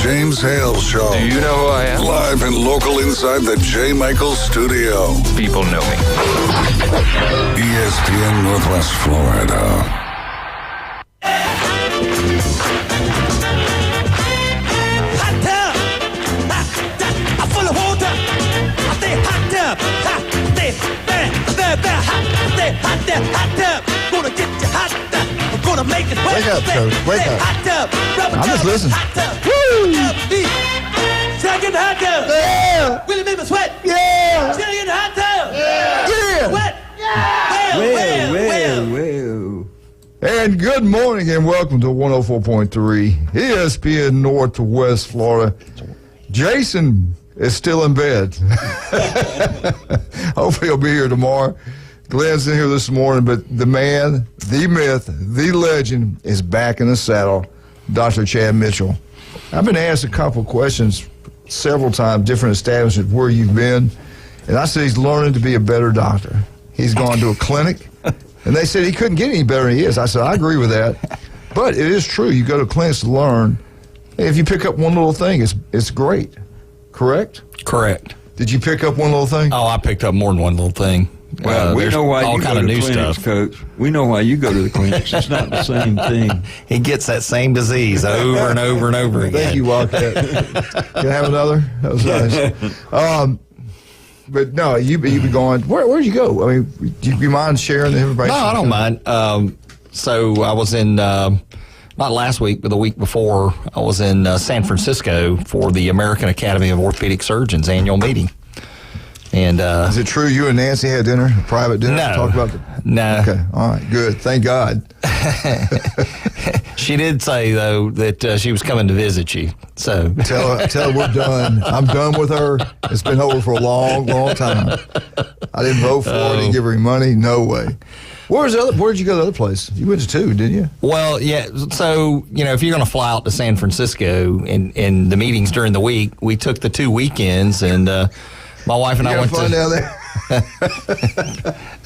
James Hale Show. Do you know who I am? Live and local inside the J. Michaels studio. People know me. ESPN Northwest Florida. Gonna get you hot I'm gonna make it wet. Wake up, Coach. Wake up. I'm just listening. Woo! Should I get the hot tub? Yeah. Will it make me sweat? Yeah. Should I get the hot tub? Yeah. Wet? Well. And good morning and welcome to 104.3 ESPN Northwest Florida. Jason is still in bed. Hopefully he'll be here tomorrow. Glenn's in here this morning, but the man, the myth, the legend is back in the saddle, Dr. Chad Mitchell. I've been asked a couple questions several times, different establishments, where you've been, and I said he's learning to be a better doctor. He's gone to a clinic, and they said he couldn't get any better than he is. I said, I agree with that, but it is true. You go to clinics to learn. If you pick up one little thing, it's great, correct? Correct. Did you pick up one little thing? Oh, I picked up more than one little thing. Well, we know why you go to the clinics, stuff. Coach. We know why you go to the clinics. It's not the same thing. He gets that same disease over and over and over again. Thank you, Wildcat. Can I have another? That was nice. But no, you've been going. Where'd you go? I mean, do you mind sharing the information? No, I don't mind. So I was in, not last week, but the week before, I was in San Francisco for the American Academy of Orthopedic Surgeons annual meeting. And is it true you and Nancy had dinner, a private dinner? No. Talk about No. Okay, all right, good. Thank God. She did say, though, that she was coming to visit you. So Tell her we're done. I'm done with her. It's been over for a long, long time. I didn't vote for her. Didn't give her any money. No way. Where'd you go to the other place? You went to two, didn't you? Well, yeah. So, if you're going to fly out to San Francisco and the meetings during the week, we took the 2 weekends, and my wife and I went fun to. down there?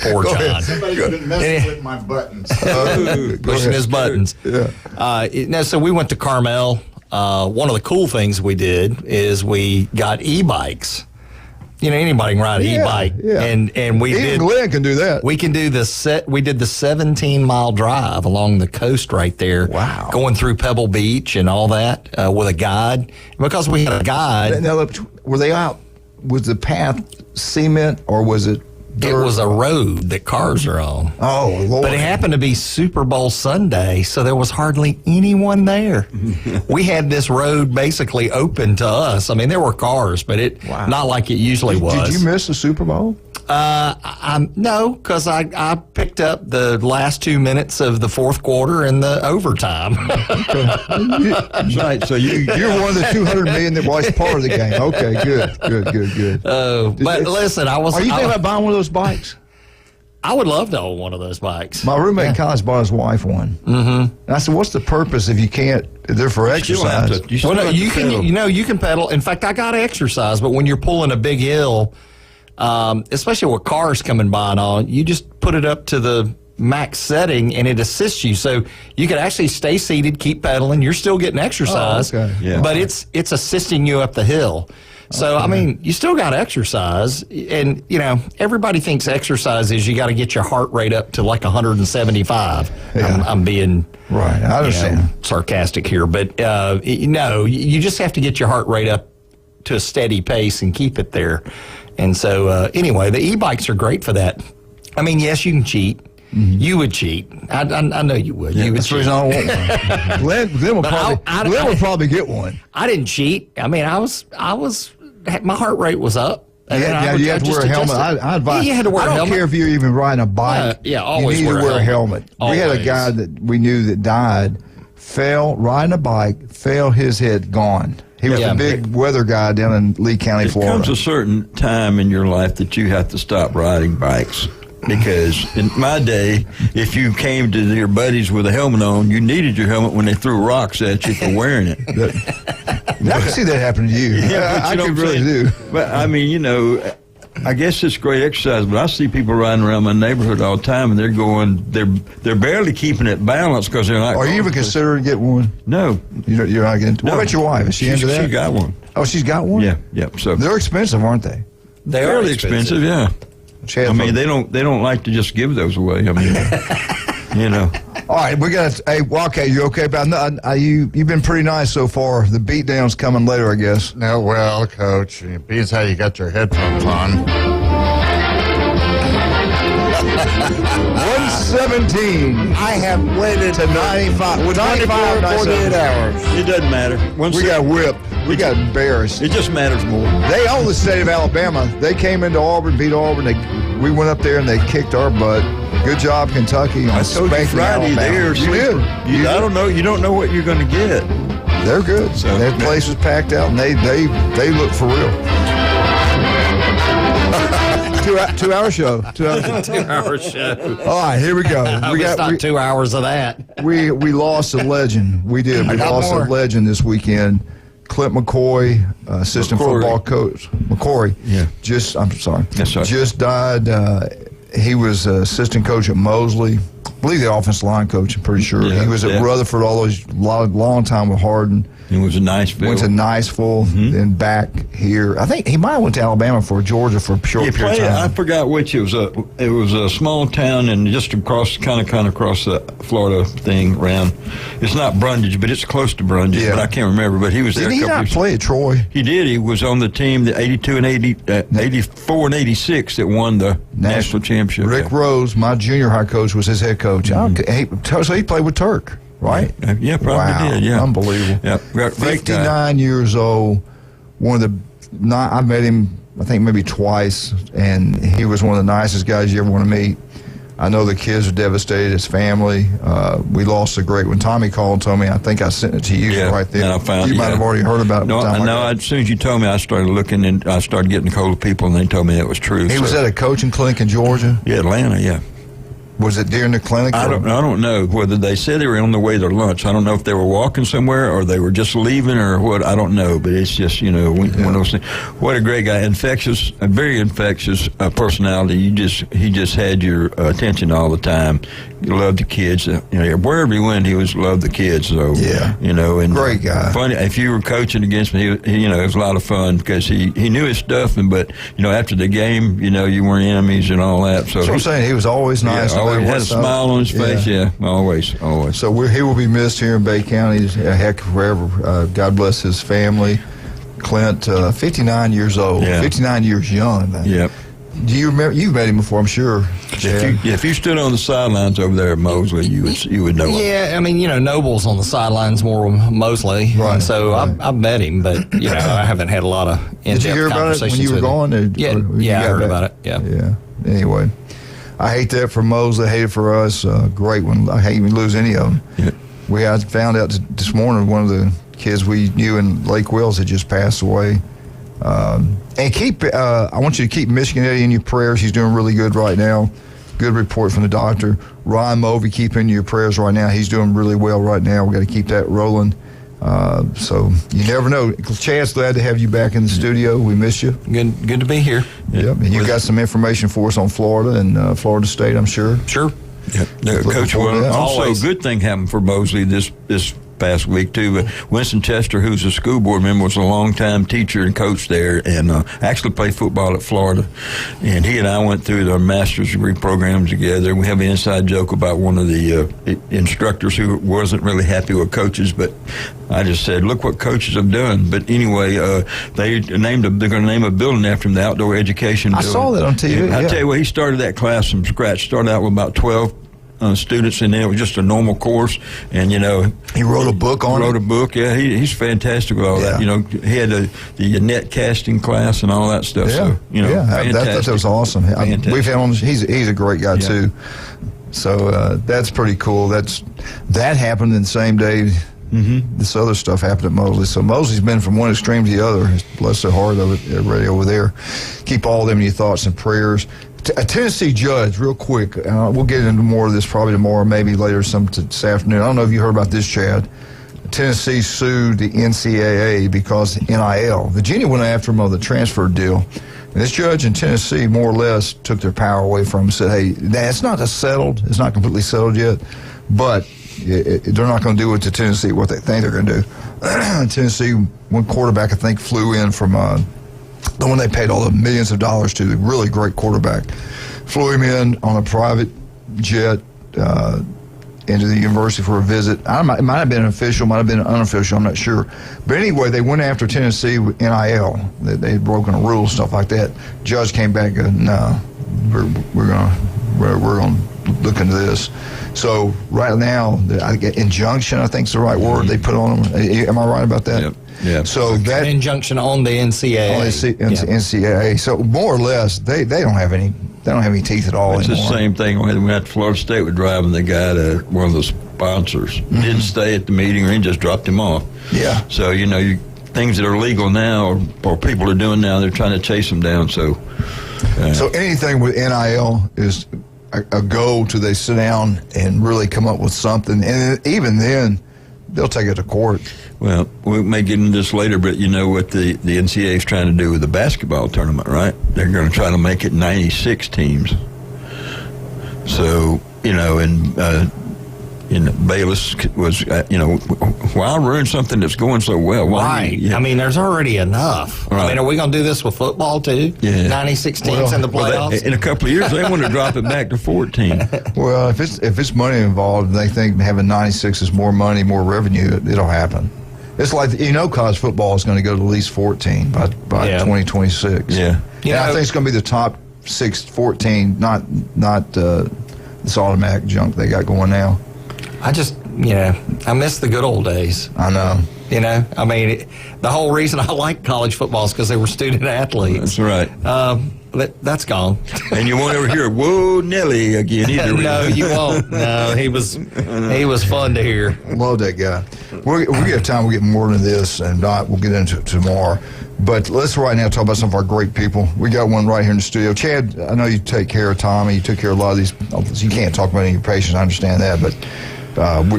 Poor John. Somebody's been messing with my buttons. Pushing his buttons. Yeah. So we went to Carmel. One of the cool things we did is we got e-bikes. Anybody can ride an e-bike, and we Even did. Glenn can do that. We can do We did the 17-mile drive along the coast right there. Wow. Going through Pebble Beach and all that with a guide. Because we had a guide. Now, were they out? Was the path cement or was it dirt? It was a road that cars are on. Oh, Lord. But it happened to be Super Bowl Sunday, so there was hardly anyone there. We had this road basically open to us. I mean, there were cars, but not like it usually was. Did you miss the Super Bowl? No, because I picked up the last 2 minutes of the fourth quarter and the overtime. Right, so you're one of the 200 million that watched part of the game. Okay, good. But listen, Are you thinking about buying one of those bikes? I would love to own one of those bikes. My roommate in college bought his wife one. Mm-hmm. And I said, "What's the purpose if you can't? They're for exercise." You can pedal. In fact, I got exercise, but when you're pulling a big hill, especially with cars coming by and all, you just put it up to the max setting and it assists you. So you can actually stay seated, keep pedaling. You're still getting exercise, but it's assisting you up the hill. So, I mean, you still got exercise. And, everybody thinks exercise is you got to get your heart rate up to like 175. Yeah. I'm being right. I understand. Sarcastic here. But, no, you just have to get your heart rate up to a steady pace and keep it there. And so, anyway, the e-bikes are great for that. I mean, yes, you can cheat. Mm-hmm. You would cheat. I know you would. Yeah, you would that's the reason I don't want one. Glenn will probably get one. I didn't cheat. I mean, I was. My heart rate was up. You have to wear a helmet. I advise. You had to wear a helmet. I don't care if you're even riding a bike. Always you need to wear a helmet. Always. We had a guy that we knew that died, fell riding a bike, fell, his head gone. He was a big weather guy down in Lee County, Florida. There comes a certain time in your life that you have to stop riding bikes. Because in my day, if you came to your buddies with a helmet on, you needed your helmet when they threw rocks at you for wearing it. I can see that happen to you. Yeah, I could really do. But I mean, I guess it's great exercise, but I see people riding around my neighborhood all the time, and they're barely keeping it balanced because they're not. Are you even considering getting one? No. You're not getting. What about your wife? Is she into that? She got one. Oh, she's got one? Yeah. So they're expensive, aren't they? They are fairly expensive, yeah. I mean, they don't like to just give those away. I mean, you know. All right, we got. Hey, okay, you okay about? You've been pretty nice so far. The beatdown's coming later, I guess. No, well, Coach, beats how you got your headphones on. 117. I have waited to 95. With 95, 48 hours. It doesn't matter. We got whipped. We got embarrassed. It just matters more. They own the state of Alabama. They came into Auburn, beat Auburn. We went up there and they kicked our butt. Good job, Kentucky. I told you Friday, they're sleeper. You did. I don't know. You don't know what you're going to get. They're good. So, their place was packed out, and they look for real. 2 hour show. 2 hours. 2 hour show. All right, here we go. Not 2 hours of that. We lost a legend. We did. We lost a legend this weekend. Clint McCoy, assistant football coach. McCoy. Yeah. I'm sorry. Yes, sir. Just died. He was assistant coach at Mosley. I believe the offensive line coach, I'm pretty sure. Yeah, he was at Rutherford long time with Hardin. It was a Niceville. Went to Niceville, then back here. I think he might have went to Alabama for Georgia for a short period of time. I forgot which. It was a small town and just across, kind of across the Florida thing around. It's not Brundage, but it's close to Brundage. Yeah. But I can't remember. But he was there. Did he not play at Troy? He did. He was on the team, the 82 and 84 and 86 that won the national championship. Rick Rose, my junior high coach, was his head coach. So he played with Turk. Right? Yeah, probably did. Yeah, unbelievable. Yeah, great 59 guy. years old. I've met him, I think maybe twice, and he was one of the nicest guys you ever want to meet. I know the kids are devastated. His family. We lost a great one. Tommy called and told me. I think I sent it to you right there. And I found you might have already heard about it. No, as soon as you told me, I started looking and I started getting a hold of people, and they told me that was true. He was at a coaching clinic in Georgia. Yeah, Atlanta. Yeah. Was it during the clinic? I don't know whether they said they were on their way to lunch. I don't know if they were walking somewhere or they were just leaving or what. I don't know. But it's just, one of those things. What a great guy. A very infectious personality. He just had your attention all the time. You loved the kids. Wherever he went, he loved the kids. So, and great guy. Funny, if you were coaching against me, it was a lot of fun because he knew his stuff. But after the game, you weren't enemies and all that. So I'm saying he was always nice. Always had a smile on his face. Yeah, always. So he will be missed here in Bay County. He's a heck forever. God bless his family. Clint, 59 years old. Yeah. 59 years young. Man. Yep. Do you remember? You've met him before, I'm sure. If you stood on the sidelines over there at Mosley, you would know him. Yeah, I mean, Noble's on the sidelines more Mosley. Right. So right. I've met him, but I haven't had a lot of in-depth Did you hear about it when you were gone? I heard about it. Yeah. Yeah. Anyway, I hate that for Mosley. I hate it for us. Great one. I hate we lose any of them. Yeah. I found out this morning one of the kids we knew in Lake Wells had just passed away. And I want you to keep Michigan Eddie in your prayers. He's doing really good right now. Good report from the doctor. Ryan Mulvey, keep in your prayers right now. He's doing really well right now. We've got to keep that rolling. So you never know. Chad's glad to have you back in the studio. We miss you. Good to be here. Yep. And you got some information for us on Florida and Florida State, I'm sure. Sure. Yep. Coach, also a good thing happened for Mosley this past week too. Winston Chester, who's a school board member, was a longtime teacher and coach there, and actually played football at Florida. And he and I went through the master's degree programs together. We have an inside joke about one of the instructors who wasn't really happy with coaches, but I just said, "Look what coaches have done." But anyway, they're going to name a building after him, the outdoor education building. I saw that on TV. I tell you what, he started that class from scratch. Started out with about 12 students, and then it was just a normal course. And he wrote a book on it. Wrote a book. Yeah, he's fantastic with all that. He had the net casting class and all that stuff. Yeah, so that was awesome. We've had him. He's a great guy too. So that's pretty cool. That happened in the same day. Mm-hmm. This other stuff happened at Mosley. So Mosley's been from one extreme to the other. Bless their heart of it, everybody over there. Keep all of them in your thoughts and prayers. A Tennessee judge, real quick. We'll get into more of this probably tomorrow, maybe later this afternoon. I don't know if you heard about this, Chad. Tennessee sued the NCAA because NIL. Virginia went after him on the transfer deal. This judge in Tennessee more or less took their power away from them and said, hey, it's not settled. It's not completely settled yet, but they're not going to do it to Tennessee what they think they're going to do. Tennessee, one quarterback, I think, flew in from the one they paid all the millions of dollars to, the really great quarterback, flew him in on a private jet into the university for a visit. It might have been official, might have been unofficial, I'm not sure. But anyway, they went after Tennessee with NIL. They had broken a rule, stuff like that. Judge came back and said, no, we're going to look into this. So right now, injunction, I think is the right word they put on them. Am I right about that? Yep. Yeah. So that injunction on the NCAA. NCAA. So more or less, they don't have any. They don't have any teeth at all It's anymore. the same thing when we went to Florida State. We're driving the guy to one of the sponsors. Didn't stay at the meeting, or he just dropped him off. Yeah. So things that are legal now, or people are doing now, they're trying to chase them down. So anything with NIL is a goal till they sit down and really come up with something, and even then, they'll take it to court. Well, we may get into this later, but you know what the NCAA is trying to do with the basketball tournament, right? They're going to try to make it 96 teams. So, Bayless was, why ruin something that's going so well? Right. Yeah. I mean, there's already enough. Right. I mean, are we going to do this with football, too? Yeah. 96 teams in the playoffs? In a couple of years, they want to drop it back to 14. Well, if it's money involved, they think having 96 is more money, more revenue, it'll happen. It's like, college football is going to go to at least 14 by 2026. Yeah. I think it's going to be the top 14, not this automatic junk they got going now. I just, I miss the good old days. I know. I mean, the whole reason I like college football is because they were student athletes. That's right. But that's gone. And you won't ever hear, whoa, Nelly again either. No, you won't. No, he was fun to hear. Love that guy. We get time, we'll get more into this, and not, we'll get into it tomorrow. But let's right now talk about some of our great people. We got one right here in the studio. Chad, I know you take care of Tommy. You took care of a lot of these. You can't talk about any of your patients. I understand that, but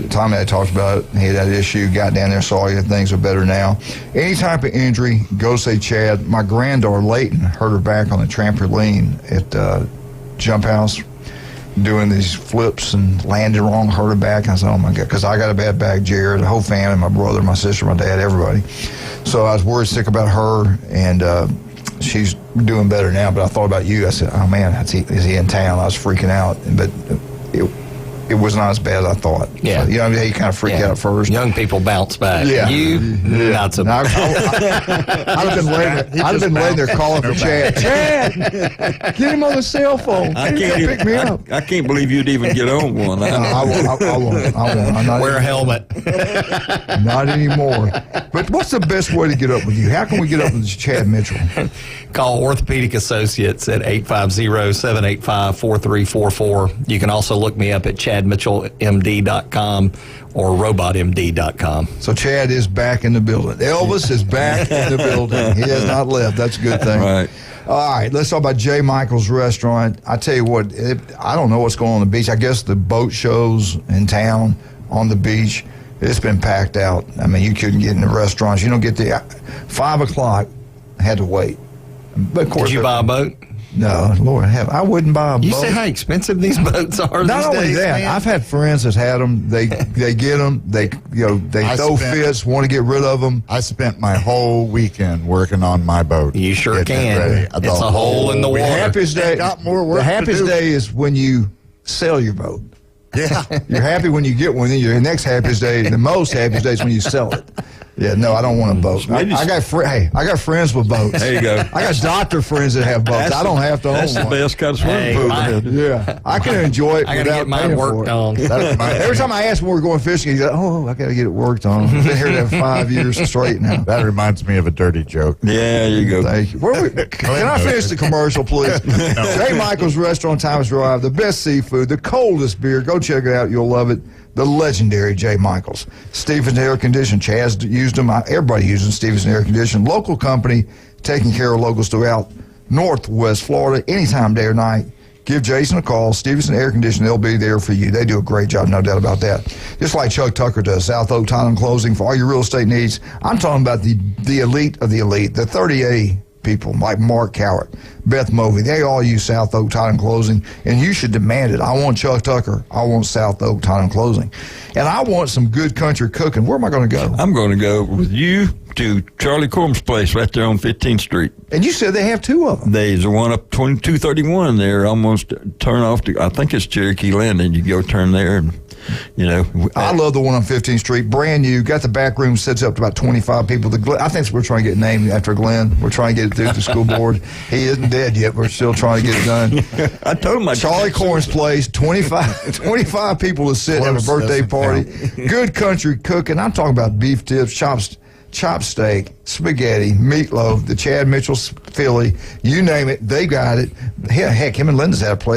Tommy, I talked about it. He had that issue, got down there, saw you. Things are better now. Any type of injury, go say Chad. My granddaughter, Layton, hurt her back on the trampoline at Jump House, doing these flips and landed wrong, hurt her back. I said, oh, my God, because I got a bad back, Jared, the whole family, my brother, my sister, my dad, everybody. So I was worried sick about her, and she's doing better now. But I thought about you. I said, oh, man, is he in town? I was freaking out. But it was not as bad as I thought. Yeah. So, you kind of freak out first. Young people bounce back. Yeah. Not so much. I'd have been laying there calling for Chad. Chad, get him on the cell phone. Pick me up. I can't believe you'd even get on one. I won't. I'm not Wear a helmet. Not anymore. But what's the best way to get up with you? How can we get up with Chad Mitchell? Call Orthopedic Associates at 850-785-4344. You can also look me up at chadmitchellmd.com or robotmd.com. So Chad is back in the building. Elvis is back in the building. He has not left. That's a good thing. Right. All right, let's talk about J. Michael's Restaurant. I tell you what, I don't know what's going on the beach. I guess the boat shows in town on the beach, it's been packed out. I mean, you couldn't get in the restaurants. You don't get there. 5 o'clock, had to wait. But of course, Did you buy a boat? No, Lord have. I wouldn't buy a boat. You see how expensive these boats are Not these only days, that, man? I've had friends that had them. They get them. They throw fits, want to get rid of them. I spent my whole weekend working on my boat. You sure Getting it can. ready. It's a hole in the We water. The happiest day. got more work The to happiest do. day is when you sell your boat. Yeah. You're happy when you get one. Then your next happiest day, the most happiest day is when you sell it. Yeah, no, I don't want a boat. I got friends with boats. There you go. I got doctor friends that have boats. I don't have to own That's one. the best kind of swimming Hey, pool. mine- Yeah, I can enjoy it. I got to without get mine paying for worked it. on. Every time I ask when we're going fishing, he's like, "Oh, I got to get it worked on." I've been here for 5 years straight now. That reminds me of a dirty joke. Yeah, you go. Thank you. Can I finish the commercial, please? J. Michael's Restaurant, Thomas Drive, the best seafood, the coldest beer. Go check it out. You'll love it. The legendary J. Michael's. Stevens Air Condition. Chaz used them. Everybody uses Stevens Air Condition. Local company taking care of locals throughout Northwest Florida, anytime, day or night. Give Jason a call. Stevenson Air Conditioning, they'll be there for you. They do a great job, no doubt about that. Just like Chuck Tucker does, South Oak Title and Closing for all your real estate needs. I'm talking about the elite of the elite, the 30A people like Mark Cowart, Beth Movey. They all use South Oak Title and Closing, and you should demand it. I want Chuck Tucker. I want South Oak Title and Closing. And I want some good country cooking. Where am I going to go? I'm going to go with you to Charlie Corum's place right there on 15th Street. And you said they have two of them. There's one up 2231 there, almost turn off to, I think it's Cherokee Landing. You go turn there and, you know. I love the one on 15th Street. Brand new. Got the back room, sits up to about 25 people. I think we're trying to get named after Glenn. We're trying to get it through the school board. He isn't dead yet. We're still trying to get it done. I told him Charlie Corn's place, 25 people to sit, have a birthday party. Good country cooking. I'm talking about beef tips, chopped steak, spaghetti, meatloaf, the Chad Mitchell's Philly, you name it, they got it. Heck, him and Linda's had a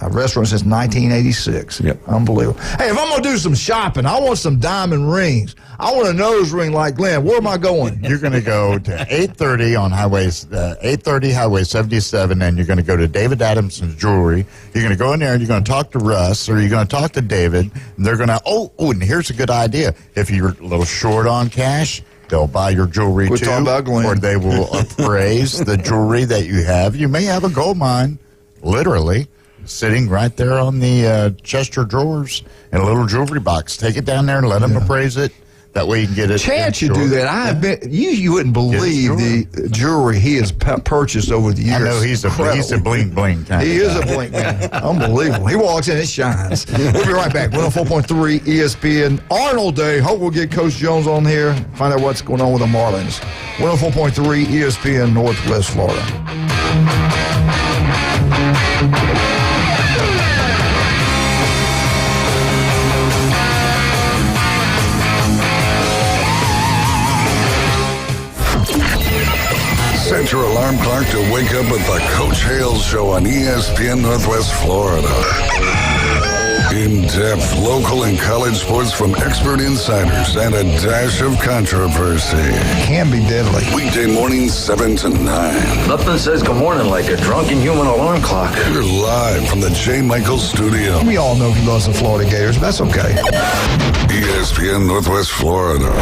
restaurant since 1986. Yep. Unbelievable. Hey, if I'm going to do some shopping, I want some diamond rings. I want a nose ring like Glenn. Where am I going? You're going to go to 830 on 830 Highway 77, and you're going to go to David Adamson's Jewelry. You're going to go in there and you're going to talk to Russ, or you're going to talk to David, and they're going to, and here's a good idea. If you're a little short on cash, they'll buy your jewelry, We're too, talking about Glenn. or they will appraise the jewelry that you have. You may have a gold mine, literally, sitting right there on the Chester drawers in a little jewelry box. Take it down there and let them appraise it. That way you can get it. Chad should do that. I've been. You wouldn't believe the jewelry he has purchased over the years. I know he's a bling bling kind He of is guy. a blink man. Unbelievable. He walks in, it shines. We'll be right back. 104.3 ESPN Arnold Day. Hope we'll get Coach Jones on here. Find out what's going on with the Marlins. 104.3 ESPN Northwest Florida. Set your alarm clock to wake up with the Coach Hale Show on ESPN Northwest Florida. In-depth local and college sports from expert insiders and a dash of controversy. Can be deadly. Weekday mornings 7 to 9. Nothing says good morning like a drunken human alarm clock. We're live from the J. Michaels studio. We all know he loves the Florida Gators, but that's okay. ESPN Northwest Florida.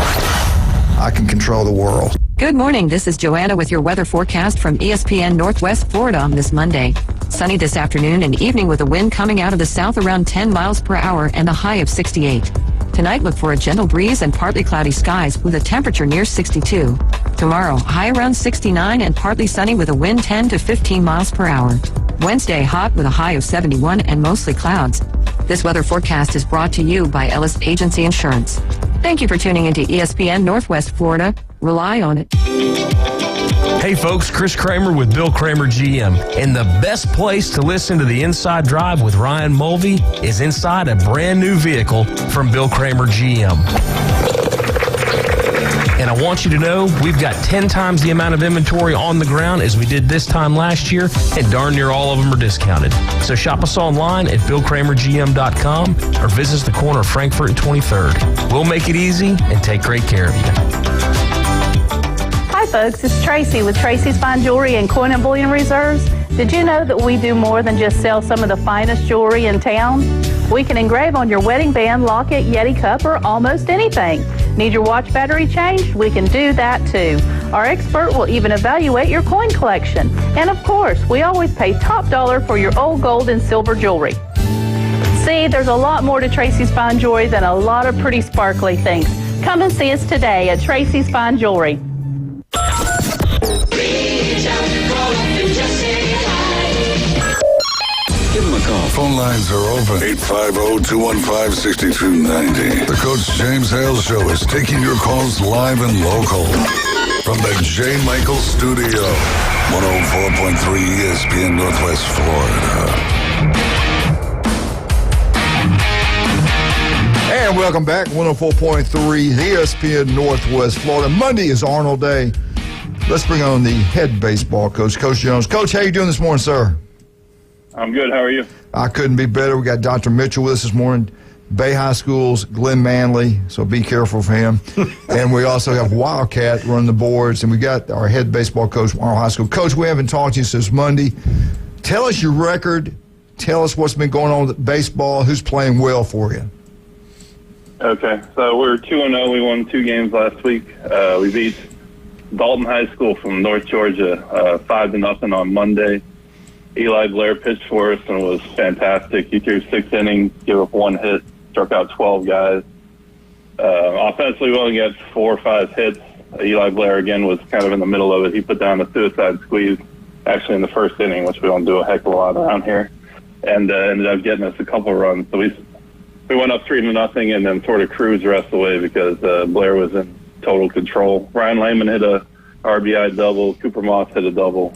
I can control the world. Good morning. This is Joanna with your weather forecast from ESPN Northwest Florida on this Monday. Sunny this afternoon and evening with a wind coming out of the south around 10 miles per hour and a high of 68. Tonight, look for a gentle breeze and partly cloudy skies with a temperature near 62. Tomorrow, high around 69 and partly sunny with a wind 10 to 15 miles per hour. Wednesday, hot with a high of 71 and mostly clouds. This weather forecast is brought to you by Ellis Agency Insurance. Thank you for tuning into ESPN Northwest Florida. Rely on it. Hey folks, Chris Kramer with Bill Kramer GM. And the best place to listen to the Inside Drive with Ryan Mulvey is inside a brand new vehicle from Bill Kramer GM. And I want you to know we've got 10 times the amount of inventory on the ground as we did this time last year, and darn near all of them are discounted. So shop us online at BillKramerGM.com or visit us the corner of Frankfurt and 23rd. We'll make it easy and take great care of you. Hi folks, it's Tracy with Tracy's Fine Jewelry and Coin and Bullion Reserves. Did you know that we do more than just sell some of the finest jewelry in town? We can engrave on your wedding band, locket, Yeti cup, or almost anything. Need your watch battery changed? We can do that too. Our expert will even evaluate your coin collection. And of course, we always pay top dollar for your old gold and silver jewelry. See, there's a lot more to Tracy's Fine Jewelry than a lot of pretty sparkly things. Come and see us today at Tracy's Fine Jewelry. Give him a call. Phone lines are open. 850-215-6290. The Coach James Hale Show is taking your calls live and local. From the J. Michaels studio. 104.3 ESPN Northwest Florida. And welcome back, 104.3 ESPN Northwest Florida. Monday is Arnold Day. Let's bring on the head baseball coach, Coach Jones. Coach, how you doing this morning, sir? I'm good. How are you? I couldn't be better. We got Dr. Mitchell with us this morning. Bay High School's Glenn Manley, so be careful for him. And we also have Wildcat running the boards, and we got our head baseball coach from Arnold High School. Coach, we haven't talked to you since Monday. Tell us your record. Tell us what's been going on with baseball. Who's playing well for you? Okay, so we're 2-0. We won 2 games last week. We beat Dalton High School from North Georgia, 5-0 on Monday. Eli Blair pitched for us and was fantastic. He threw 6 innings, gave up 1 hit, struck out 12 guys. Offensively, we only got 4 or 5 hits. Eli Blair, again, was kind of in the middle of it. He put down a suicide squeeze, actually in the first inning, which we don't do a heck of a lot around here, and ended up getting us a couple of runs. So we went up 3-0 and then sort of cruised the rest of the way because Blair was in total control. Ryan Lehman hit a RBI double. Cooper Moss hit a double.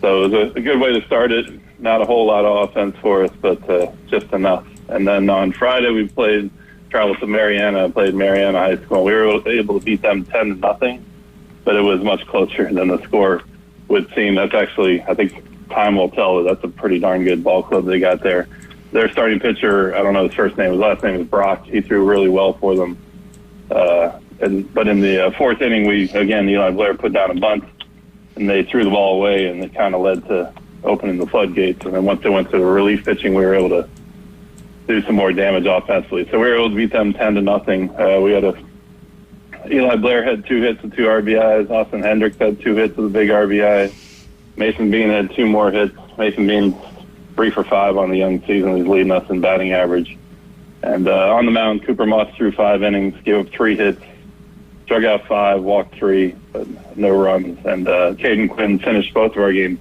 So it was a good way to start it. Not a whole lot of offense for us, but just enough. And then on Friday we traveled to Mariana, played Mariana High School. We were able to beat them 10-0, but it was much closer than the score would seem. That's actually, I think time will tell. That's a pretty darn good ball club they got there. Their starting pitcher, I don't know his first name, his last name is Brock. He threw really well for them. But in the 4th inning, Eli Blair put down a bunt, and they threw the ball away, and it kind of led to opening the floodgates. And then once they went to the relief pitching, we were able to do some more damage offensively. So we were able to beat them 10-0. We had Eli Blair had 2 hits and 2 RBIs. Austin Hendricks had 2 hits with a big RBI. Mason Bean had 2 more hits. Mason Bean 3 for 5 on the young season. He's leading us in batting average. And on the mound, Cooper Moss threw 5 innings, gave up 3 hits, struck out 5, walked 3, but no runs. And Caden Quinn finished both of our games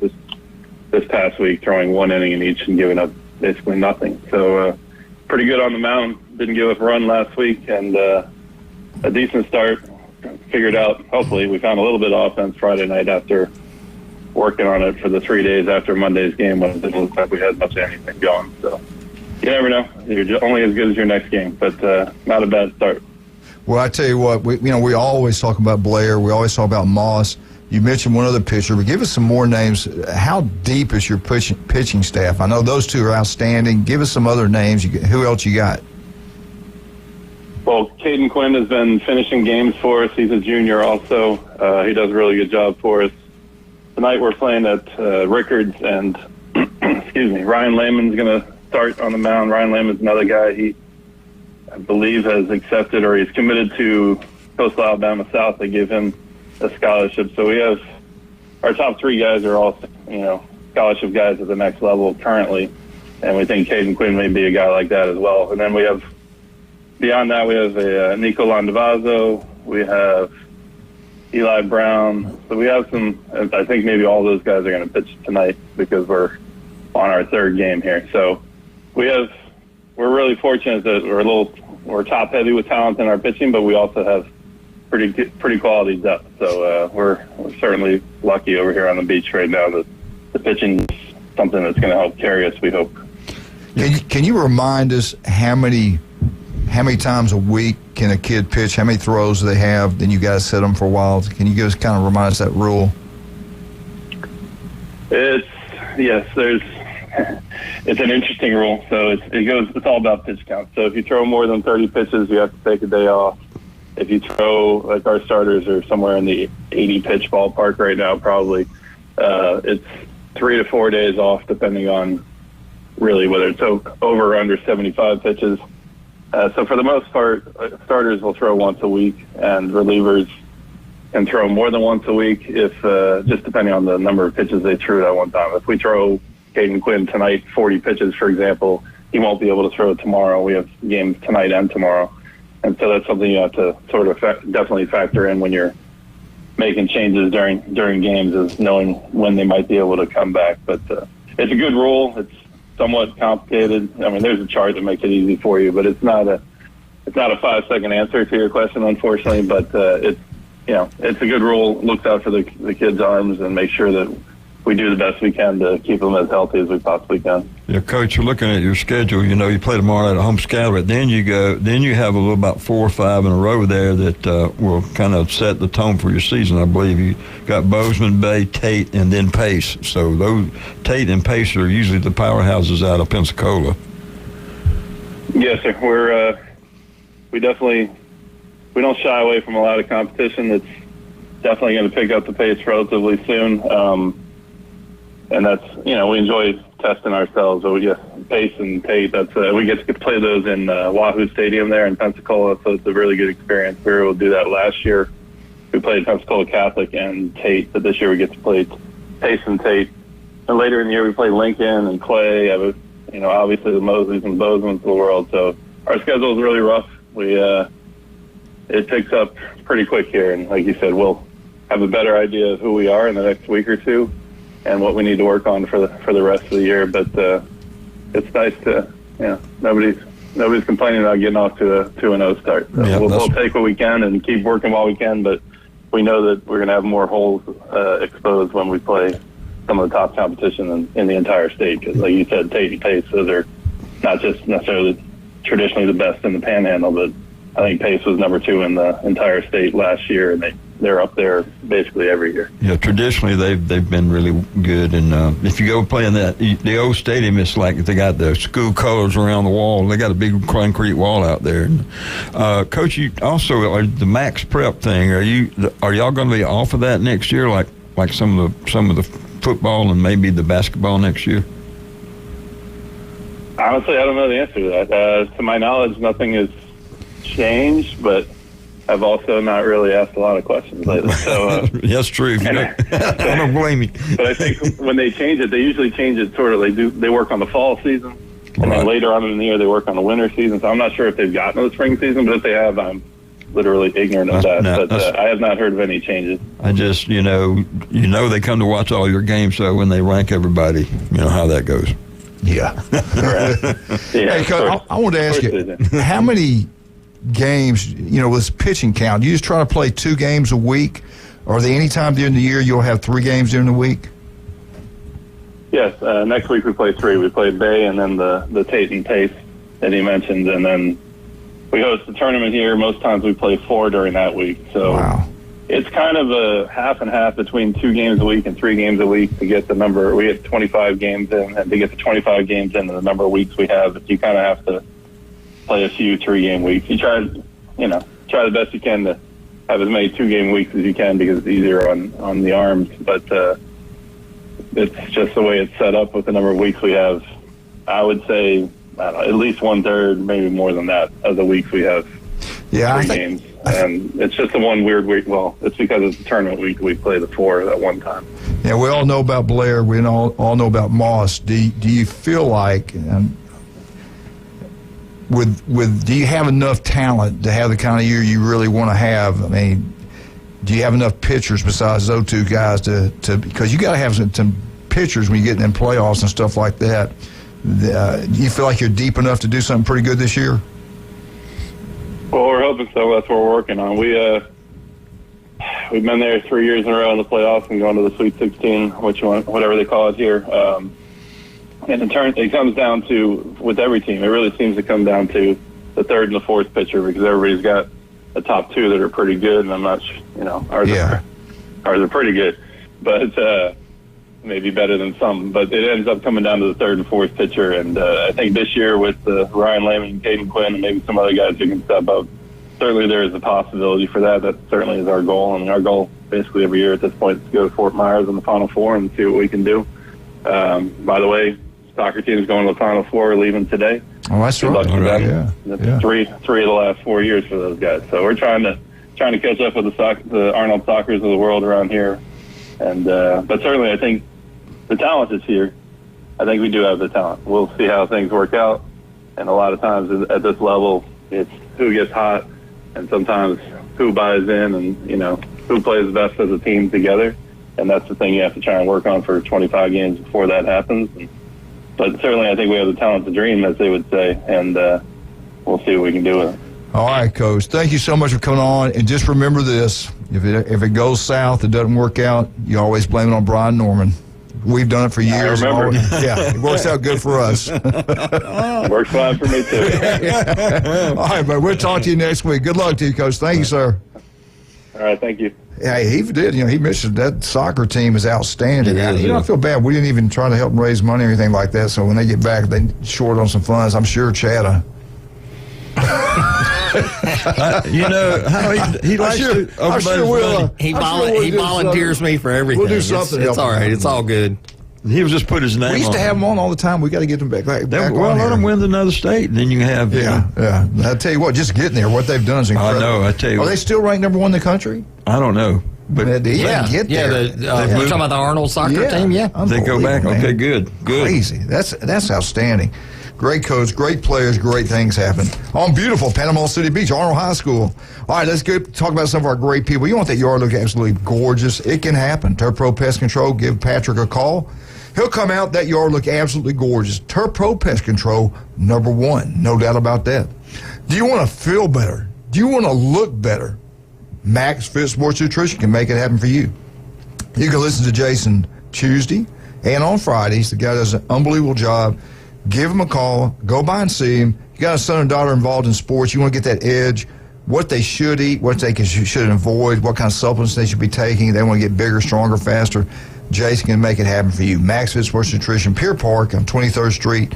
this past week, throwing 1 inning in each and giving up basically nothing. So pretty good on the mound. Didn't give up a run last week, and a decent start. Figured out, hopefully, we found a little bit of offense Friday night after working on it for the 3 days after Monday's game when it didn't look like we had much of anything going. So you never know. You're only as good as your next game, but not a bad start. Well, I tell you what, we always talk about Blair. We always talk about Moss. You mentioned one other pitcher, but give us some more names. How deep is your pitching staff? I know those 2 are outstanding. Give us some other names. Who else you got? Well, Caden Quinn has been finishing games for us. He's a junior also. He does a really good job for us. Tonight we're playing at Rickards, and Ryan Lehman's going to start on the mound. Ryan Lehman's another guy he, I believe, has accepted or he's committed to Coastal Alabama South. They give him a scholarship. So we have our top 3 guys are all, scholarship guys at the next level currently, and we think Caden Quinn may be a guy like that as well. And then we have, beyond that, we have a Nico Landavazo, we have Eli Brown. So we have some, I think maybe all those guys are going to pitch tonight because we're on our 3rd game here. So we're really fortunate that we're top heavy with talent in our pitching, but we also have pretty quality depth. So we're certainly lucky over here on the beach right now that the pitching is something that's going to help carry us, we hope. Can you remind us how many times a week can a kid pitch? How many throws do they have? Then you guys set them for a while. Can you just kind of remind us that rule? It's an interesting rule. So it's all about pitch count. So if you throw more than 30 pitches, you have to take a day off. If you throw, like our starters are somewhere in the 80 pitch ballpark right now, probably, it's 3 to 4 days off, depending on really whether it's over or under 75 pitches. So for the most part, starters will throw once a week, and relievers can throw more than once a week if just depending on the number of pitches they threw at one time. If we throw Caden Quinn tonight 40 pitches, for example, he won't be able to throw it tomorrow. We have games tonight and tomorrow. And so that's something you have to sort of definitely factor in when you're making changes during games, is knowing when they might be able to come back. But it's a good rule. It's somewhat complicated. I mean, there's a chart that makes it easy for you, but it's not a 5-second answer to your question, unfortunately. But it's a good rule. Looks out for the kids' arms and make sure that we do the best we can to keep them as healthy as we possibly can. Yeah, Coach, you're looking at your schedule. You play tomorrow night at home Scalloway. Then you have a little about 4 or 5 in a row there that will kind of set the tone for your season. I believe you got Bozeman, Bay, Tate, and then Pace. So those Tate and Pace are usually the powerhouses out of Pensacola. Yes, sir. We don't shy away from a lot of competition. It's definitely going to pick up the pace relatively soon. And that's, we enjoy testing ourselves. So Pace and Tate, we get to play those in Wahoo Stadium there in Pensacola, so it's a really good experience. We were able to do that last year. we played Pensacola Catholic and Tate, but this year we get to play Pace and Tate. And later in the year we play Lincoln and Clay. Obviously the Mosleys and Bozeman's of the world. So our schedule is really rough. It picks up pretty quick here, and like you said, we'll have a better idea of who we are in the next week or two and what we need to work on for the rest of the year. But it's nice to, nobody's complaining about getting off to a 2-0 start. So we'll take what we can and keep working while we can, but we know that we're going to have more holes exposed when we play some of the top competition in the entire state. Because like you said, Tate and Pace, those are not just necessarily traditionally the best in the Panhandle, but I think Pace was number 2 in the entire state last year, and they're up there basically every year. Yeah, traditionally they've been really good, and if you go play in the old stadium, it's like they got the school colors around the wall. They got a big concrete wall out there. And, Coach, you also the Max Prep thing. Are y'all going to be off of that next year, like some of the football and maybe the basketball next year? Honestly, I don't know the answer to that. To my knowledge, nothing has changed, but I've also not really asked a lot of questions lately. So that's true. I don't blame you. But I think when they change it, they usually change it sort of. They work on the fall season, and then later on in the year they work on the winter season. So I'm not sure if they've gotten to the spring season, but if they have, I'm literally ignorant of that. But I have not heard of any changes. I just they come to watch all your games, so when they rank everybody, how that goes. Yeah. Hey, Coach, I wanted to ask you, how many games, with pitching count, do you just try to play 2 games a week? Or are there any time during the year you'll have 3 games during the week? Yes. Next week we play 3. We play Bay and then the Tate and Pace that he mentioned. And then we host the tournament here. Most times we play 4 during that week. So it's kind of a half and half between 2 games a week and 3 games a week to get the number. We get 25 games in, and to get the 25 games in and the number of weeks we have, you kind of have to play a few 3-game weeks. You try the best you can to have as many 2-game weeks as you can because it's easier on the arms. But it's just the way it's set up with the number of weeks we have. I would say, at least 1/3, maybe more than that, of the weeks we have 3 games. And it's just the one weird week. Well, it's because it's the tournament week. We play the 4 at one time. Yeah, we all know about Blair. We all know about Moss. Do you feel like, do you have enough talent to have the kind of year you really want to have? I mean, do you have enough pitchers besides those 2 guys to because you got to have some pitchers when you get in playoffs and stuff like that. Do you feel like you're deep enough to do something pretty good this year? Well, we're hoping so. That's what we're working on. We've been there 3 years in a row in the playoffs and going to the Sweet 16, whatever they call it here. And it comes down to, with every team, it really seems to come down to the 3rd and the 4th pitcher because everybody's got a top 2 that are pretty good, and I'm not sure, ours are pretty good, but maybe better than some. But it ends up coming down to the 3rd and 4th pitcher, and I think this year with Ryan Lehman and Caden Quinn and maybe some other guys who can step up, certainly there is a possibility for that. That certainly is our goal, and our goal basically every year at this point is to go to Fort Myers in the Final Four and see what we can do. By the way, soccer team is going to the Final Four, leaving today. Oh, that's right. That's 3 of the last 4 years for those guys. So we're trying to catch up with the Arnold Soccers of the world around here. And but certainly I think the talent is here. I think we do have the talent. We'll see how things work out. And a lot of times at this level, it's who gets hot, and sometimes who buys in, and who plays best as a team together. And that's the thing you have to try and work on for 25 games before that happens. But certainly I think we have the talent to dream, as they would say, and we'll see what we can do with it. All right, Coach. Thank you so much for coming on. And just remember this, if it goes south, it doesn't work out, you always blame it on Brian Norman. We've done it for years. I remember. Yeah, it works out good for us. Works fine for me, too. All right, but we'll talk to you next week. Good luck to you, Coach. Thank you, sir. All right, thank you. Yeah, he did. He mentioned that soccer team is outstanding. I don't feel bad. We didn't even try to help them raise money or anything like that. So when they get back, they short on some funds. I'm sure Chad. How he likes to. He volunteers me for everything. We'll do something. It's all right. It's all good. He was just put his name on. We used to have them on all the time. We got to get them back on Well, let here. them win another state, and then you have. Yeah. I'll tell you what, just getting there, what they've done is incredible. I know. I tell you. Are they still ranked number 1 in the country? I don't know, but They get there. you're talking about the Arnold soccer team, they go back. Unbelievable, Okay, man. good. Crazy. That's outstanding. Great coach, great players, great things happen. On beautiful Panama City Beach, Arnold High School. All right, let's go talk about some of our great people. You want that yard to look absolutely gorgeous. It can happen. Turf Pro Pest Control, give Patrick a call. He'll come out, that yard look absolutely gorgeous. Turf Pro Pest Control, number 1. No doubt about that. Do you want to feel better? Do you want to look better? Max Fit Sports Nutrition can make it happen for you. You can listen to Jason Tuesday and on Fridays. The guy does an unbelievable job. Give him a call. Go by and see him. You got a son and daughter involved in sports. You want to get that edge, what they should eat, what they should avoid, what kind of supplements they should be taking. They want to get bigger, stronger, faster. Jason can make it happen for you. Max Fit Sports Nutrition, Pier Park on 23rd Street.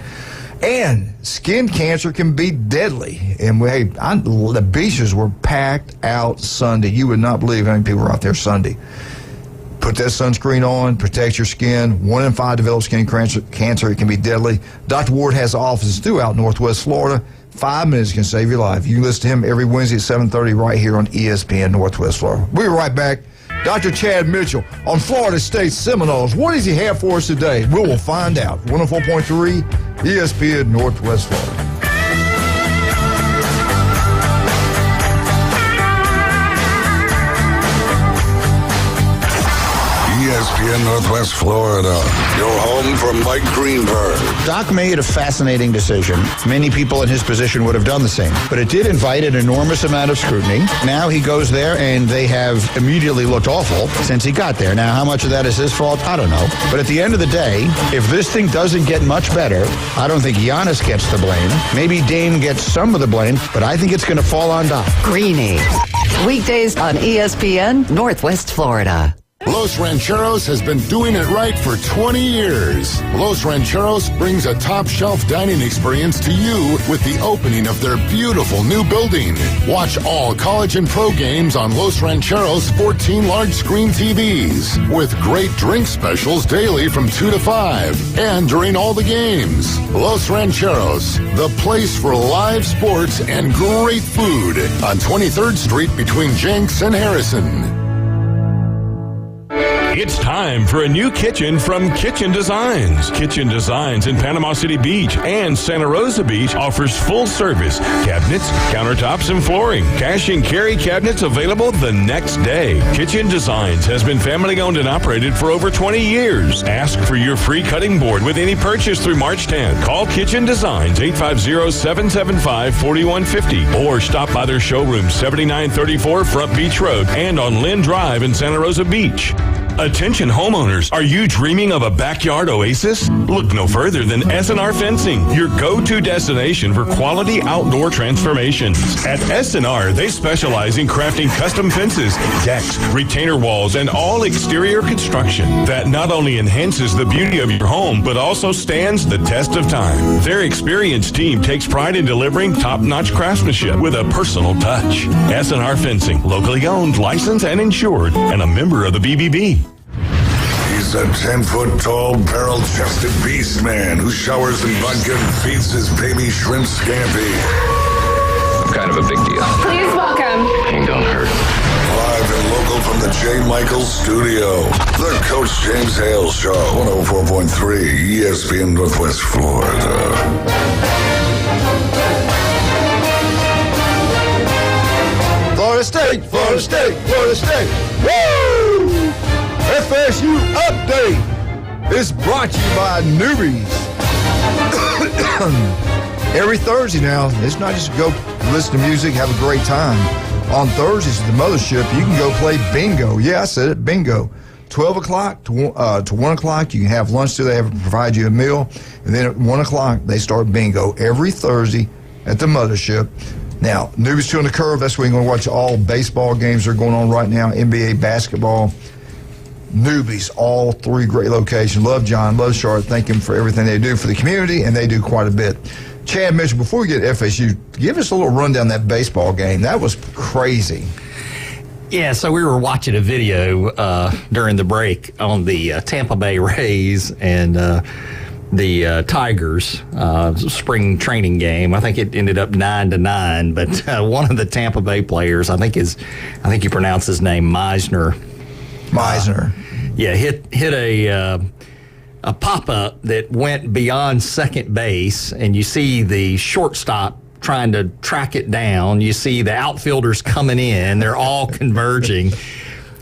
And skin cancer can be deadly. And the beaches were packed out Sunday. You would not believe how many people were out there Sunday. Put that sunscreen on, protect your skin. 1 in 5 develop skin cancer. It can be deadly. Dr. Ward has offices throughout Northwest Florida. 5 minutes can save your life. You can listen to him every Wednesday at 7:30 right here on ESPN Northwest Florida. We'll be right back. Dr. Chad Mitchell on Florida State Seminoles. What does he have for us today? We will find out. 104.3 ESPN Northwest Florida. ESPN Northwest Florida, your home for Mike Greenberg. Doc made a fascinating decision. Many people in his position would have done the same, but it did invite an enormous amount of scrutiny. Now he goes there, and they have immediately looked awful since he got there. Now, how much of that is his fault? I don't know. But at the end of the day, if this thing doesn't get much better, I don't think Giannis gets the blame. Maybe Dame gets some of the blame, but I think it's going to fall on Doc. Greeny. Weekdays on ESPN Northwest Florida. Los Rancheros has been doing it right for 20 years. Los Rancheros brings a top-shelf dining experience to you with the opening of their beautiful new building. Watch all college and pro games on Los Rancheros' 14 large-screen TVs with great drink specials daily from 2 to 5 and during all the games. Los Rancheros, the place for live sports and great food on 23rd Street between Jenks and Harrison. It's time for a new kitchen from Kitchen Designs. Kitchen Designs in Panama City Beach and Santa Rosa Beach offers full service cabinets, countertops, and flooring. Cash and carry cabinets available the next day. Kitchen Designs has been family owned and operated for over 20 years. Ask for your free cutting board with any purchase through March 10. Call Kitchen Designs 850-775-4150 or stop by their showroom 7934 Front Beach Road and on Lynn Drive in Santa Rosa Beach. Attention homeowners, are you dreaming of a backyard oasis? Look no further than S&R Fencing, your go-to destination for quality outdoor transformations. At S&R, they specialize in crafting custom fences, decks, retainer walls, and all exterior construction that not only enhances the beauty of your home, but also stands the test of time. Their experienced team takes pride in delivering top-notch craftsmanship with a personal touch. S&R Fencing, locally owned, licensed, and insured, and a member of the BBB. He's a 10-foot-tall, barrel-chested beast man who showers in vodka and feeds his baby shrimp scampi. Kind of a big deal. Please welcome. Ain't gonna hurt. Live and local from the J. Michaels studio, the Coach James Hale Show, 104.3 ESPN Northwest Florida. Florida State, Florida State, Florida State. Woo! FSU Update is brought to you by Newbies. Every Thursday now, it's not just go listen to music, have a great time. On Thursdays at the Mothership, you can go play bingo. Yeah, I said it, bingo. 12 o'clock to 1 o'clock, you can have lunch till they provide you a meal. And then at 1 o'clock, they start bingo every Thursday at the Mothership. Now, Newbies 2 on the Curve, that's where you're going to watch all baseball games that are going on right now, NBA basketball. Newbies, all 3 great locations. Love John, love Charlotte. Thank him for everything they do for the community, and they do quite a bit. Chad Mitchell, before we get to FSU, give us a little rundown of that baseball game. That was crazy. Yeah, so we were watching a video during the break on the Tampa Bay Rays and the Tigers spring training game. I think it ended up 9-9, but one of the Tampa Bay players, I think you pronounce his name Meisner. Hit a pop-up that went beyond second base, and you see the shortstop trying to track it down. You see the outfielders coming in. They're all converging.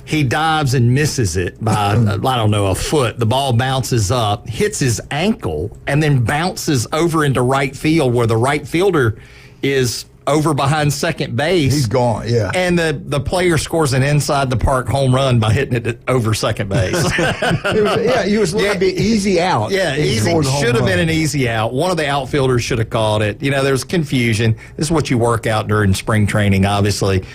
He dives and misses it by, I don't know, a foot. The ball bounces up, hits his ankle, and then bounces over into right field where the right fielder is over behind second base. He's gone, yeah. And the player scores an inside-the-park home run by hitting it over second base. It was like an easy out. Yeah, easy. Should have been an easy out. One of the outfielders should have called it. There's confusion. This is what you work out during spring training, obviously.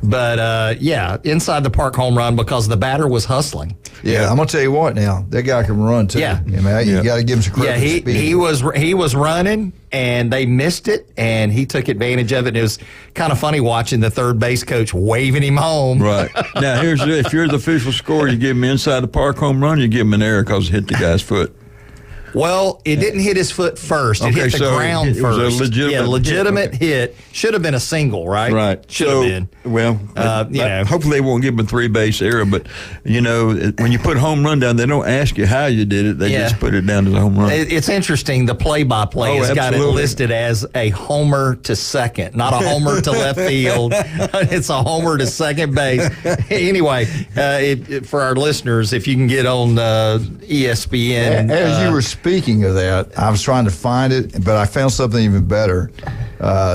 But, inside the park home run because the batter was hustling. Yeah, I'm going to tell you what now. That guy can run, too. Yeah. You got to give him some credit. Yeah, he was running, and they missed it, and he took advantage of it. And it was kind of funny watching the third base coach waving him home. Right. Now, if you're the official scorer, you give him inside the park home run, you give him an error because it hit the guy's foot. Well, it didn't hit his foot first. It hit the ground first. It was a legitimate hit. Should have been a single, right? Right. Should have been. Well, hopefully they won't give him a three-base error, but, when you put home run down, they don't ask you how you did it. They just put it down as a home run. It's interesting. The play-by-play has got it listed as a homer to second, not a homer to left field. It's a homer to second base. Anyway, for our listeners, if you can get on ESPN. As you were speaking of that, I was trying to find it, but I found something even better.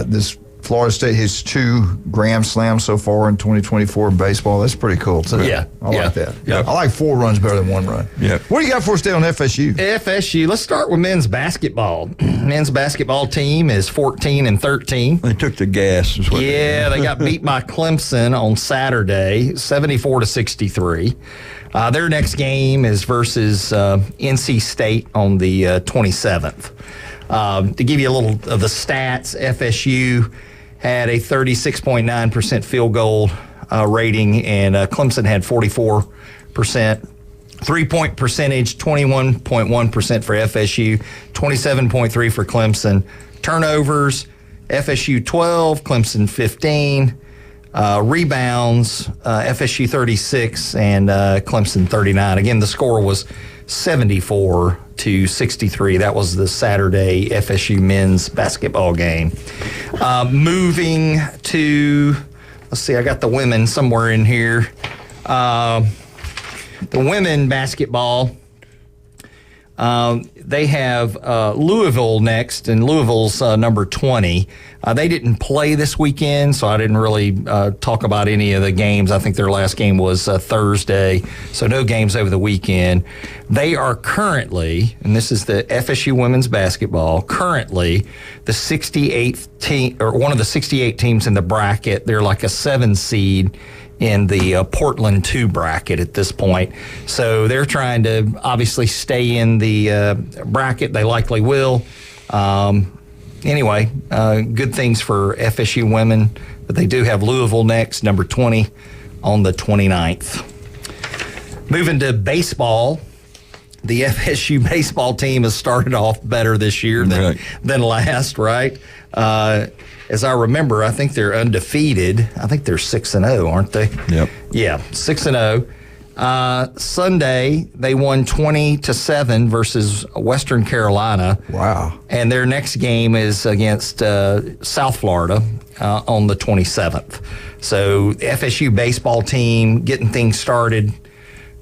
This Florida State has 2 Grand Slams so far in 2024 in baseball. That's pretty cool, too. Yeah. I like that. Yeah. I like 4 runs better than 1 run. Yeah. What do you got for us today on FSU? FSU, let's start with men's basketball. Men's basketball team is 14-13. They took the gas. They got beat by Clemson on Saturday, 74-63. Their next game is versus NC State on the 27th. To give you a little of the stats, FSU had a 36.9% field goal rating, and Clemson had 44%. 3-point percentage, 21.1% for FSU, 27.3% for Clemson. Turnovers, FSU 12, Clemson 15. Rebounds, FSU 36 and Clemson 39. Again, the score was 74-63. That was the Saturday FSU men's basketball game. Moving to, let's see, I got the women somewhere in here. The women basketball, they have Louisville next, and Louisville's number 20. They didn't play this weekend, so I didn't really talk about any of the games. I think their last game was Thursday, so no games over the weekend. They are currently, and this is the FSU women's basketball, currently the 68th team, or one of the 68 teams in the bracket. They're like a 7 seed in the Portland 2 bracket at this point. So they're trying to obviously stay in the bracket. They likely will. Anyway, good things for FSU women, but they do have Louisville next, number 20, on the 29th. Moving to baseball, the FSU baseball team has started off better this year than last, right? As I remember, I think they're undefeated. I think they're 6-0, aren't they? Yep. Yeah, 6-0. Sunday, they won 20-7 versus Western Carolina. Wow. And their next game is against South Florida on the 27th. So the FSU baseball team getting things started.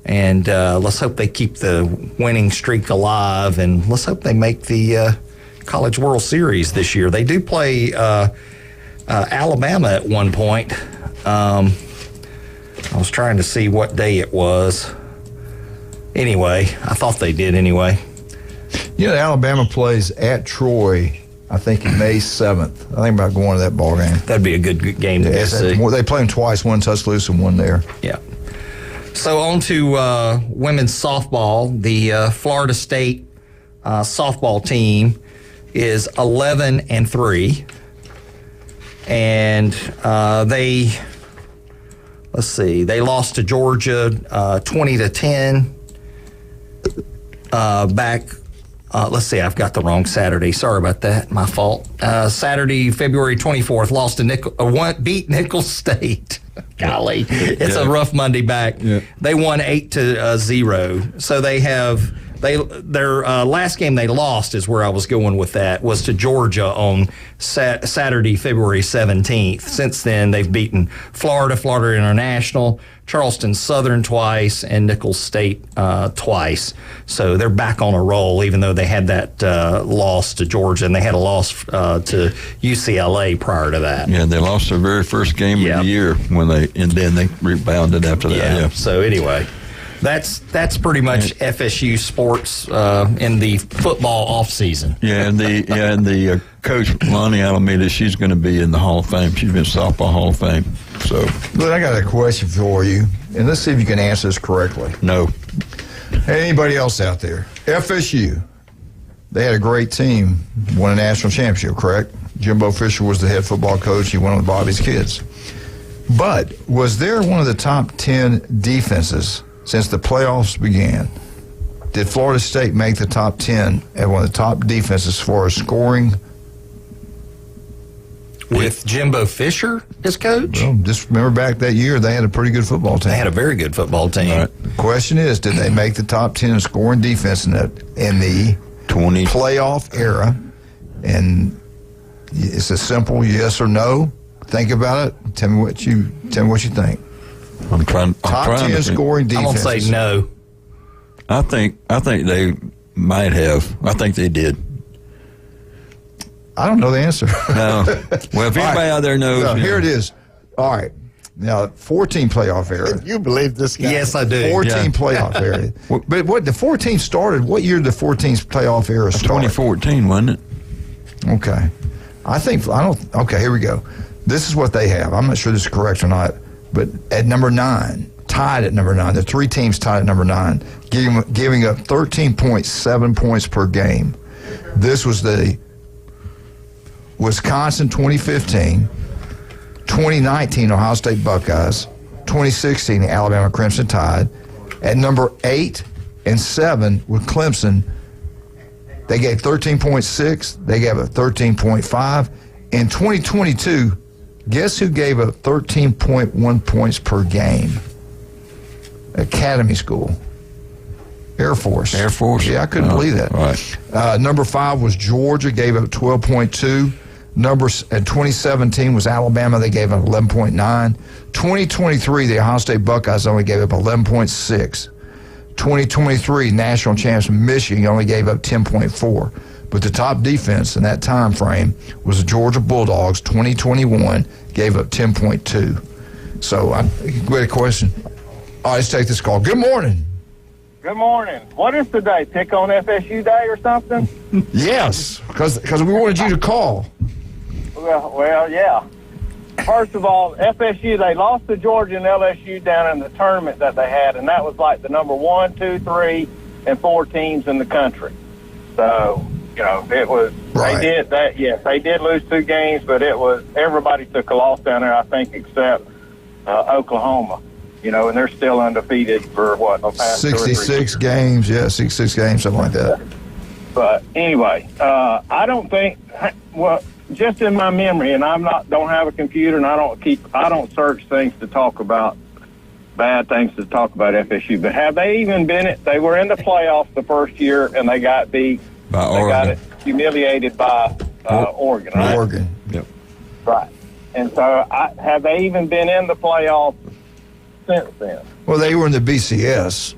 And let's hope they keep the winning streak alive. And let's hope they make the College World Series this year. They do play Alabama at one point. I was trying to see what day it was. Anyway, I thought they did anyway. Alabama plays at Troy, I think, May 7th. I think about going to that ball game. That'd be a good game to see. They play them twice, one Tuscaloosa and one there. Yeah. So on to women's softball. The Florida State softball team is 11-3, and they let's see, they lost to Georgia 20-10 back. Let's see, I've got the wrong Saturday. Sorry about that. My fault. Saturday, February 24th, lost to beat Nicholls State. Golly, it's a rough Monday back. Yeah. They won 8-0. So they have their last game they lost is where I was going with that, was to Georgia on Saturday, February 17th. Since then, they've beaten Florida International, Charleston Southern twice, and Nicholls State twice. So they're back on a roll, even though they had that loss to Georgia, and they had a loss to UCLA prior to that. Yeah, they lost their very first game of the year and then they rebounded after that. Yeah. So anyway, that's pretty much FSU sports in the football off season. Yeah, and the coach Lonnie Alameda, she's going to be in the Hall of Fame. She's been softball Hall of Fame. So, but I got a question for you, and let's see if you can answer this correctly. No. Anybody else out there? FSU, they had a great team, won a national championship, correct? Jimbo Fisher was the head football coach. He went with Bobby's kids. But was there one of the top 10 defenses since the playoffs began? Did Florida State make the top 10 and one of the top defenses for scoring? With Jimbo Fisher as coach? Well, just remember back that year, they had a pretty good football team. They had a very good football team. Right. Question is, did they make the top 10 in scoring defense in the 20 playoff era? And it's a simple yes or no. Think about it. Tell me what you think. I'm trying top 10 to scoring defense. I'm gonna say no. I think they might have. I think they did. I don't know the answer. No. Well, if anybody out there knows. No, here it is. All right. Now, 14 playoff era. You believe this guy? Yes, I do. 14 playoff era. But what the 14 started? What year did the 14th playoff era start? 2014, wasn't it? Okay. Okay, here we go. This is what they have. I'm not sure this is correct or not. But at number 9, tied at number 9, the three teams tied at number 9, giving up 13.7 points per game. This was the Wisconsin 2015, 2019 Ohio State Buckeyes, 2016 Alabama Crimson Tide. At number 8 and 7 with Clemson, they gave 13.6. They gave up 13.5. In 2022, guess who gave up 13.1 points per game? Academy School. Air Force. Yeah, I couldn't believe that. Right. Number 5 was Georgia, gave up 12.2. Numbers at 2017 was Alabama. They gave up 11.9. 2023, the Ohio State Buckeyes only gave up 11.6. 2023, national champs Michigan only gave up 10.4. But the top defense in that time frame was the Georgia Bulldogs. 2021 gave up 10.2. So, great question. All right, let's take this call. Good morning. Good morning. What is today? Pick on FSU Day or something? Yes, because we wanted you to call. Well, yeah. First of all, FSU, they lost to Georgia and LSU down in the tournament that they had, and that was like the number 1, 2, 3, and 4 teams in the country. So, it was, right. They did that, yes, they did lose 2 games, but it was, everybody took a loss down there, I think, except Oklahoma. And they're still undefeated for the past 66 games, 66 games, something like that. But anyway, I don't think, just in my memory, and don't have a computer, and I don't search things to talk about, bad things to talk about FSU. But have they even they were in the playoffs the first year, and they got beat. By Oregon. They got it humiliated by Oregon, right? Oregon, yep. Right. And so have they even been in the playoffs since then? Well, they were in the BCS.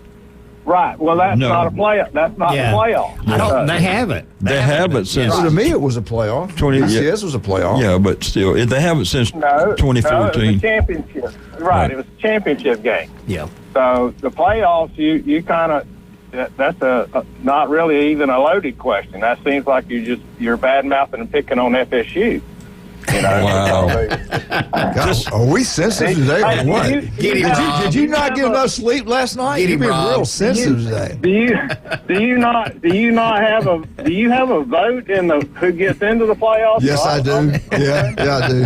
Right. Well, that's not a playoff. That's not the playoff. They haven't. They haven't since. To me, it was a playoff. BCS was a playoff. Yeah, but still, they haven't since 2014. No, it was a championship. Right. It was a championship game. Yeah. So the playoffs, you kind of, that's not really even a loaded question. That seems like you're bad mouthing and picking on FSU. You know, Wow. God, are we sensitive today or what? Did you not get enough sleep last night? You've been real sensitive today. Do you not have a vote in the who gets into the playoffs? Yes, I do. Yeah, I do.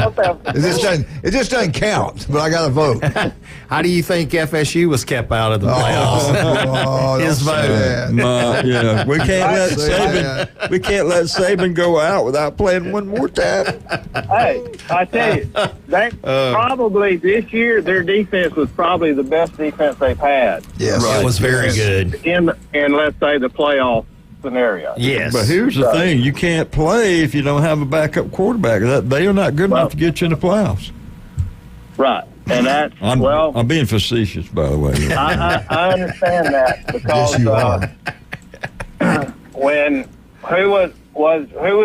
It just doesn't count, but I got to vote. How do you think FSU was kept out of the playoffs? His vote. Yeah, we can't let Saban go out without playing one more time. Hey, I tell you, they probably this year their defense was probably the best defense they've had. Yes, right. It was very good in let's say the playoff scenario. Yes, but here's the thing: you can't play if you don't have a backup quarterback. They are not good enough to get you in the playoffs. Right, and that's I'm being facetious, by the way. I understand that because yes, you are. When who was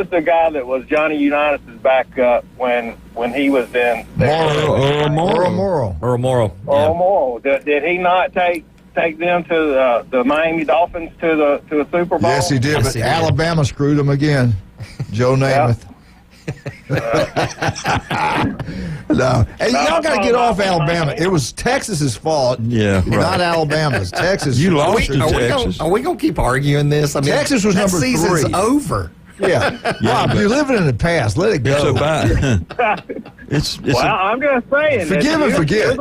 the guy that was Johnny Unitas' backup when he was in Earl Morrall. Did he not take them to the Miami Dolphins to the Super Bowl? Yes, he did. But Alabama screwed him again. Joe Namath. No. Hey, y'all got to get off Alabama. It was Texas's fault. Yeah, not Alabama's. Texas. You lost to Texas. Are we going to keep arguing this? I mean, Texas was number 3. Season's over. Yeah, Rob, you're living in the past. Let it go. I'm just saying. Forgive and forget.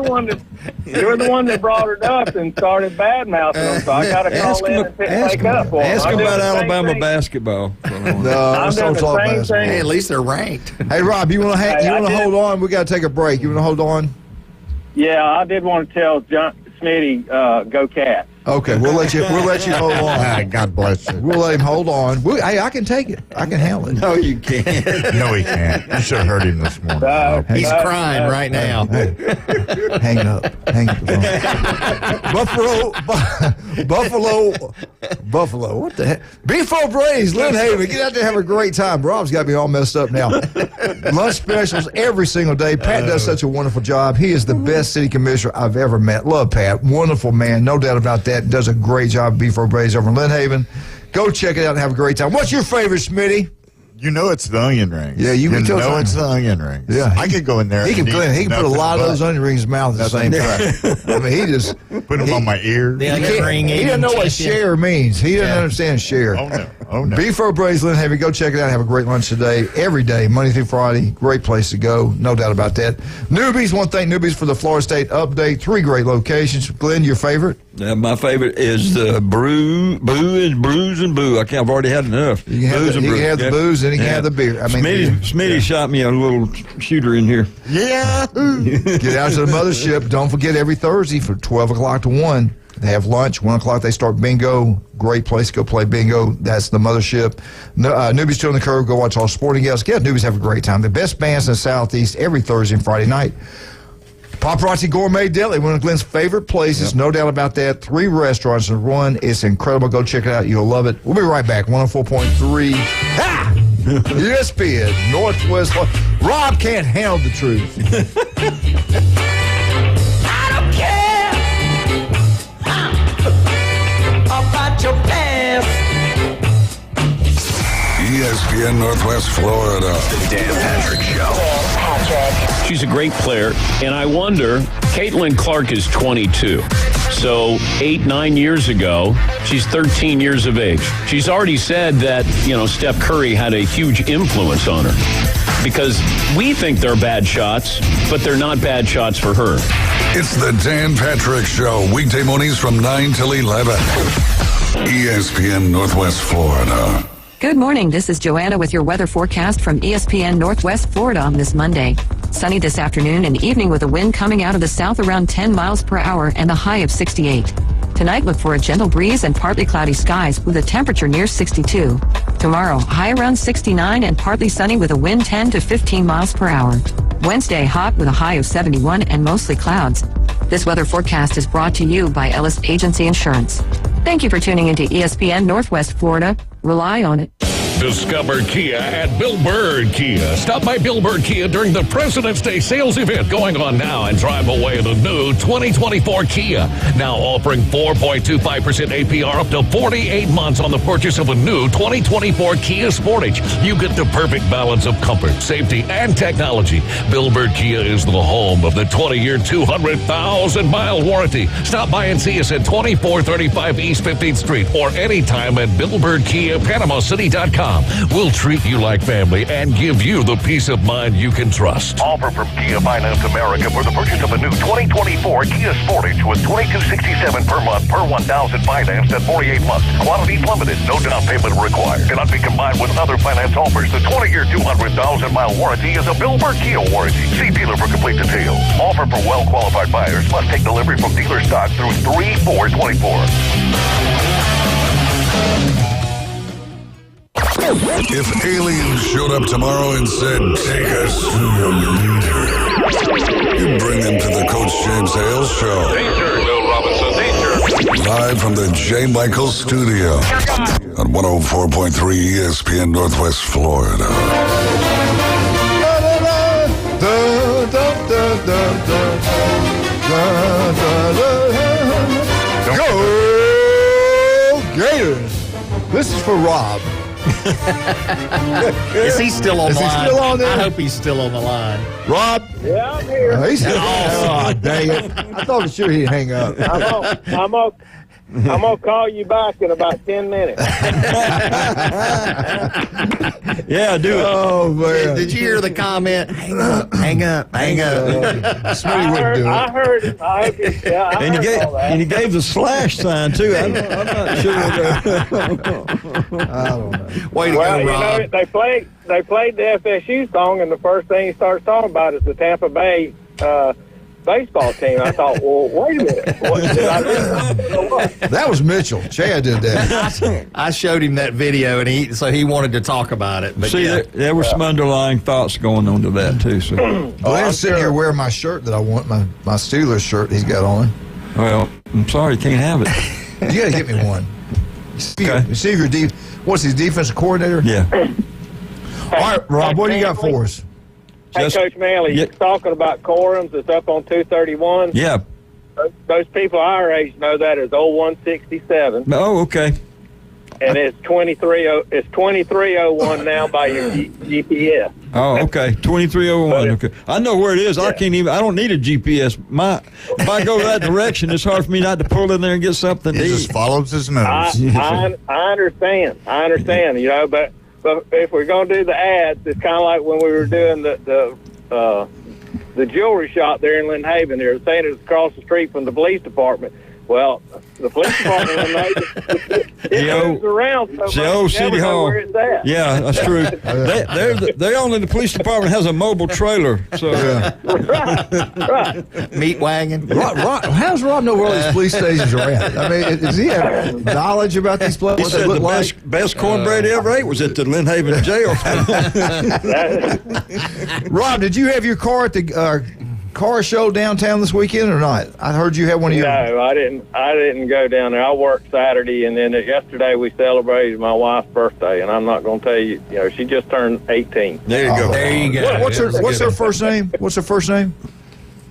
You're the one that brought it up and started bad mouthing them. So I got to call in and make up for them. Ask them about Alabama basketball. No, I'm doing the same thing. Hey, at least they're ranked. Hey, Rob, you want to hold on? We got to take a break. You want to hold on? Yeah, I did want to tell Smitty, go Cats. Okay, we'll let you hold on. God bless you. We'll let him hold on. Hey, I can take it. I can handle it. No, you can't. No, he can't. You should have heard him this morning. He's crying right now. Hey, hang up the phone. Buffalo. What the heck? Before Brady's, Lynn Haven. Get out there and have a great time. Rob's got me all messed up now. Lunch specials every single day. Pat does such a wonderful job. He is the best city commissioner I've ever met. Love Pat. Wonderful man. No doubt about that. Does a great job at Before Brady's over in Lynn Haven. Go check it out and have a great time. What's your favorite, Smitty? You know it's the onion rings. Yeah, you know it's the onion rings. Yeah, I could go in there. He can put a lot of those onion rings in his mouth at the same time. I mean, he just put them on my ear. The onion ring. He doesn't know what share means. He doesn't understand share. Oh no. Before Brady's, Lynn Haven. Go check it out. Have a great lunch today. Every day, Monday through Friday. Great place to go. No doubt about that. Newbies. Want to thank Newbies for the Florida State update. 3 great locations. Glenn, your favorite? My favorite is the Brews and Boo. I've already had enough. You can have the booze and you can have the beer. I mean, Smitty shot me a little shooter in here. Yeah. Get out to the mothership. Don't forget every Thursday from 12 o'clock to 1. They have lunch. 1 o'clock they start bingo. Great place to go play bingo. That's the mothership. Newbies Still on the Curve. Go watch all sporting guests. Get Newbies, have a great time. The best bands in the Southeast every Thursday and Friday night. Paparazzi Gourmet Deli, one of Glenn's favorite places. Yep. No doubt about that. 3 restaurants in one. It's incredible. Go check it out. You'll love it. We'll be right back. 104.3. Ha! ESPN Northwest. Rob can't handle the truth. I don't care about your past. ESPN Northwest Florida. The Dan Patrick Show. She's a great player, and I wonder, Caitlin Clark is 22. So 8-9 years ago, she's 13 years of age. She's already said that, Steph Curry had a huge influence on her because we think they're bad shots, but they're not bad shots for her. It's the Dan Patrick Show, weekday mornings from 9 till 11. ESPN Northwest Florida. Good morning. This is Joanna with your weather forecast from ESPN Northwest Florida on this Monday. Sunny this afternoon and evening with a wind coming out of the south around 10 miles per hour and a high of 68. Tonight, look for a gentle breeze and partly cloudy skies with a temperature near 62. Tomorrow, high around 69 and partly sunny with a wind 10 to 15 miles per hour. Wednesday, hot with a high of 71 and mostly clouds. This weather forecast is brought to you by Ellis Agency Insurance. Thank you for tuning into ESPN Northwest Florida. Rely on it. Discover Kia at Bill Bird Kia. Stop by Bill Bird Kia during the President's Day sales event going on now and drive away the new 2024 Kia. Now offering 4.25% APR up to 48 months on the purchase of a new 2024 Kia Sportage. You get the perfect balance of comfort, safety, and technology. Bill Bird Kia is the home of the 20-year, 200,000-mile warranty. Stop by and see us at 2435 East 15th Street or anytime at BillBirdKiaPanamaCity.com. We'll treat you like family and give you the peace of mind you can trust. Offer from Kia Finance America for the purchase of a new 2024 Kia Sportage with $2,267 per month per 1,000 financed at 48 months. Quantities limited. No down payment required. Cannot be combined with other finance offers. The 20-year, 200,000-mile warranty is a Bill Bird Kia warranty. See dealer for complete details. Offer for well-qualified buyers. Must take delivery from dealer stock through 3/4/24. If aliens showed up tomorrow and said, take us to your leader, you'd bring them to the Coach James Hale Show. Danger, Bill Robinson, danger. Live from the J. Michael Studio on 104.3 ESPN Northwest Florida. Go Gators! This is for Rob. Is he still on the line? Is he still on there? I hope he's still on the line. Rob? Yeah, I'm here. He's still Oh, dang it. I thought for sure he'd hang up. I'm gonna call you back in about 10 minutes. Yeah, do it. Oh, man. Did you hear the comment? Hang up, hang up, hang up. Smitty wouldn't do it. I heard it. I And you heard gave all that. and you gave the slash sign too. I'm not sure. I don't know. Way to Well, go, Rob. they played the FSU song, and the first thing he starts talking about is the Tampa Bay baseball team. I thought, well, wait a minute. What did I do? That was Mitchell. Chad did that. I showed him that video, and he wanted to talk about it. But See, yeah. there were some underlying thoughts going on to that too. So, Glenn's sitting here wearing my shirt that I want, my Steelers shirt he's got on. well, I'm sorry, you can't have it. You got to get me one. Okay. You see your what's his defensive coordinator? Yeah. All right, Rob, what do you got for us? Hey, Coach Manley, you're talking about quorums. It's up on 231. Yeah. Those people our age know that as 0167. Oh, okay. And it's 2301 now by your GPS. Oh, okay. 2301. Okay. I know where it is. I don't need a GPS. If I go that direction, it's hard for me not to pull in there and get something to He eat. just follows his nose. I understand. You know, but if we're going to do the ads, it's kind of like when we were doing the jewelry shop there in Lynn Haven. They were saying it's across the street from the police department. Well, the police department moves around so much, The old you never City know Hall. where it's at. Yeah, that's true. The police department has a mobile trailer. So Right. Meat wagon. Rob, how does Rob know where all these police stations are at? I mean, does he have knowledge about these places? he What they said look the like? best cornbread he ever ate was at the Lynn Haven jail. Rob, did you have your car at the car show downtown this weekend or not? I heard you had one of your. No, I didn't go down there. I worked Saturday, and then yesterday we celebrated my wife's birthday. And I'm not going to tell you, she just turned 18. There you go. There you go. What's her first name? What's her first name?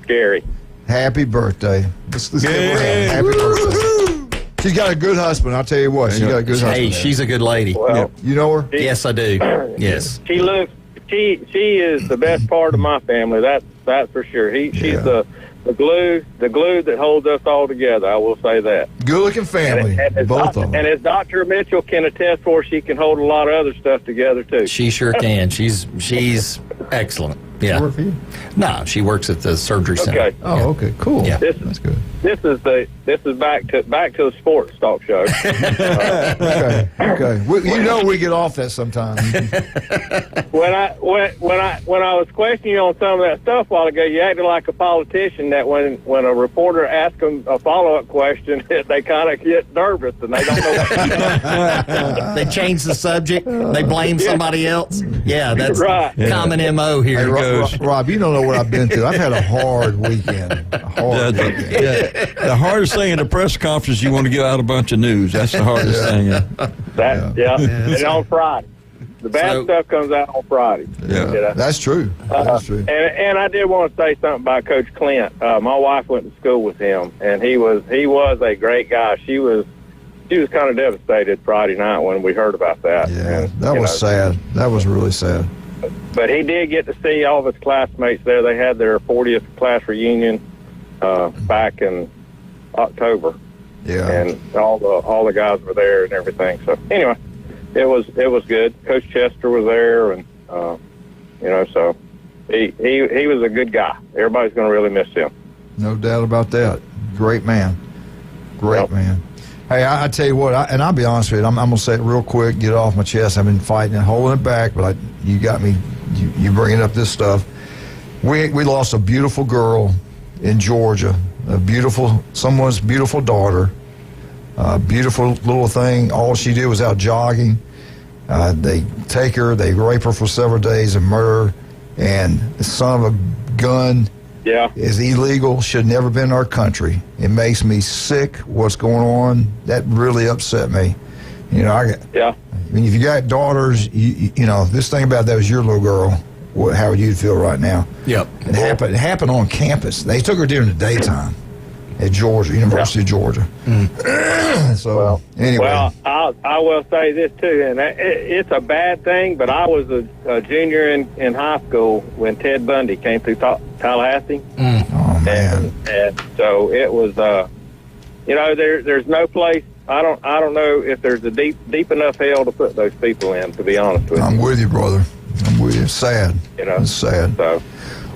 Gary. Happy birthday. Let's give her a happy birthday. She's got a good husband. I'll tell you what. She's got a good husband. Hey, she's a good lady. Well, You know her? Yes, I do. Yes. She is the best part of my family. That's for sure. She's the glue that holds us all together. I will say that. Good looking family, both of them. And as Dr. Mitchell can attest for, she can hold a lot of other stuff together too. She sure can. She's excellent. Yeah. Work for you? No, she works at the surgery center. Okay. Oh, okay, cool. Yeah. That's good. This is back to the sports talk show. Okay. We get off that sometimes. When I was questioning you on some of that stuff a while ago, you acted like a politician that when a reporter asks them a follow-up question, they kind of get nervous and they don't know what They change the subject. They blame somebody else. Yeah, that's right. common MO here. Hey, Rob, you don't know what I've been through. I've had a hard weekend. The hardest thing in a press conference, you want to give out a bunch of news. That's the hardest thing. And on Friday. The bad stuff comes out on Friday. Yeah, You know? that's true. That's true. And I did want to say something about Coach Clint. My wife went to school with him, and he was a great guy. She was kind of devastated Friday night when we heard about that. Yeah, and, that was sad. That was really sad. But he did get to see all of his classmates there. They had their 40th class reunion back in October. Yeah, and all the guys were there and everything. So anyway, it was good. Coach Chester was there, and so he was a good guy. Everybody's going to really miss him. No doubt about that. Great man. Great man. Hey, I tell you what, and I'll be honest with you, I'm going to say it real quick, get it off my chest. I've been fighting and holding it back, but you got me, you bringing up this stuff. We lost a beautiful girl in Georgia, someone's beautiful daughter, beautiful little thing. All she did was out jogging. They take her, they rape her for several days and murder her, and the son of a gun is illegal, should never been in our country. It makes me sick what's going on. That really upset me. I mean, if you got daughters, you know, this thing about that was your little girl. How would you feel right now? Yep. It happened on campus. They took her during the daytime at Georgia, University of Georgia. So, anyway. Well, I will say this, too, and it's a bad thing, but I was a junior in high school when Ted Bundy came through Tallahassee. Oh, man. And so it was, there's no place. I don't know if there's a deep enough hell to put those people in, to be honest with you. I'm with you, brother. I'm with you. It's sad. It's sad. So,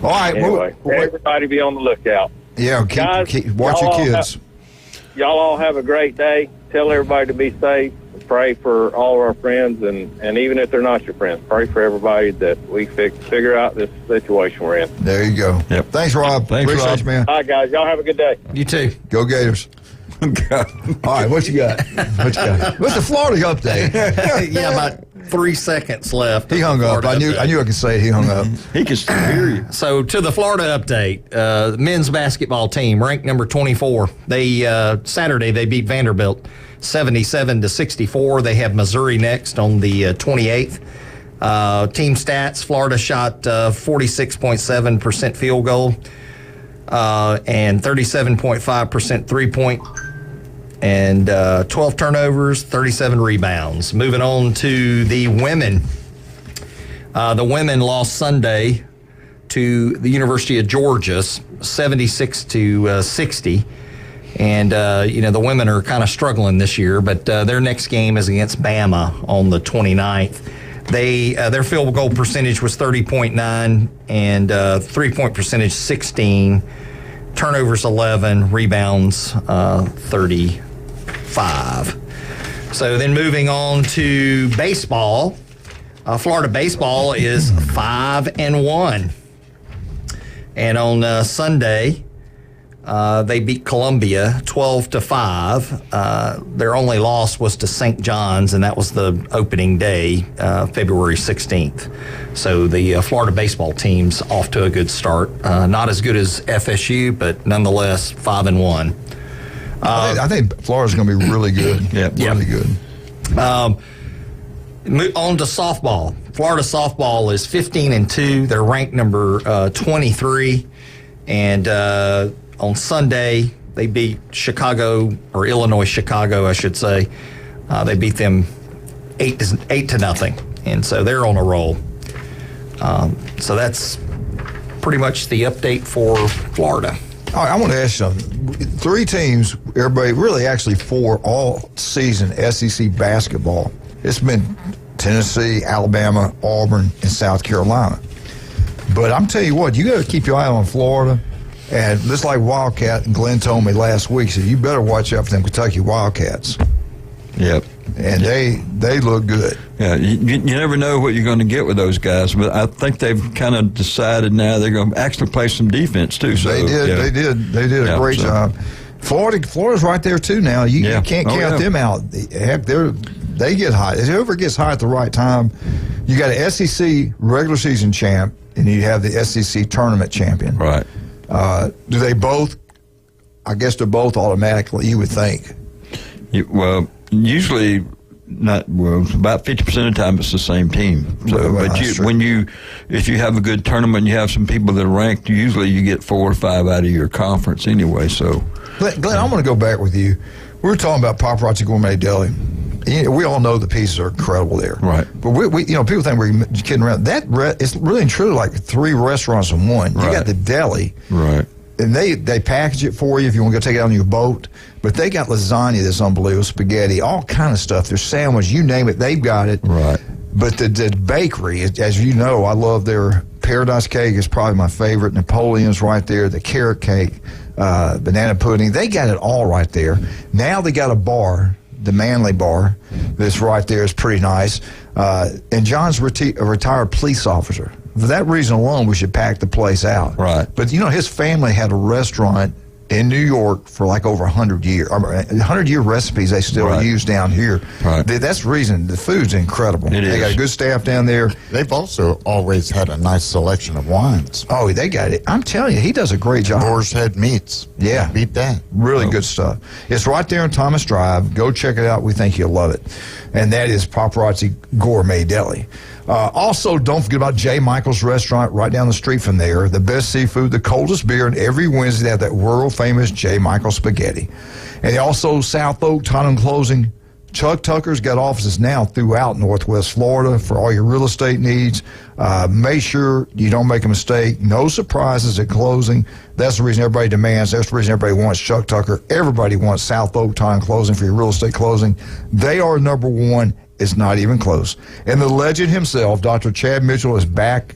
all right. Anyway, everybody be on the lookout. Yeah, keep watch your kids. Y'all all have a great day. Tell everybody to be safe. Pray for all of our friends, and even if they're not your friends, pray for everybody that we figure out this situation we're in. There you go. Yep. Thanks, Rob. Appreciate Rob. you, man. All right, guys. Y'all have a good day. You too. Go Gators. All right, what you got? What's the Florida update? Yeah, about 3 seconds left. He hung up. I knew I could say it. He hung up. He can still hear you. So to the Florida update, men's basketball team ranked number 24. They Saturday they beat Vanderbilt 77-64. They have Missouri next on the 28th. Team stats: Florida shot 46.7% field goal and 37.5% 3-point. And 12 turnovers, 37 rebounds. Moving on to the women. The women lost Sunday to the University of Georgia, 76-60. And, the women are kind of struggling this year, but their next game is against Bama on the 29th. Their field goal percentage was 30.9 and 3-point percentage 16. Turnovers 11, rebounds 35. So then moving on to baseball, Florida baseball is 5-1, and on Sunday they beat Columbia 12-5. Their only loss was to St. John's, and that was the opening day, February 16th. So the Florida baseball team's off to a good start. Not as good as FSU, but nonetheless 5-1. I think Florida's going to be really good. Really good. On to softball. Florida softball is 15-2. They're ranked number 23, and on Sunday they beat Illinois Chicago, I should say. They beat them 8-0, and so they're on a roll. So that's pretty much the update for Florida. All right, I want to ask you something. 3 teams, everybody, really actually 4 all season SEC basketball. It's been Tennessee, Alabama, Auburn, and South Carolina. But I'm telling you what, you got to keep your eye on Florida. And just like Wildcat, and Glenn told me last week, he said, you better watch out for them Kentucky Wildcats. Yep. And they look good. Yeah, you never know what you're going to get with those guys, but I think they've kind of decided now they're going to actually play some defense too. So they did a great job. Florida's right there too now. You can't count them out. Heck, they get hot. Whoever gets hot at the right time, you got an SEC regular season champ, and you have the SEC tournament champion. Right. Do they both? I guess they're both automatically. You would think. Well, usually about 50% of the time it's the same team. So, Well, but that's true. if you have a good tournament, you have some people that are ranked. Usually, you get 4 or 5 out of your conference anyway. So, Glenn, I want to go back with you. We were talking about Paparazzi Gourmet Deli. We all know the pieces are incredible there, right? But we people think we're kidding around. It's really and truly like 3 restaurants in one. You got the deli, right? And they package it for you if you want to go take it on your boat. But they got lasagna that's unbelievable, spaghetti, all kind of stuff. There's sandwich, you name it, they've got it. Right. But the bakery, as you know, I love their Paradise Cake is probably my favorite. Napoleon's right there. The carrot cake, banana pudding, they got it all right there. Now they got a bar, the Manly Bar, that's right there. Is pretty nice. And John's a retired police officer. For that reason alone, we should pack the place out. Right. But, his family had a restaurant in New York for like over 100 years. 100-year recipes they still use down here. Right. That's the reason. The food's incredible. They got a good staff down there. They've also always had a nice selection of wines. Oh, they got it. I'm telling you, he does a great job. Boar's Head Meats. Yeah. Beat that. Really good stuff. It's right there on Thomas Drive. Go check it out. We think you'll love it. And that is Paparazzi Gourmet Deli. Also, don't forget about J. Michael's Restaurant right down the street from there. The best seafood, the coldest beer, and every Wednesday they have that world-famous J. Michael spaghetti. And also South Oak, Tottenham Closing. Chuck Tucker's got offices now throughout Northwest Florida for all your real estate needs. Make sure you don't make a mistake. No surprises at closing. That's the reason everybody demands. That's the reason everybody wants Chuck Tucker. Everybody wants South Oak Tottenham Closing for your real estate closing. They are number one. It's not even close. And the legend himself, Dr. Chad Mitchell, is back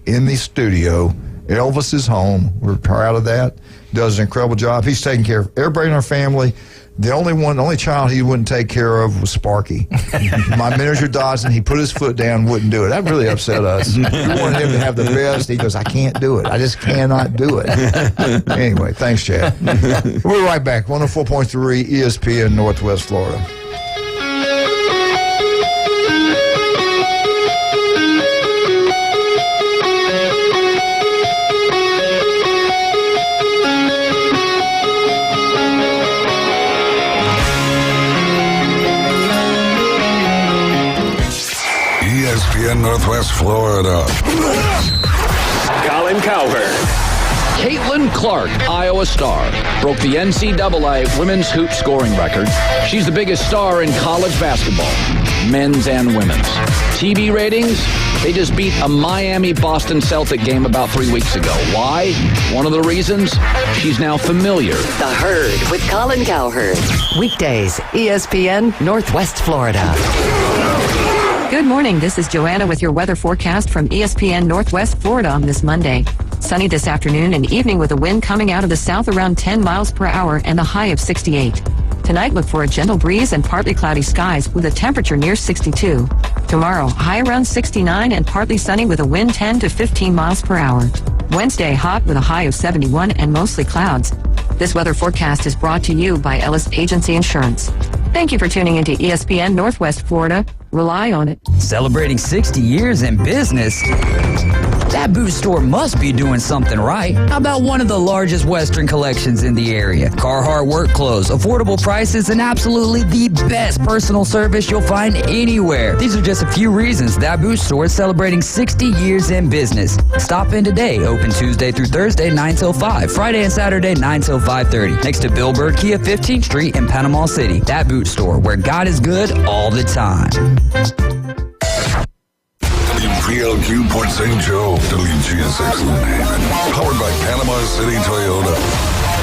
in the studio. Elvis is home. We're proud of that. Does an incredible job. He's taking care of everybody in our family. The only child he wouldn't take care of was Sparky. My manager Dodson, he put his foot down, wouldn't do it. That really upset us. We wanted him to have the best. He goes, I can't do it. I just cannot do it. Anyway, thanks, Chad. We're right back. 104.3 ESPN Northwest Florida. ESPN Northwest Florida. Colin Cowherd. Caitlin Clark, Iowa star, broke the NCAA women's hoop scoring record. She's the biggest star in college basketball, men's and women's. TV ratings, they just beat a Miami-Boston Celtic game about 3 weeks ago. Why? One of the reasons, she's now familiar. The Herd with Colin Cowherd. Weekdays, ESPN Northwest Florida. Good morning. This is Joanna with your weather forecast from ESPN Northwest Florida on this Monday. Sunny this afternoon and evening with a wind coming out of the south around 10 miles per hour and a high of 68. Tonight, look for a gentle breeze and partly cloudy skies with a temperature near 62. Tomorrow, high around 69 and partly sunny with a wind 10 to 15 miles per hour. Wednesday, hot with a high of 71 and mostly clouds. This weather forecast is brought to you by Ellis Agency Insurance. Thank you for tuning into ESPN Northwest Florida. Rely on it. Celebrating 60 years in business? That boot store must be doing something right. How about one of the largest Western collections in the area? Carhartt work clothes, affordable prices, and absolutely the best personal service you'll find anywhere. These are just a few reasons that boot store is celebrating 60 years in business. Stop in today. Open Tuesday through Thursday, 9 till 5. Friday and Saturday, 9 till 5:30. Next to Bill Burr Kia 15th Street in Panama City. That boot store, where God is good all the time. WPLQ Port St. Joe, WGSX Lynn Haven. Powered by Panama City Toyota.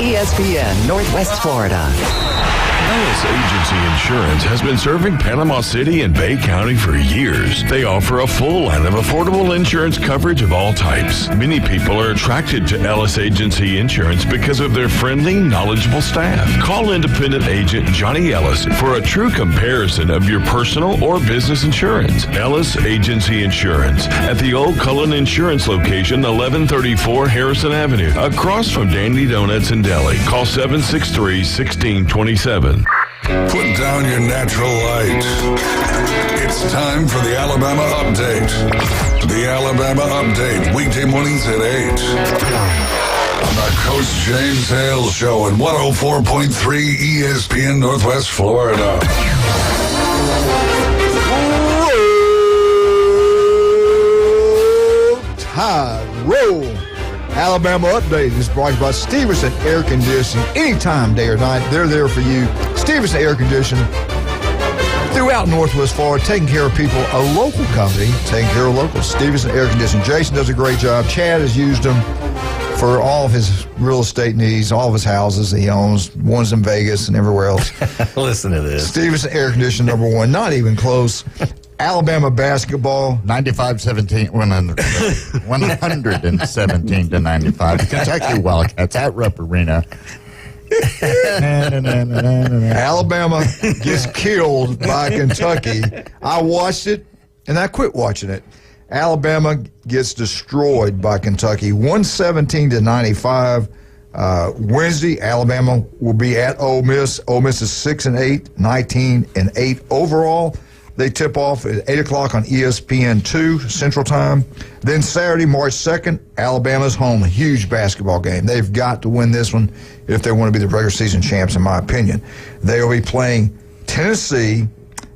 ESPN Northwest Florida. Ellis Agency Insurance has been serving Panama City and Bay County for years. They offer a full line of affordable insurance coverage of all types. Many people are attracted to Ellis Agency Insurance because of their friendly, knowledgeable staff. Call independent agent Johnny Ellis for a true comparison of your personal or business insurance. Ellis Agency Insurance at the Old Cullen Insurance location, 1134 Harrison Avenue, across from Dandy Donuts in Delhi. Call 763-1627. Put down your natural light. It's time for the Alabama Update. The Alabama Update, weekday mornings at 8. On the Coach James Hale Show at 104.3 ESPN Northwest Florida. Roll. Alabama Update is brought to you by Stevenson Air Conditioning. Anytime, day or night, they're there for you. Stevenson Air Conditioning. Throughout Northwest Florida, taking care of people, a local company, taking care of locals. Stevenson Air Conditioning. Jason does a great job. Chad has used them for all of his real estate needs, all of his houses he owns, ones in Vegas and everywhere else. Listen to this. Stevenson Air Conditioning, number one, not even close. Alabama basketball. 95-17, 117 to 95. Kentucky Wildcats at Rupp Arena. Alabama gets killed by Kentucky. I watched it, and I quit watching it. Alabama gets destroyed by Kentucky, 117 to 95. Wednesday, Alabama will be at Ole Miss. Ole Miss is 6-8, 19-8 overall. They tip off at 8 o'clock on ESPN2 Central Time. Then Saturday, March 2nd, Alabama's home. A huge basketball game. They've got to win this one if they want to be the regular season champs, in my opinion. They will be playing Tennessee.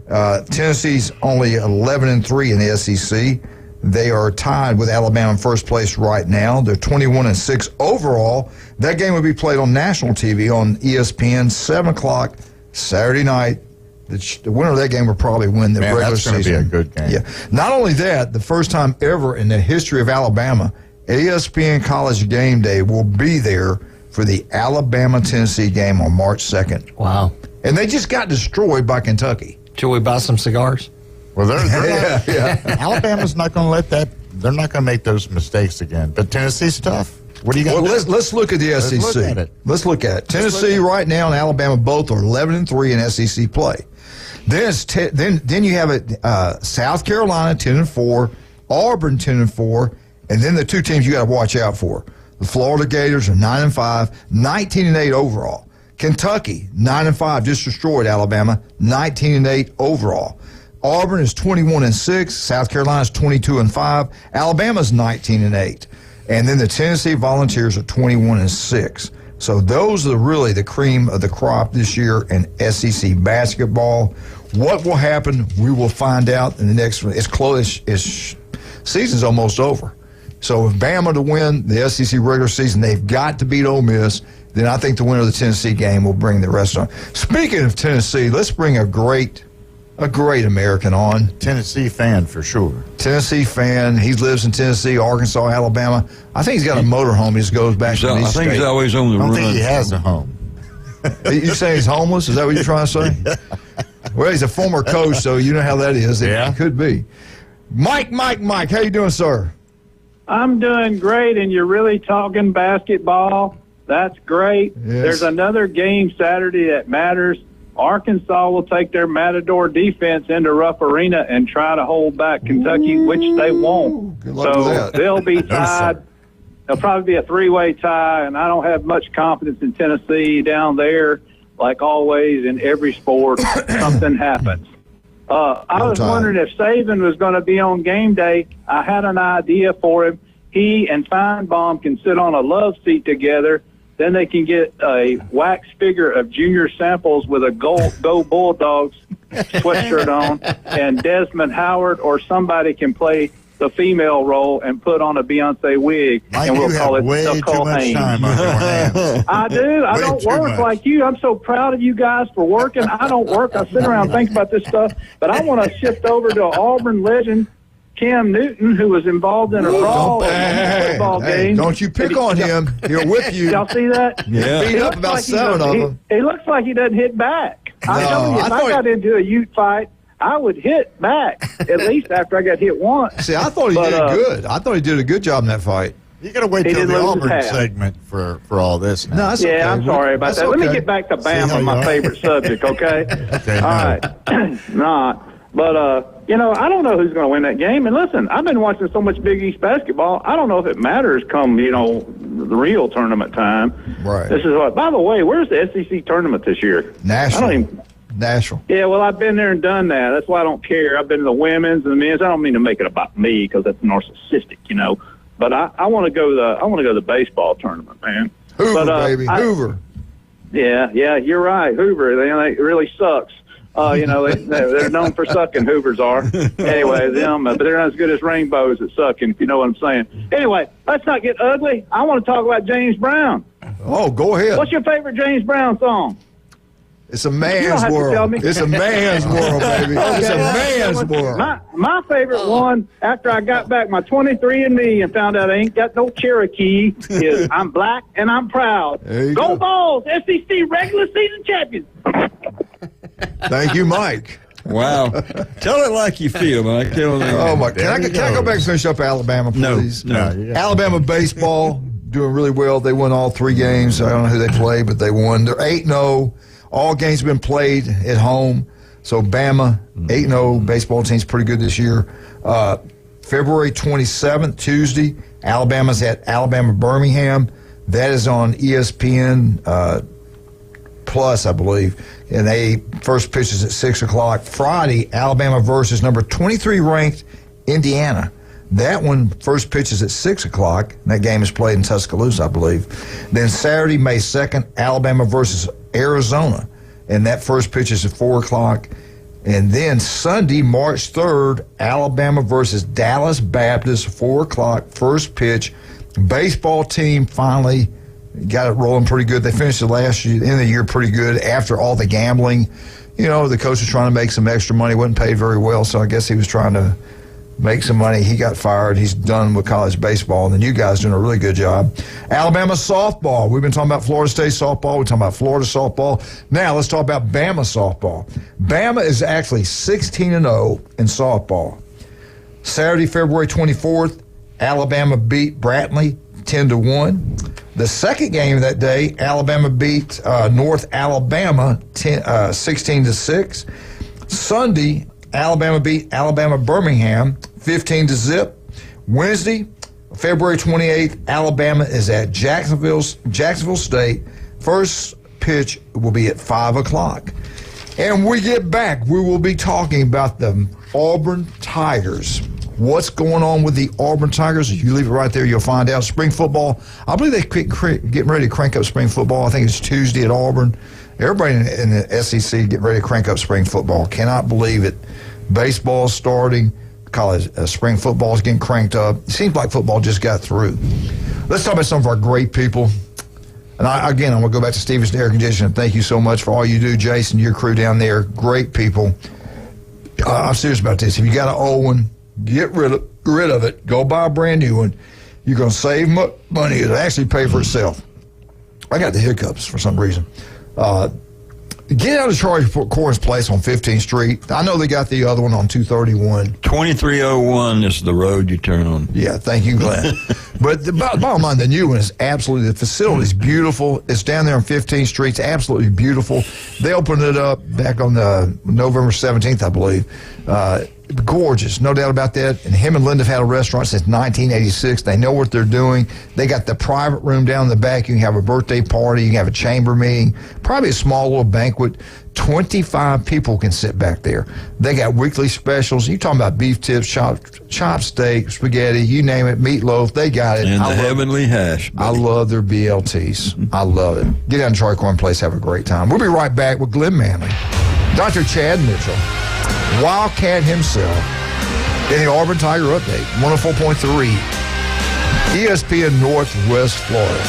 Tennessee's only 11-3 in the SEC. They are tied with Alabama in first place right now. They're 21-6 overall. That game will be played on national TV on ESPN, 7 o'clock Saturday night. The winner of that game will probably win the regular season. That's going to be a good game. Yeah. Not only that, the first time ever in the history of Alabama, ESPN College Game Day will be there for the Alabama-Tennessee game on March 2nd. Wow. And they just got destroyed by Kentucky. Should we buy some cigars? Well, they're not, Alabama's not going to let that. They're not going to make those mistakes again. But Tennessee's tough. What are you going to do? Let's look at the SEC. Let's look at it. Tennessee right now and Alabama both are 11-3 in SEC play. Then you have South Carolina 10-4, Auburn 10-4, and then the two teams you got to watch out for. The Florida Gators are 9-5, 19-8 overall. Kentucky 9-5, just destroyed Alabama, 19-8 overall. Auburn is 21-6, South Carolina is 22-5, Alabama's 19-8, and then the Tennessee Volunteers are 21-6. So those are really the cream of the crop this year in SEC basketball. What will happen, we will find out in the next one. It's close. Season's almost over. So if Bama to win the SEC regular season, they've got to beat Ole Miss. Then I think the winner of the Tennessee game will bring the rest on. Speaking of Tennessee, let's bring a great American on. Tennessee fan for sure. Tennessee fan. He lives in Tennessee, Arkansas, Alabama. I think he's got a motorhome. He just goes back to these I think states. he's always on the run. I don't think he has a home. You saying he's homeless? Is that what you're trying to say? Yeah. Well, he's a former coach, so you know how that is. It could be. Mike, how you doing, sir? I'm doing great, and you're really talking basketball. That's great. Yes. There's another game Saturday that matters. Arkansas will take their Matador defense into Rupp Arena and try to hold back Kentucky, which they won't. Good luck with that. They'll be tied. It'll probably be a three-way tie, and I don't have much confidence in Tennessee down there. Like always in every sport, something happens. I was wondering if Saban was going to be on game day. I had an idea for him. He and Feinbaum can sit on a love seat together. Then they can get a wax figure of Junior Samples with a Go Bulldogs sweatshirt on, and Desmond Howard or somebody can play the female role and put on a Beyonce wig, and we'll call it Nicole Haynes. I do. I don't work like you. I'm so proud of you guys for working. I don't work. I sit around and think about this stuff, but I want to shift over to Auburn legend Cam Newton, who was involved in a brawl in a football game. Don't you pick on him. He'll whip you. Y'all see that? Yeah. Beat up about 7 of them. He looks like he doesn't hit back. No, I'm telling you, if I got into a Ute fight, I would hit back, at least after I got hit once. See, I thought he did good. I thought he did a good job in that fight. You got to wait till the Auburn segment for all this now. No, that's okay. I'm sorry about that. Okay. Let me get back to Bama, my favorite subject, okay? Okay. All right. But, I don't know who's going to win that game. And listen, I've been watching so much Big East basketball, I don't know if it matters come, the real tournament time. Right. This is what, by the way, where's the SEC tournament this year? National. Yeah, well, I've been there and done that. That's why I don't care. I've been to the women's and the men's. I don't mean to make it about me because that's narcissistic, But I want to go to the baseball tournament, man. Hoover, baby. Hoover. Yeah, you're right. Hoover. It really sucks. They're known for sucking. Hoovers are. Anyway, but they're not as good as rainbows at sucking, if you know what I'm saying. Anyway, let's not get ugly. I want to talk about James Brown. Oh, go ahead. What's your favorite James Brown song? It's a man's world. It's a man's world, baby. It's a man's world. My favorite one, after I got back my 23andMe and found out I ain't got no Cherokee, is I'm Black and I'm Proud. Go Balls, SEC regular season champions. Thank you, Mike. Wow. Tell it like you feel, Mike. Oh, my. Can I go back and finish up Alabama, please? No. Alabama baseball doing really well. They won all 3 games. I don't know who they played, but they won. They're 8-0. All games have been played at home. So Bama, 8-0. Baseball team's pretty good this year. February 27th, Tuesday, Alabama's at Alabama-Birmingham. That is on ESPN Plus, I believe. And they first pitch is at 6 o'clock. Friday, Alabama versus number 23 ranked Indiana. That one first pitch is at 6 o'clock. That game is played in Tuscaloosa, I believe. Then Saturday, May 2nd, Alabama versus Arizona. And that first pitch is at 4 o'clock. And then Sunday, March 3rd, Alabama versus Dallas Baptist, 4 o'clock, first pitch. Baseball team finally got it rolling pretty good. They finished the last year, end of the year pretty good after all the gambling. The coach was trying to make some extra money, wasn't paid very well, so I guess he was trying to make some money. He got fired. He's done with college baseball, and the new guy's doing a really good job. Alabama softball. We've been talking about Florida State softball. We're talking about Florida softball. Now let's talk about Bama softball. Bama is actually 16-0 in softball. Saturday, February 24th, Alabama beat Brantley 10-1. The second game of that day, Alabama beat North Alabama 16-6. Sunday, Alabama beat Alabama-Birmingham 15-0. Wednesday, February 28th, Alabama is at Jacksonville State. First pitch will be at 5 o'clock. And when we get back, we will be talking about the Auburn Tigers. What's going on with the Auburn Tigers? If you leave it right there, you'll find out. Spring football, I believe they're getting ready to crank up spring football. I think it's Tuesday at Auburn. Everybody in the SEC getting ready to crank up spring football. Cannot believe it. Baseball's starting. College spring football is getting cranked up. It seems like football just got through. Let's talk about some of our great people. And I'm going to go back to Stevens Air Conditioning. Thank you so much for all you do, Jason, your crew down there. Great people. I'm serious about this. If you got an old one, get rid of it. Go buy a brand new one. You're going to save money. It'll actually pay for itself. I got the hiccups for some reason. Get out of Charlie Corn's place on 15th Street. I know they got the other one on 231. 2301 is the road you turn on. Yeah, thank you, Glenn. But the bottom line, the new one is absolutely, the facility is beautiful. It's down there on 15th Street. It's absolutely beautiful. They opened it up back on November 17th, I believe. Gorgeous, no doubt about that. And him and Linda have had a restaurant since 1986. They know what they're doing. They got the private room down in the back. You can have a birthday party. You can have a chamber meeting. Probably a small little banquet. 25 people can sit back there. They got weekly specials. You talking about beef tips, chopped steak, spaghetti, you name it, meatloaf. They got it. And the heavenly hash. I love their BLTs. I love it. Get down to Troy Corn Place. Have a great time. We'll be right back with Glenn Manley, Dr. Chad Mitchell, Wildcat himself, in the Auburn Tiger Update, 104.3, ESPN Northwest Florida.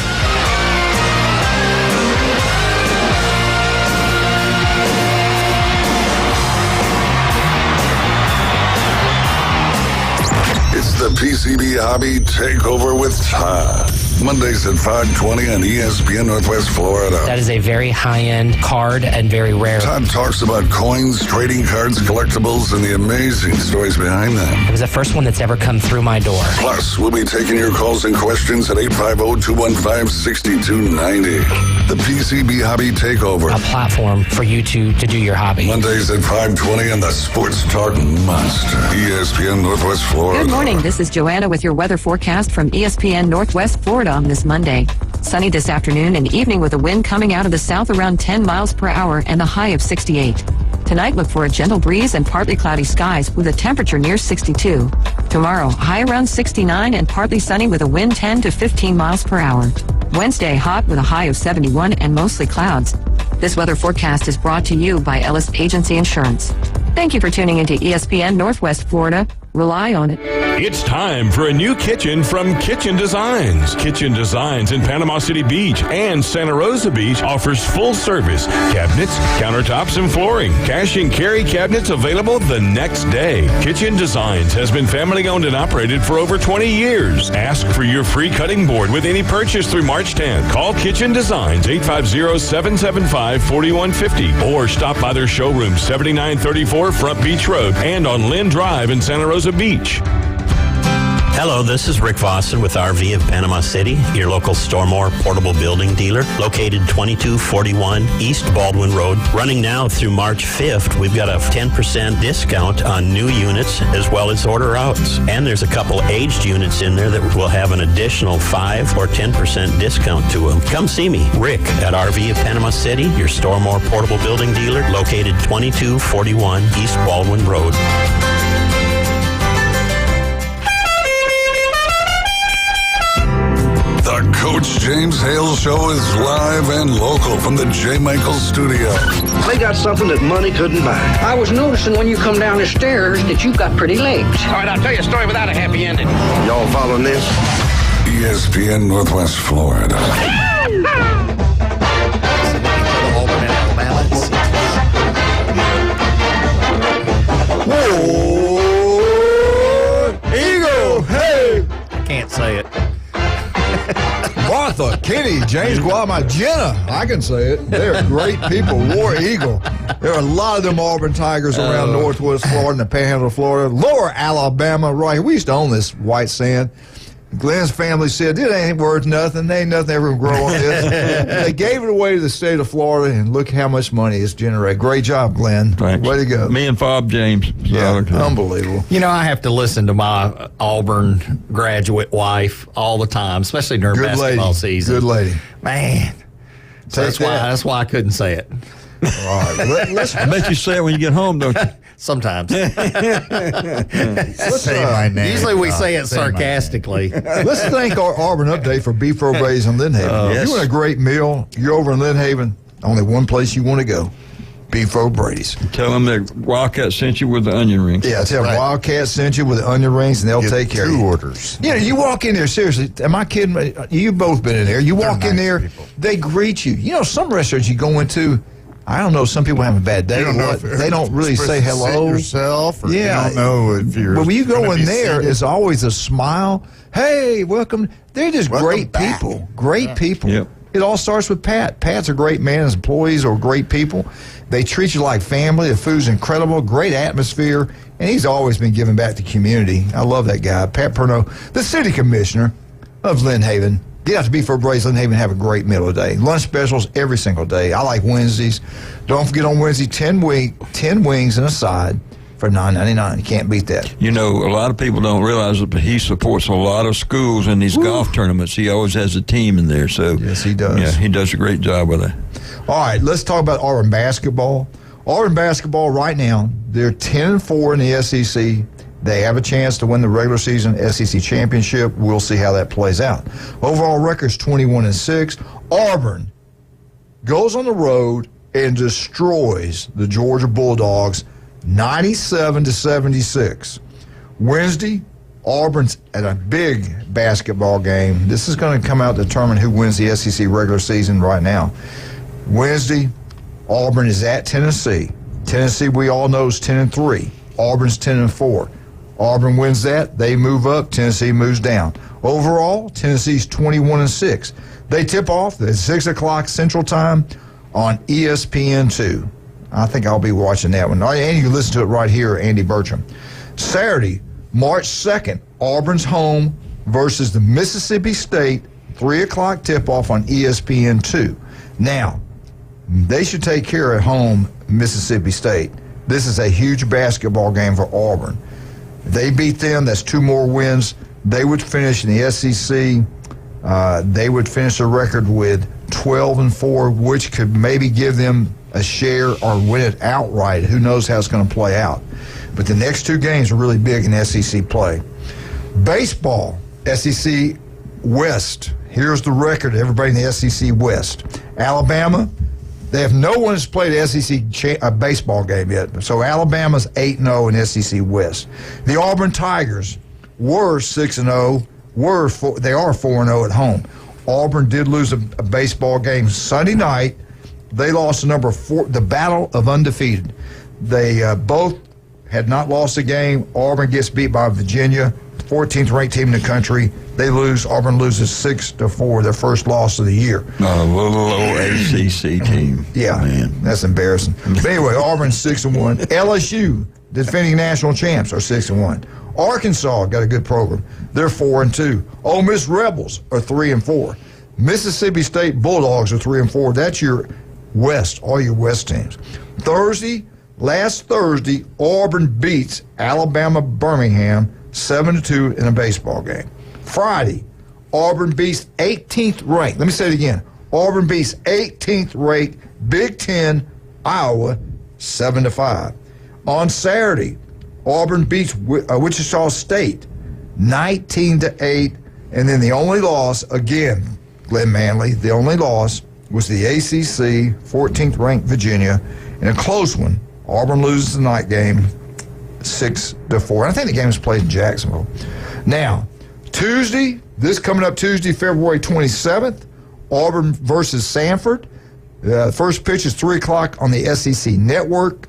It's the PCB Hobby Takeover with Todd. Mondays at 5:20 on ESPN Northwest Florida. That is a very high-end card and very rare. Todd talks about coins, trading cards, collectibles, and the amazing stories behind them. It was the first one that's ever come through my door. Plus, we'll be taking your calls and questions at 850-215-6290. The PCB Hobby Takeover. A platform for you to do your hobby. Mondays at 5:20 on the Sports Talk Monster, ESPN Northwest Florida. Good morning. This is Joanna with your weather forecast from ESPN Northwest Florida on this Monday. Sunny this afternoon and evening with a wind coming out of the south around 10 miles per hour and a high of 68. Tonight, look for a gentle breeze and partly cloudy skies with a temperature near 62. Tomorrow, high around 69 and partly sunny with a wind 10 to 15 miles per hour. Wednesday, hot with a high of 71 and mostly clouds. This weather forecast is brought to you by Ellis Agency Insurance. Thank you for tuning into ESPN Northwest Florida. Rely on it. It's time for a new kitchen from Kitchen Designs. Kitchen Designs in Panama City Beach and Santa Rosa Beach offers full service cabinets, countertops, and flooring. Cash and carry cabinets available the next day. Kitchen Designs has been family owned and operated for over 20 years. Ask for your free cutting board with any purchase through March 10th. Call Kitchen Designs 850-775-4150 or stop by their showroom 7934 Front Beach Road and on Lynn Drive in Santa Rosa Beach. Hello, this is Rick Vossen with RV of Panama City, your local Stormore portable building dealer, located 2241 East Baldwin Road. Running now through March 5th, we've got a 10% discount on new units as well as order outs. And there's a couple aged units in there that will have an additional 5 or 10% discount to them. Come see me, Rick, at RV of Panama City, your Stormore portable building dealer, located 2241 East Baldwin Road. The Coach James Hale Show is live and local from the J. Michael Studio. They got something that money couldn't buy. I was noticing when you come down the stairs that you've got pretty legs. All right, I'll tell you a story without a happy ending. Y'all following this? ESPN Northwest Florida. Whoa! Eagle! Hey! I can't say it. Martha, Kenny, James Guadama, Jenna. I can say it. They're great people. War Eagle. There are a lot of them Auburn Tigers around Northwest Florida and the Panhandle of Florida. Lower Alabama, right? We used to own this white sand. Glenn's family said, it ain't worth nothing. There ain't nothing ever grow on this. They gave it away to the state of Florida, and look how much money it's generated. Great job, Glenn. Thanks. Way to go. Me and Bob James. Yeah, unbelievable. You know, I have to listen to my Auburn graduate wife all the time, especially during basketball season. Good lady. Man. So that's why I couldn't say it. All right. I bet you say it when you get home, don't you? Sometimes. Say my name. Usually we say it sarcastically. Let's thank our Auburn Update for Beef Braised in Lynn Haven. If you want a great meal, you're over in Lynn Haven, only one place you want to go. Beef Braised. Tell them that Wildcat sent you with the onion rings. Yeah, tell them Wildcat sent you with the onion rings, and they'll take care of you. 2 orders. You know, you walk in there, seriously, am I kidding? You've both been in there. You walk in there, they greet you. You know, some restaurants you go into, I don't know, some people have a bad day. They don't really say hello. Yourself, or yeah. you don't know if you're. But when you go in there, seated. it's always a smile. Hey, welcome. They're just great people. Great people. Yep. It all starts with Pat. Pat's a great man. His employees are great people. They treat you like family. The food's incredible. Great atmosphere. And he's always been giving back to the community. I love that guy. Pat Perno, the city commissioner of Lynn Haven. Get out to Beef Braised Lynn Haven and have a great meal today. Lunch specials every single day. I like Wednesdays. Don't forget on Wednesday, 10 wings and a side for $9.99. You can't beat that. You know, a lot of people don't realize it, but he supports a lot of schools in these golf tournaments. He always has a team in there. So yes, he does. Yeah, he does a great job with it. All right, let's talk about Auburn basketball. Auburn basketball right now, they're 10-4 in the SEC. They have a chance to win the regular season SEC championship. We'll see how that plays out. Overall record's 21-6. Auburn goes on the road and destroys the Georgia Bulldogs 97-76. Wednesday, Auburn's at a big basketball game. This is going to come out to determine who wins the SEC regular season right now. Wednesday, Auburn is at Tennessee. Tennessee, we all know, is 10-3. Auburn's 10-4. Auburn wins that, they move up, Tennessee moves down. Overall, Tennessee's 21-6. They tip off at 6 o'clock Central Time on ESPN2. I think I'll be watching that one. And you can listen to it right here, Andy Bertram. Saturday, March 2nd, Auburn's home versus the Mississippi State, 3 o'clock tip-off on ESPN2. Now, they should take care at home, Mississippi State. This is a huge basketball game for Auburn. If they beat them, that's 2 more wins. They would finish in the SEC. They would finish a record with 12-4, which could maybe give them a share or win it outright. Who knows how it's going to play out. But the next 2 games are really big in SEC play. Baseball, SEC West. Here's the record, everybody in the SEC West. Alabama, They have no one has played an SEC baseball game yet. So Alabama's 8-0 in SEC West. The Auburn Tigers were 6-0. They are 4-0 at home. Auburn did lose a baseball game Sunday night. They lost to number 4, the Battle of Undefeated. They both had not lost a game. Auburn gets beat by Virginia, 14th ranked team in the country. They lose. Auburn loses 6-4, their first loss of the year. A little old ACC team. Yeah, man, that's embarrassing. But anyway, Auburn's 6-1. LSU, defending national champs, are 6-1. Arkansas got a good program. They're 4-2. Ole Miss Rebels are 3-4. Mississippi State Bulldogs are 3-4. That's your West, all your West teams. Last Thursday, Auburn beats Alabama Birmingham 7-2 in a baseball game. Friday, Auburn beats 18th ranked. Let me say it again. Auburn beats 18th ranked Big Ten Iowa 7-5. On Saturday, Auburn beats Wichita State 19-8, and then the only loss, again, Glenn Manley, the only loss was the ACC 14th ranked Virginia in a close one. Auburn loses the night game 6-4. I think the game was played in Jacksonville. Now, coming up Tuesday, February 27th, Auburn versus Sanford. First pitch is 3 o'clock on the SEC Network,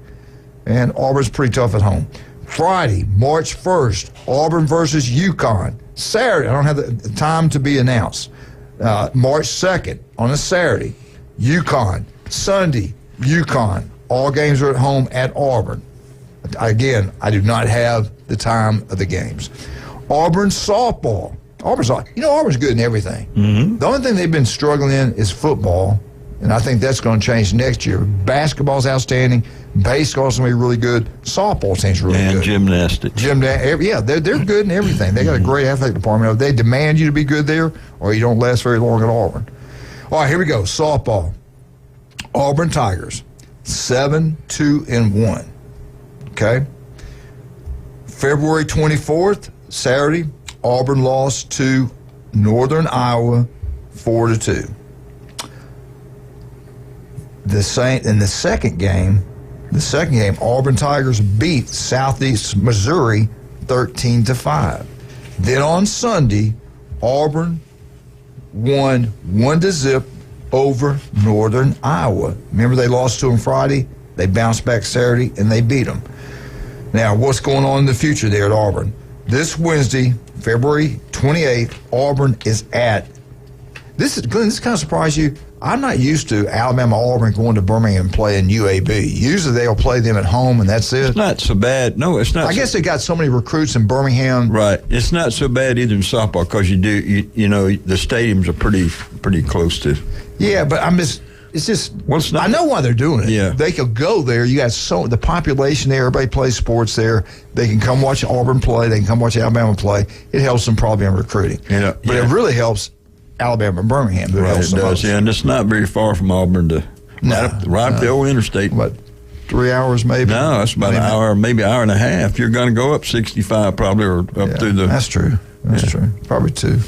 and Auburn's pretty tough at home. Friday, March 1st, Auburn versus UConn. Saturday, I don't have the time to be announced. March 2nd, on a Saturday, UConn. Sunday, UConn. All games are at home at Auburn. Again, I do not have the time of the games. Auburn softball. Auburn's good in everything. Mm-hmm. The only thing they've been struggling in is football, and I think that's going to change next year. Basketball's outstanding. Baseball's going to be really good. Softball seems really good. And gymnastics. Yeah, they're good in everything. They got a great athletic department. They demand you to be good there, or you don't last very long at Auburn. All right, here we go. Softball. Auburn Tigers, 7-2-1. Okay. February 24th, Saturday, Auburn lost to Northern Iowa 4-2. In the second game, Auburn Tigers beat Southeast Missouri 13-5. Then on Sunday, Auburn won 1-0 over Northern Iowa. Remember, they lost to them Friday. They bounced back Saturday and they beat them. Now, what's going on in the future there at Auburn? This Wednesday, February 28th, Auburn is at. Glenn, this kind of surprised you. I'm not used to Alabama-Auburn going to Birmingham and playing UAB. Usually they'll play them at home and that's it. It's not so bad. No, it's not. I guess they got so many recruits in Birmingham. Right. It's not so bad either in softball because you the stadiums are pretty close to. Yeah, but it's just. Well, it's not. I know why they're doing it. Yeah. They could go there. You got the population there. Everybody plays sports there. They can come watch Auburn play. They can come watch Alabama play. It helps them probably in recruiting. But it really helps Alabama and Birmingham. Right, it does. Yeah, and it's not very far from Auburn to right up the old interstate. What, 3 hours maybe? No, it's about an hour, maybe an hour and a half. You're going to go up 65 probably or up through the. That's true. That's true. Probably 2.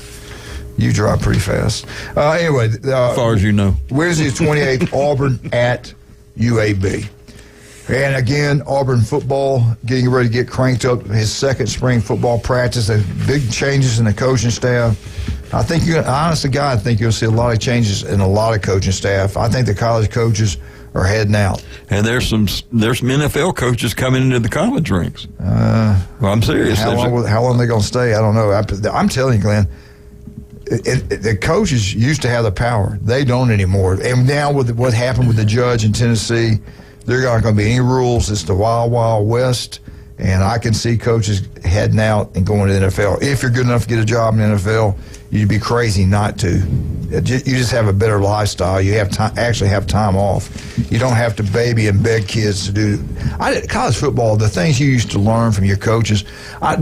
You drive pretty fast. Anyway. As far as you know. Wednesday, 28th, Auburn at UAB. And again, Auburn football getting ready to get cranked up. His second spring football practice. There's big changes in the coaching staff. I think honest to God, I think you'll see a lot of changes in a lot of coaching staff. I think the college coaches are heading out. And there's some NFL coaches coming into the college ranks. Well, I'm serious. How long are they going to stay? I don't know. I'm telling you, Glenn, the coaches used to have the power. They don't anymore. And now with what happened with the judge in Tennessee, there aren't going to be any rules. It's the wild, wild west. And I can see coaches heading out and going to the NFL. If you're good enough to get a job in the NFL, you'd be crazy not to. You just have a better lifestyle. You actually have time off. You don't have to baby and beg kids to do. College football, the things you used to learn from your coaches.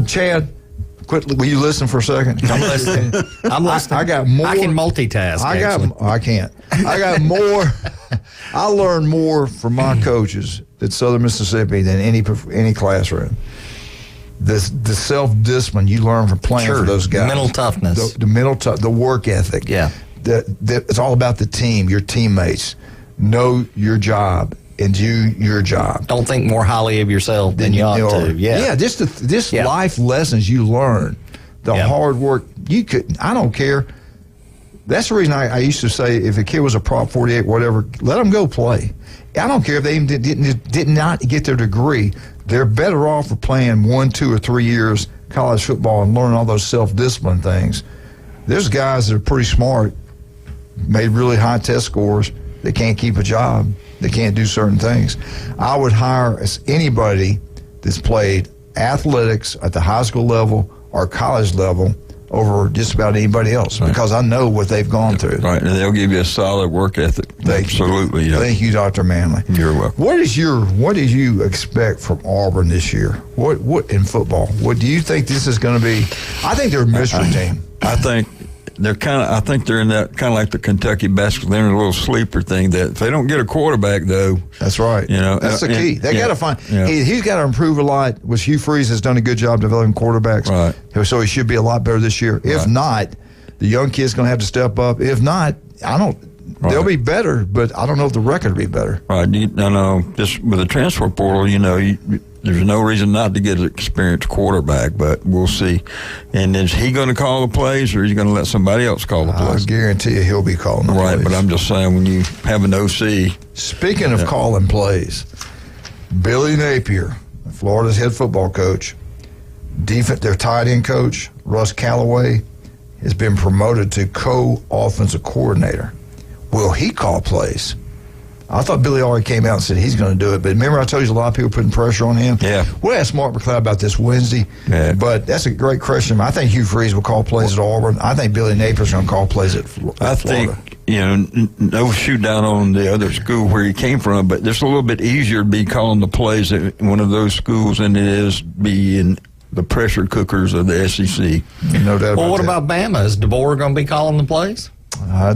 Chad, will you listen for a second? I'm listening. I got more. I can multitask. I can't. I got more. I learned more from my coaches at Southern Mississippi than any classroom. The self-discipline you learn from playing for those guys. Mental toughness. The mental the work ethic. Yeah. It's all about the team, your teammates. know your job and do your job. Don't think more highly of yourself than you ought to. Yeah, just life lessons you learn. The hard work you could. I don't care. That's the reason I used to say if a kid was a Prop 48, whatever, let them go play. I don't care if they even did not get their degree. They're better off for playing 1, 2, or 3 years college football and learning all those self-discipline things. There's guys that are pretty smart, made really high test scores. They can't keep a job. They can't do certain things. I would hire anybody that's played athletics at the high school level or college level over just about anybody else because I know what they've gone through. Right, and they'll give you a solid work ethic. Absolutely. Yeah. Thank you, Dr. Manley. You're welcome. What did you expect from Auburn this year? What in football? What do you think this is going to be? I think they're a mystery team. I think they're in that kind of like the Kentucky basketball. They're in a little sleeper thing that if they don't get a quarterback, though. That's right. That's the key. They got to find. Yeah. He's got to improve a lot. Which Hugh Freeze has done a good job developing quarterbacks. Right. So he should be a lot better this year. If not, the young kid's going to have to step up. If not, they'll be better, but I don't know if the record will be better. Right. Just with the transfer portal, there's no reason not to get an experienced quarterback, but we'll see. And is he going to call the plays, or is he going to let somebody else call the plays? I guarantee you he'll be calling the plays. Right, but I'm just saying when you have an OC. Speaking of calling plays, Billy Napier, Florida's head football coach, their tight end coach, Russ Callaway, has been promoted to co-offensive coordinator. Will he call plays? I thought Billy already came out and said he's going to do it. But remember I told you there's a lot of people putting pressure on him? Yeah. We'll ask Mark McLeod about this Wednesday. Yeah. But that's a great question. I think Hugh Freeze will call plays at Auburn. I think Billy Napier's going to call plays at Florida. I think, no shoot down on the other school where he came from, but it's a little bit easier to be calling the plays at one of those schools than it is be in the pressure cookers of the SEC. No doubt about what that. about Bama? Is DeBoer going to be calling the plays? I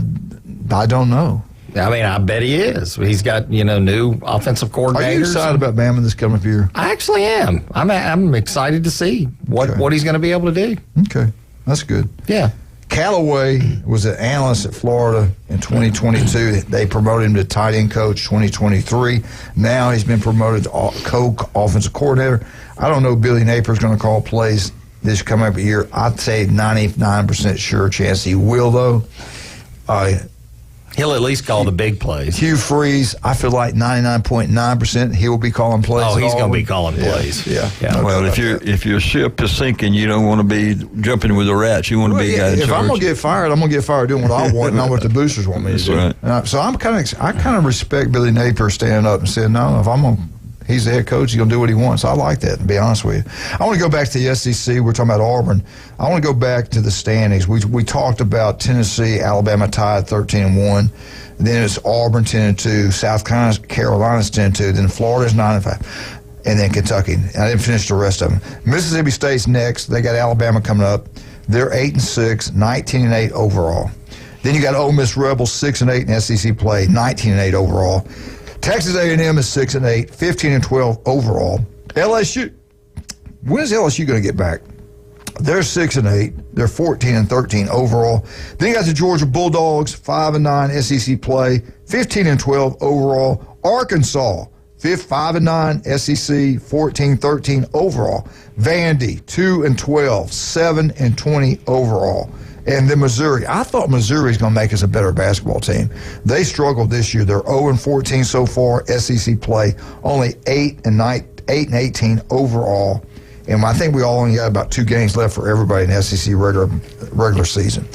don't know. I mean, I bet he is. He's got, new offensive coordinators. Are you excited about Bama this coming year? I actually am. I'm excited to see what he's going to be able to do. Okay. That's good. Yeah. Callaway was an analyst at Florida in 2022. They promoted him to tight end coach 2023. Now he's been promoted to co-offensive coordinator. I don't know if Billy Napier's going to call plays this coming up year. I'd say 99% sure chance he will, though. He'll at least call the big plays. Hugh Freeze, I feel like 99.9% he will be calling plays. Oh, he's going to be calling plays. Yeah. No well, if your ship is sinking, you don't want to be jumping with the rats. You want to be a guy in If charge. I'm going to get fired, I'm going to get fired doing what I want, not what the boosters want me to do. Right. So I kind of respect Billy Napier standing up and saying, no, if I'm going to. He's the head coach. He's going to do what he wants. I like that, to be honest with you. I want to go back to the SEC. We're talking about Auburn. I want to go back to the standings. We talked about Tennessee, Alabama tied 13-1. Then it's Auburn 10-2. South Carolina's 10-2. Then Florida's 9-5. And then Kentucky. I didn't finish the rest of them. Mississippi State's next. They got Alabama coming up. They're 8-6, 19-8 overall. Then you got Ole Miss Rebels 6-8 in SEC play, 19-8 overall. Texas A&M is 6-8, 15-12 overall. LSU, when is LSU going to get back? They're 6-8. They're 14-13 overall. Then you got the Georgia Bulldogs, 5-9 SEC play, 15-12 overall. Arkansas, 5-9 SEC, 14-13 overall. Vandy, 2-12, 7-20 overall. And then Missouri. I thought Missouri was going to make us a better basketball team. They struggled this year. They're 0-14 so far, SEC play. Only 8-18 overall. And I think we all only got about 2 games left for everybody in the SEC regular season.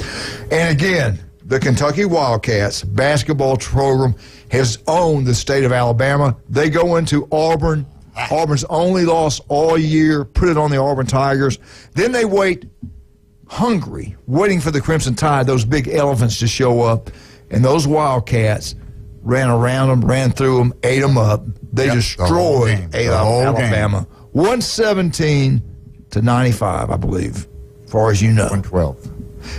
And again, the Kentucky Wildcats basketball program has owned the state of Alabama. They go into Auburn. Auburn's only loss all year. Put it on the Auburn Tigers. Then they wait hungry, waiting for the Crimson Tide, those big elephants to show up. And those Wildcats ran around them, ran through them, ate them up. They destroyed Alabama. 117-95, I believe, as far as you know. 112.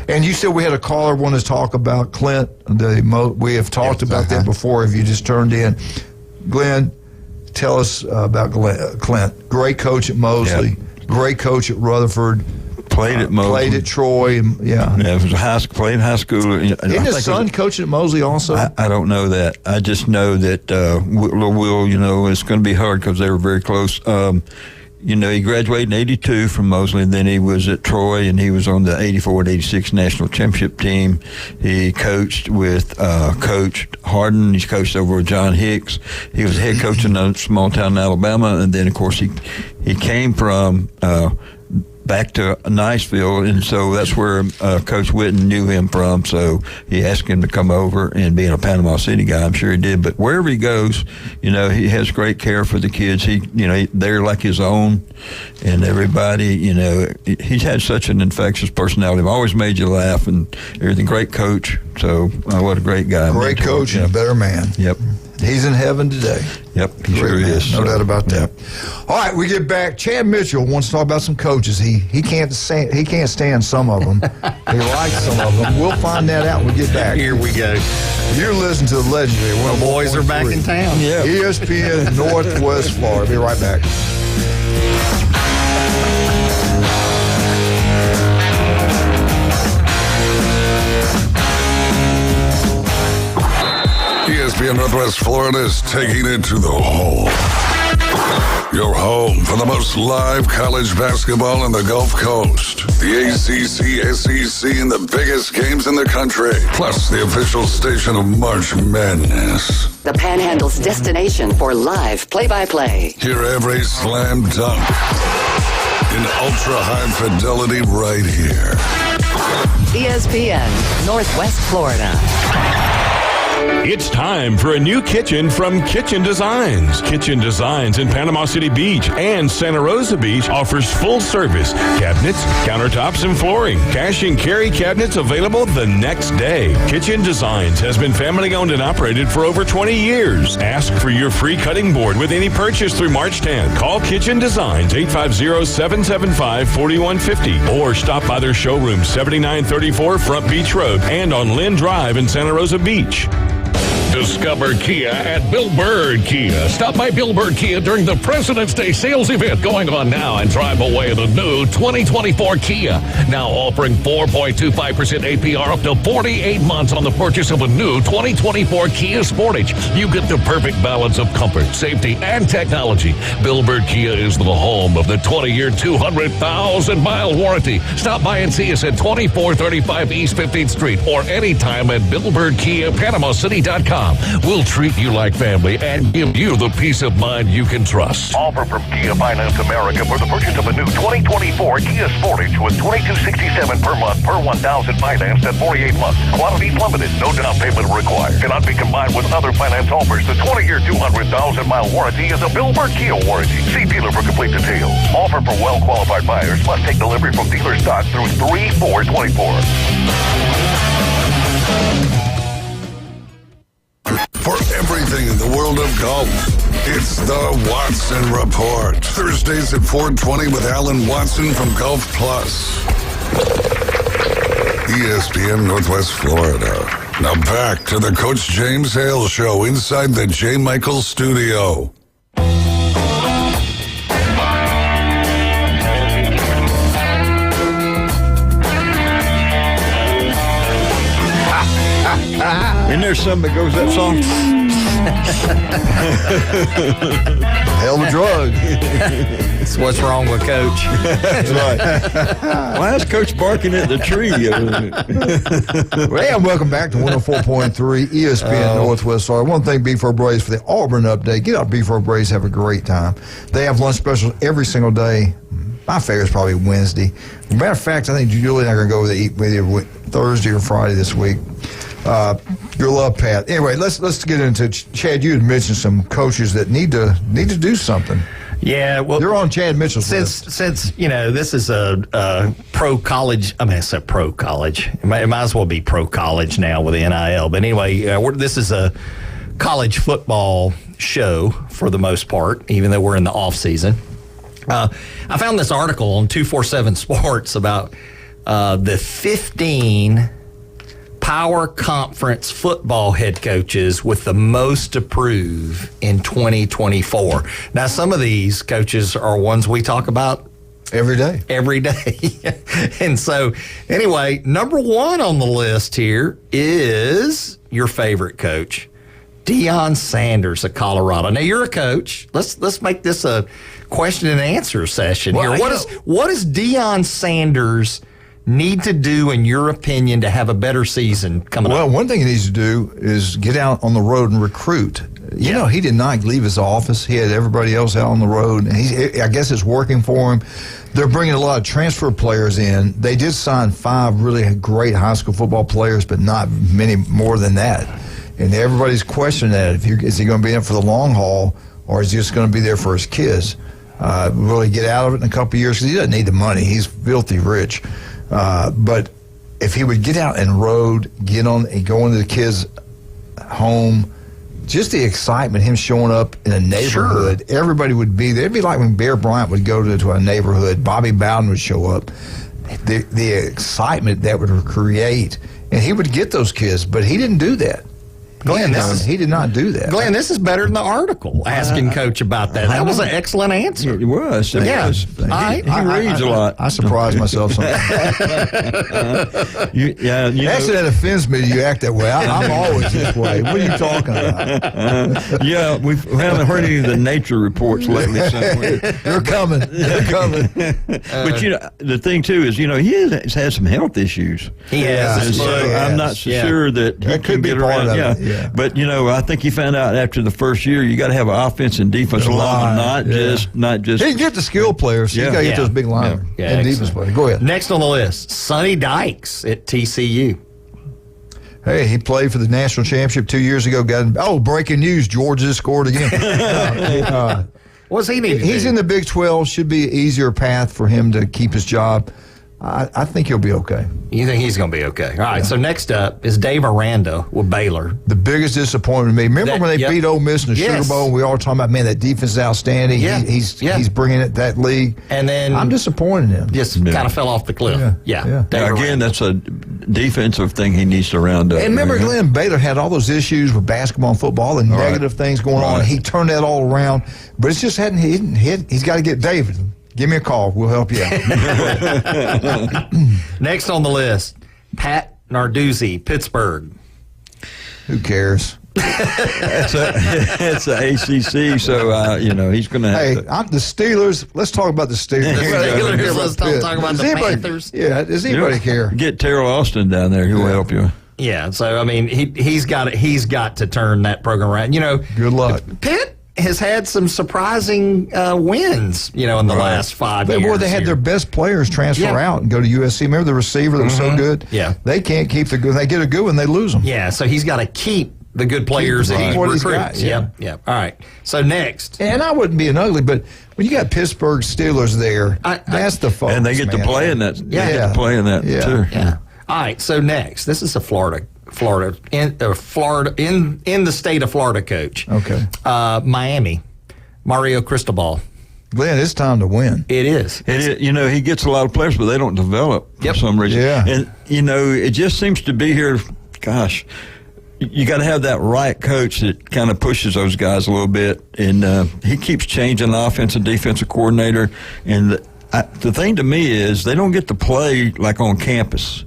And you said we had a caller want to talk about Clint. We have talked about that before if you just turned in. Glenn, tell us about Clint. Great coach at Mosley, great coach at Rutherford. Played at Mosley. Played at Troy. Yeah. Yeah, it was played in high school. Isn't his son coaching at Mosley also? I don't know that. I just know that Will, it's going to be hard because they were very close. He graduated in 82 from Mosley, and then he was at Troy, and he was on the 84 and 86 national championship team. He coached with Coach Harden. He's coached over with John Hicks. He was head coach in a small town in Alabama, and then, of course, he came from back to Niceville, and so that's where Coach Witten knew him from. So he asked him to come over, and being a Panama City guy, I'm sure he did. But wherever he goes, he has great care for the kids. They're like his own, and everybody, he's had such an infectious personality. I've always made you laugh and everything. Great coach. So what a great guy. Great coach and a better man. Yep. He's in heaven today. Yep, he sure is. No doubt about that. All right, we get back. Chad Mitchell wants to talk about some coaches. He can't stand some of them. He likes some of them. We'll find that out when we get back. Here we go. You're listening to the legendary. The boys are back in town. Yeah. ESPN Northwest Florida. Be right back. ESPN Northwest Florida is taking it to the hole. Your home for the most live college basketball in the Gulf Coast. The ACC, SEC, and the biggest games in the country. Plus the official station of March Madness. The Panhandle's destination for live play-by-play. Hear every slam dunk in ultra-high fidelity right here. ESPN Northwest Florida. It's time for a new kitchen from Kitchen Designs. Kitchen Designs in Panama City Beach and Santa Rosa Beach offers full service cabinets, countertops, and flooring. Cash and carry cabinets available the next day. Kitchen Designs has been family owned and operated for over 20 years. Ask for your free cutting board with any purchase through March 10th. Call Kitchen Designs 850-775-4150 or stop by their showroom 7934 Front Beach Road and on Lynn Drive in Santa Rosa Beach. Discover Kia at Bill Bird Kia. Stop by Bill Bird Kia during the President's Day sales event going on now and drive away the new 2024 Kia. Now offering 4.25% APR up to 48 months on the purchase of a new 2024 Kia Sportage. You get the perfect balance of comfort, safety, and technology. Bill Bird Kia is the home of the 20-year, 200,000-mile warranty. Stop by and see us at 2435 East 15th Street or anytime at BillBirdKiaPanamaCity.com. We'll treat you like family and give you the peace of mind you can trust. Offer from Kia Finance America for the purchase of a new 2024 Kia Sportage with $2,267 per month per 1,000 financed at 48 months. Quantities limited. No down payment required. Cannot be combined with other finance offers. The 20-year, 200,000-mile warranty is a Bill Bird Kia warranty. See dealer for complete details. Offer for well-qualified buyers. Must take delivery from dealer stock through 3/4/24. For everything in the world of golf, it's the Watson Report. Thursdays at 4:20 with Alan Watson from Golf Plus. ESPN Northwest Florida. Now back to the Coach James Hale Show inside the J. Michael Studio. Isn't there something that goes that song? Hell of a drug. That's what's wrong with Coach. That's right. Why is Coach barking at the tree? Well, welcome back to 104.3 ESPN Northwest Florida. One thing, B4 Braves for the Auburn update. Get out B4 Braves, have a great time. They have lunch specials every single day. My favorite is probably Wednesday. Matter of fact, I think Julie and I are going to go to eat with you Thursday or Friday this week. Your love, Pat. Anyway, let's get into Chad. You had mentioned some coaches that need to do something. Yeah, well, you're on Chad Mitchell's list. Since this is a pro college. I mean, it's a pro college. It might as well be pro college now with the NIL. But anyway, this is a college football show for the most part, even though we're in the off season. I found this article on 247 Sports about the 15 Power Conference football head coaches with the most to prove in 2024. Now, some of these coaches are ones we talk about Every day. Every day. And so, anyway, number one on the list here is your favorite coach, Deion Sanders of Colorado. Now, you're a coach. Let's make this a question and answer session here. What does Deion Sanders need to do, in your opinion, to have a better season coming up? Well, one thing he needs to do is get out on the road and recruit. You know, he did not leave his office. He had everybody else out on the road, and I guess it's working for him. They're bringing a lot of transfer players in. They did sign 5 really great high school football players, but not many more than that. And everybody's questioning that. Is he going to be in for the long haul, or is he just going to be there for his kids? Will he get out of it in a couple of years? Because he doesn't need the money. He's filthy rich. But if he would get out and road, go into the kids' home, just the excitement, him showing up in a neighborhood, everybody would be there. It'd be like when Bear Bryant would go to a neighborhood, Bobby Bowden would show up. The excitement that would create, and he would get those kids, but he didn't do that. Glenn, he did not do that. Glenn, this is better than the article asking Coach about that. That was an excellent answer. It was. He reads a lot. I surprise myself sometimes. Actually, that offends me. You act that way. I'm always this way. What are you talking about? We haven't heard any of the nature reports lately. They're coming. But the thing too is, he has had some health issues. He has. So I'm not so sure that he could be get part around. of it. But I think he found out after the first year you got to have an offense and defense line, not just. He can get the skill players. So you got to get those big linemen and defense players. Go ahead. Next on the list, Sonny Dykes at TCU. Hey, he played for the national championship 2 years ago. Breaking news: Georgia scored again. What's he need? He's in the Big 12. Should be an easier path for him to keep his job. I think he'll be okay. You think he's going to be okay? All right, so next up is Dave Aranda with Baylor. The biggest disappointment to me. Remember when they beat Ole Miss in the Sugar Bowl? We all were talking about, man, that defense is outstanding. Yeah. He's bringing it that league. And then I'm disappointed in him. Just kind of fell off the cliff. Yeah. Again, that's a defensive thing he needs to round up. And remember, Glenn, Baylor had all those issues with basketball and football and negative things going on. He turned that all around. But it's just hadn't hit. He's got to get David. Give me a call. We'll help you out. Next on the list, Pat Narduzzi, Pittsburgh. Who cares? It's a ACC, so he's going to have. Hey, I'm the Steelers. Let's talk about the Steelers. Let's talk about the Panthers. Yeah, does anybody care? Get Terrell Austin down there. He'll help you. Yeah, so I mean, he's got to turn that program around. Good luck. Pitt has had some surprising wins, in the last 5 years. Boy, they had their best players transfer out and go to USC. Remember the receiver that was so good? Yeah. They can't keep the good. They get a good one, they lose them. Yeah, so he's got to keep the good players that he recruits. Yeah. All right. So next. And I wouldn't be an ugly, but when you got Pittsburgh Steelers there, that's the focus. And they get to play in that. Yeah. They get to play in that too. Yeah. All right. So next, this is a Florida in the state of Florida coach. Okay. Miami, Mario Cristobal. Glenn, it's time to win. It is. He gets a lot of players, but they don't develop for some reason. Yeah. And it just seems to be here. Gosh, you got to have that right coach that kind of pushes those guys a little bit, and he keeps changing the offensive defensive coordinator. And the thing to me is they don't get to play like on campus.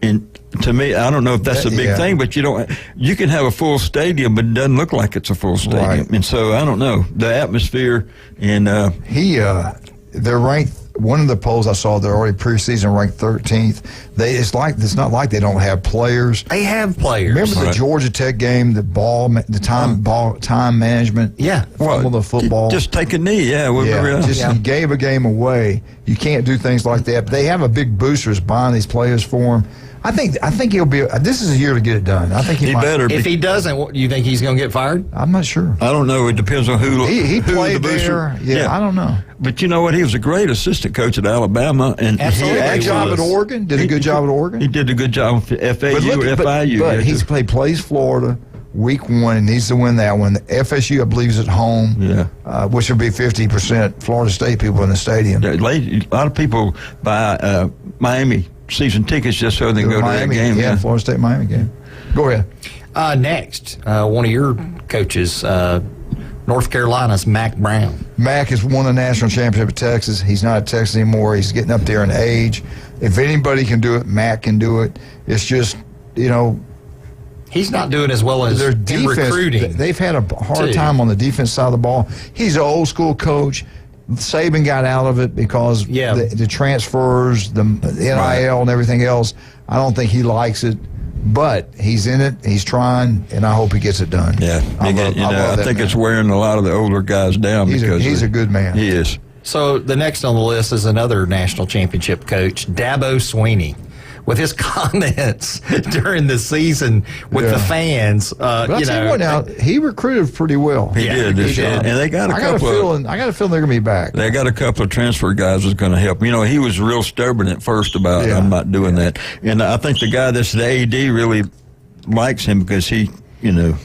And to me, I don't know if that's a big thing, but you can have a full stadium, but it doesn't look like it's a full stadium. Right. And so I don't know the atmosphere. And they're ranked. One of the polls I saw, they're already preseason ranked 13th. It's not like they don't have players. They have players. Remember the Georgia Tech game, time management. Yeah, the football. Just take a knee. He gave a game away. You can't do things like that. But they have a big boosters buying these players for him. I think he'll be. This is a year to get it done. I think he might. Better. If he doesn't, you think he's going to get fired? I'm not sure. I don't know. It depends on who. He played the booster. there. Yeah, I don't know. But you know what? He was a great assistant coach at Alabama, and absolutely. He did a good job at Oregon. Did a good job at Oregon. He did a good job at FIU. But he plays Florida. Week 1, he needs to win that one. The FSU, I believe, is at home, which would be 50% Florida State people in the stadium. A lot of people buy Miami season tickets just so they can go Miami, to that game. Yeah, Florida State Miami game. Go ahead. Next, one of your coaches, North Carolina's Mac Brown. Mack has won a national championship at Texas. He's not at Texas anymore. He's getting up there in age. If anybody can do it, Mack can do it. It's just, he's not doing as well as their in defense. recruiting. They've had a hard too. time on the defense side of the ball. He's an old school coach. Saban got out of it because the transfers, the NIL, and everything else. I don't think he likes it. But he's in it, he's trying, and I hope he gets it done. Yeah, I think it's wearing a lot of the older guys down. He's a good man. He is. So the next on the list is another national championship coach, Dabo Swinney, with his comments during the season with the fans. But I'll tell you what, now he recruited pretty well. He did this year, and they got I got a feeling they're going to be back. They got a couple of transfer guys that's going to help. He was real stubborn at first about I'm not doing that, and I think the guy that's the AD really likes him because he.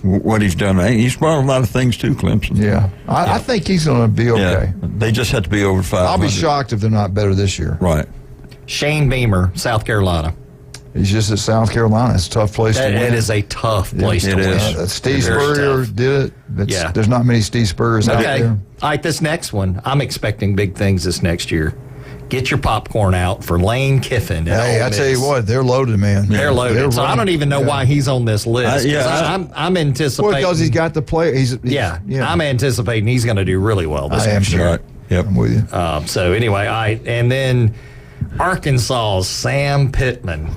What he's done. He's brought a lot of things to Clemson. Yeah. I think he's going to be okay. Yeah. They just have to be over 500. I'll be shocked if they're not better this year. Right. Shane Beamer, South Carolina. He's just at South Carolina. It's a tough place to win. It is a tough place to win. Steve Spurrier did it. There's not many Steve Spurriers out there. All right, this next one, I'm expecting big things this next year. Get your popcorn out for Lane Kiffin. Hey, I tell you what, they're loaded, man. They're loaded. So I don't even know why he's on this list. I'm anticipating. Well, because he's got the player. I'm anticipating he's going to do really well this next year. Right. Yep. I'm with you. So anyway, and then Arkansas's Sam Pittman.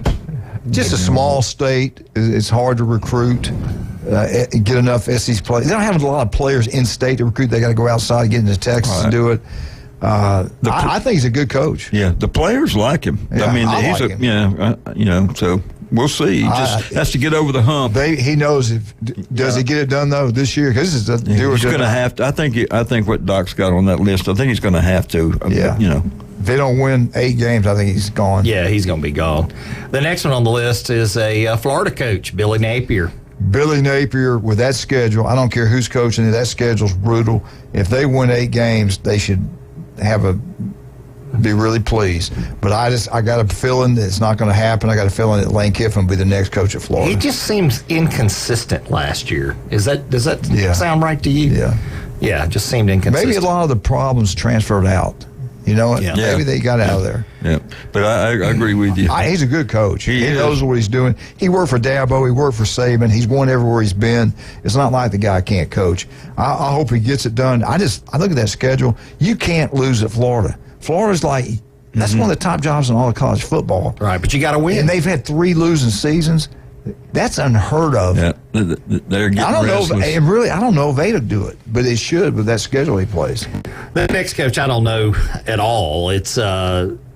Just a small state. It's hard to recruit. Get enough SEC players. They don't have a lot of players in state to recruit. They got to go outside and get into Texas and do it. I think he's a good coach. Yeah, the players like him. Yeah, he's like him. So we'll see. He just has to get over the hump. He knows does he get it done though this year? Because he's going to have to. I think what Doc's got on that list. I think he's going to have to. If they don't win 8 games, I think he's gone. Yeah, he's going to be gone. The next one on the list is a Florida coach, Billy Napier. Billy Napier, with that schedule, I don't care who's coaching it, that schedule's brutal. If they win 8 games, they should be really pleased. But I got a feeling that it's not going to happen. I got a feeling that Lane Kiffin will be the next coach at Florida. He just seems inconsistent last year. Does that sound right to you? Yeah. Yeah, it just seemed inconsistent. Maybe a lot of the problems transferred out. Maybe they got out of there. Yeah, but I agree with you. He's a good coach. He knows what he's doing. He worked for Dabo. He worked for Saban. He's won everywhere he's been. It's not like the guy can't coach. I hope he gets it done. I look at that schedule. You can't lose at Florida. Florida's that's one of the top jobs in all of college football. Right, but you got to win. And they've had 3 losing seasons. That's unheard of. Yeah, they're getting restless. I don't know if they'll do it, but they should with that schedule he plays. The next coach, I don't know at all. It's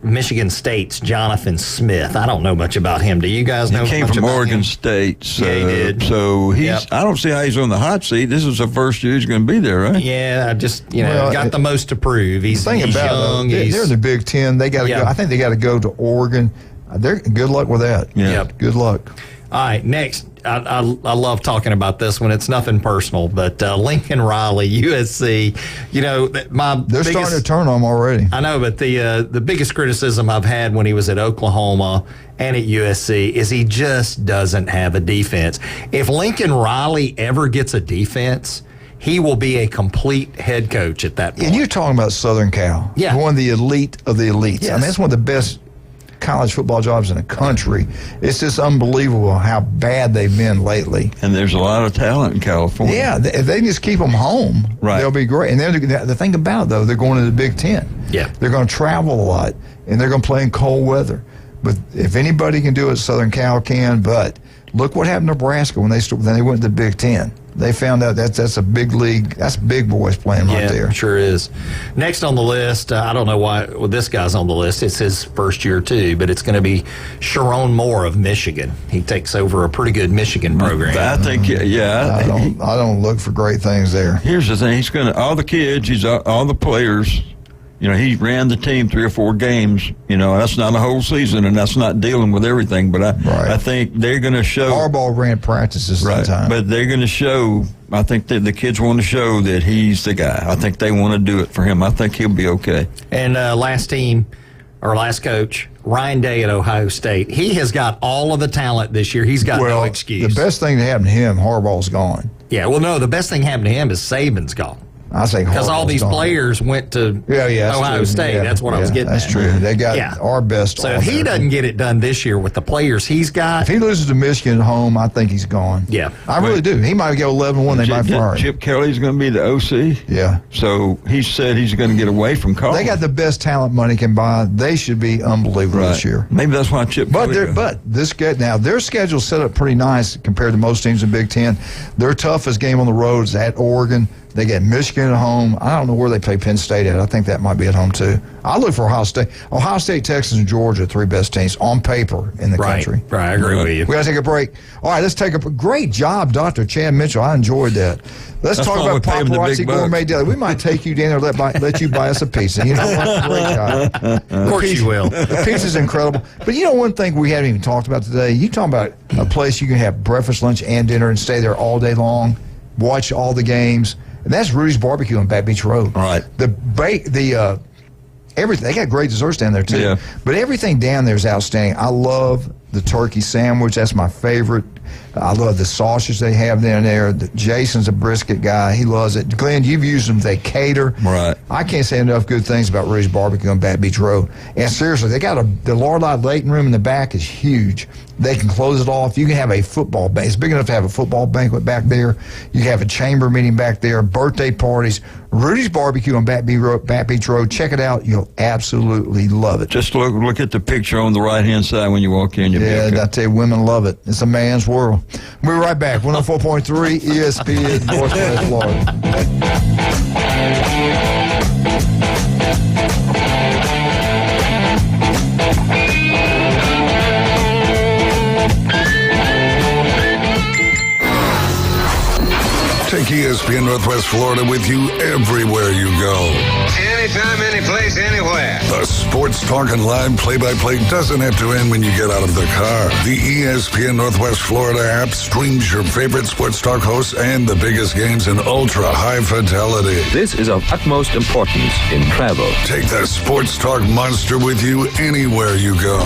Michigan State's Jonathan Smith. I don't know much about him. Do you guys know? He came from Oregon State. So, yeah, he did. So I don't see how he's on the hot seat. This is the first year he's going to be there, right? Yeah, I just got the most to prove. He's young. They're in the Big Ten. They got to go. I think they got to go to Oregon. Good luck with that. Yeah. Yep. Good luck. All right, next. I love talking about this one. It's nothing personal, but Lincoln Riley, USC. They're starting to turn on him already. I know, but the biggest criticism I've had when he was at Oklahoma and at USC is he just doesn't have a defense. If Lincoln Riley ever gets a defense, he will be a complete head coach at that point. And you're talking about Southern Cal. Yeah. One of the elite of the elites. Yes. I mean, that's one of the best college football jobs in the country. It's just unbelievable how bad they've been lately. And there's a lot of talent in California. Yeah, if they just keep them home, they'll be great. And the thing about it, though, they're going to the Big Ten. Yeah. They're going to travel a lot, and they're going to play in cold weather. But if anybody can do it, Southern Cal can. But look what happened to Nebraska when they went to the Big Ten. They found out that's a big league. That's big boys playing right there. Yeah, sure is. Next on the list, I don't know why this guy's on the list. It's his first year, too, but it's going to be Sharon Moore of Michigan. He takes over a pretty good Michigan program. I think, I don't look for great things there. Here's the thing. He's going to, all the kids, all the players, he ran the team 3 or 4 games. That's not a whole season, and that's not dealing with everything. But I think they're going to show. Harbaugh ran practices sometime. But they're going to show. I think that the kids want to show that he's the guy. I think they want to do it for him. I think he'll be okay. And last coach, Ryan Day at Ohio State. He has got all of the talent this year. He's got no excuse. The best thing to happen to him, Harbaugh's gone. Yeah, well, no, the best thing happened to him is Saban's gone. I think because all these gone. players went to Ohio State. Yeah, that's what I was getting That's at. true. They got our best. So if he doesn't get it done this year with the players he's got. If he loses to Michigan at home, I think he's gone. Yeah. I really do. He might go 11-1. They might fire him. Chip Kelly's going to be the OC. Yeah. So he said he's going to get away from college. They got the best talent money can buy. They should be unbelievable this year. Maybe that's why Chip Kelly their schedule's set up pretty nice compared to most teams in Big Ten. Their toughest game on the road is at Oregon. They get Michigan at home. I don't know where they play Penn State at. I think that might be at home, too. I look for Ohio State. Ohio State, Texas, and Georgia are three best teams on paper in the country. Right, I agree with you. We got to take a break. All right, let's take a great job, Dr. Chad Mitchell. I enjoyed that. Let's talk about Paparazzi Gourmet Deli. We might take you down there and let you buy us a pizza. You know what? Great guy. Of course you will. The pizza's incredible. But you know one thing we haven't even talked about today? You talking about a place you can have breakfast, lunch, and dinner and stay there all day long, watch all the games. And that's Rudy's Barbecue on Back Beach Road. All right. Everything. They got great desserts down there, too. Yeah. But everything down there is outstanding. I love the turkey sandwich. That's my favorite. I love the sausage they have down there. Jason's a brisket guy. He loves it. Glenn, you've used them. They cater. Right. I can't say enough good things about Rudy's Barbecue on Back Beach Road. And seriously, they got the Lord-Lod Layton room in the back is huge. They can close it off. You can have a football banquet. It's big enough to have a football banquet back there. You can have a chamber meeting back there, birthday parties. Rudy's Barbecue on Back Beach Road. Check it out. You'll absolutely love it. Just look at the picture on the right-hand side when you walk in. Yeah, I tell you, women love it. It's a man's world. We'll be right back. 104.3 ESPN Northwest Florida. Take ESPN Northwest Florida with you everywhere you go. Anytime, anyplace, anywhere. The sports talk and live play-by-play doesn't have to end when you get out of the car. The ESPN Northwest Florida app streams your favorite sports talk hosts and the biggest games in ultra-high fidelity. This is of utmost importance in travel. Take the sports talk monster with you anywhere you go.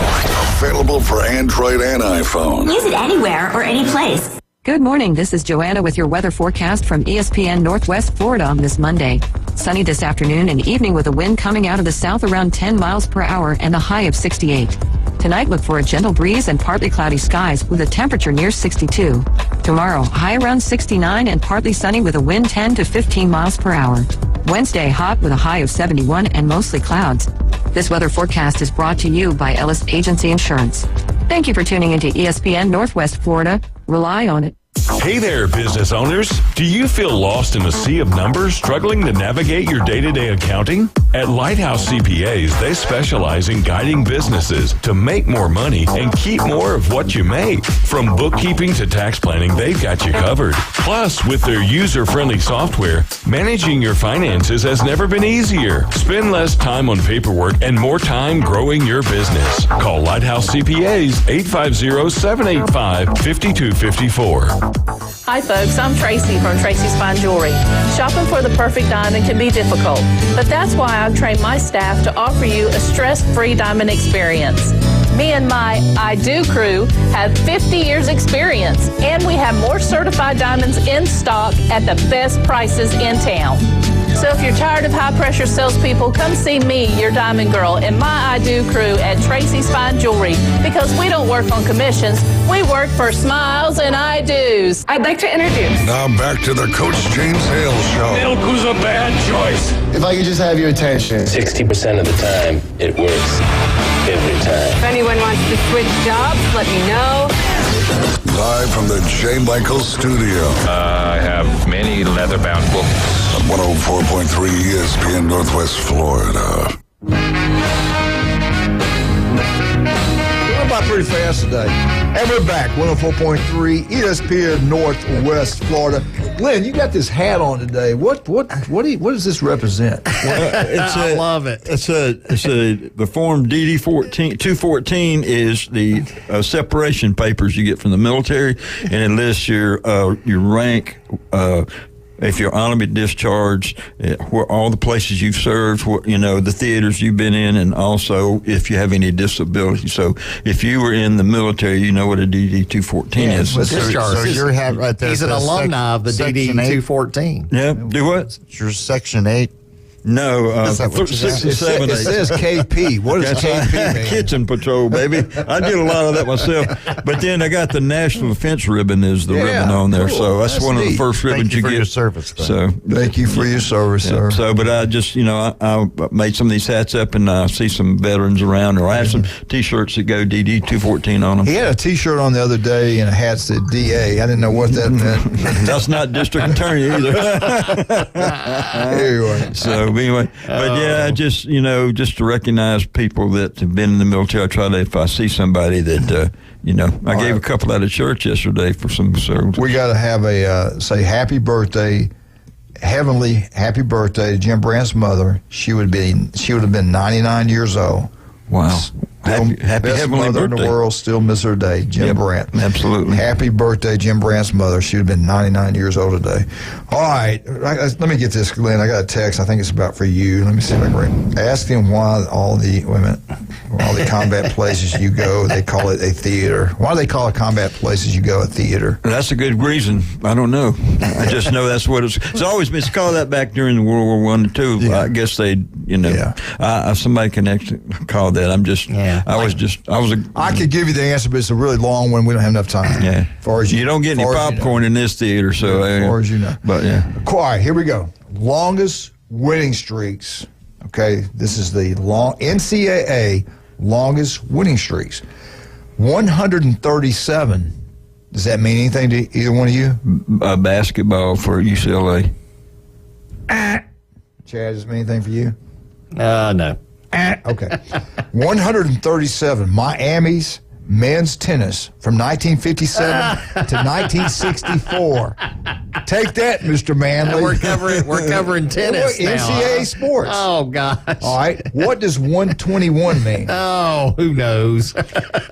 Available for Android and iPhone. Use it anywhere or any place. Good morning. This is Joanna with your weather forecast from ESPN Northwest Florida on this Monday. Sunny this afternoon and evening with a wind coming out of the south around 10 miles per hour and a high of 68. Tonight, look for a gentle breeze and partly cloudy skies with a temperature near 62. Tomorrow, high around 69 and partly sunny with a wind 10 to 15 miles per hour. Wednesday, hot with a high of 71 and mostly clouds. This weather forecast is brought to you by Ellis Agency Insurance. Thank you for tuning into ESPN Northwest Florida. Rely on it. Hey there, business owners. Do you feel lost in a sea of numbers, struggling to navigate your day-to-day accounting? At Lighthouse CPAs, they specialize in guiding businesses to make more money and keep more of what you make. From bookkeeping to tax planning, they've got you covered. Plus, with their user-friendly software, managing your finances has never been easier. Spend less time on paperwork and more time growing your business. Call Lighthouse CPAs 850-785-5254. Hi folks, I'm Tracy from Tracy's Fine Jewelry. Shopping for the perfect diamond can be difficult, but that's why I've trained my staff to offer you a stress-free diamond experience. Me and my I Do crew have 50 years experience, and we have more certified diamonds in stock at the best prices in town. So if you're tired of high-pressure salespeople, come see me, your diamond girl, and my I Do crew at Tracy's Fine Jewelry, because we don't work on commissions. We work for smiles and I Do's. I'd like to introduce. Now back to the Coach James Hale Show. Milk was a bad choice. If I could just have your attention. 60% of the time, it works. Every time. If anyone wants to switch jobs, let me know. Live from the J. Michael Studio. I have many leather-bound books. 104.3 ESPN Northwest Florida. We're about pretty fast today. And we're back, 104.3 ESPN Northwest Florida. Glenn, you got this hat on today. What does this represent? Well, I love it. It's the form DD-14. 214 is the separation papers you get from the military, and it lists your rank, if you're honorably discharged, where all the places you've served, the theaters you've been in, and also if you have any disability. So if you were in the military, you know what a DD-214 is. So you're right there. He's an alumni of the DD-214. Yeah, do what? You're Section 8. No, 6 and 7. It says KP. What does KP mean? Kitchen patrol, baby. I did a lot of that myself. But then I got the National Defense ribbon is the ribbon on there. Cool. So that's one of the first ribbons you for get. Your service, so thank you for your service, sir. So, but I just, I made some of these hats up, and I see some veterans around, or I have some T-shirts that go DD-214 on them. He had a T-shirt on the other day, and a hat said DA. I didn't know what that meant. That's not district attorney either. Anyway. So anyway, but yeah, just to recognize people that have been in the military. I try to, if I see somebody that I gave a couple out of church yesterday for some service. We got to have a say happy birthday, heavenly happy birthday to Jim Brandt's mother. She would have been 99 years old. Wow. Happy best heavenly mother birthday. in the world, still miss her day, Jim Brandt. Absolutely. Happy birthday, Jim Brandt's mother. She would have been 99 years old today. All right, let me get this, Glenn. I got a text. I think it's about for you. Let me see if I can read. Ask them why all the combat places you go, they call it a theater. Why do they call it combat places you go a theater? That's a good reason. I don't know. I just know that's what it's always been. It's called that back during the World War I and II. Yeah. I guess they, somebody can actually call that. I'm just. Yeah. I could give you the answer, but it's a really long one. We don't have enough time. Yeah. Far as you don't get any popcorn in this theater, so as far as you know. But yeah. All right, here we go. Longest winning streaks. Okay, this is the NCAA longest winning streaks. 137. Does that mean anything to either one of you? Basketball for UCLA. Chad, does it mean anything for you? No. Okay. 137. Miami's men's tennis from 1957 to 1964. Take that, Mr. Manley. We're covering tennis now. NCAA sports. Oh, gosh. All right. What does 121 mean? Oh, who knows?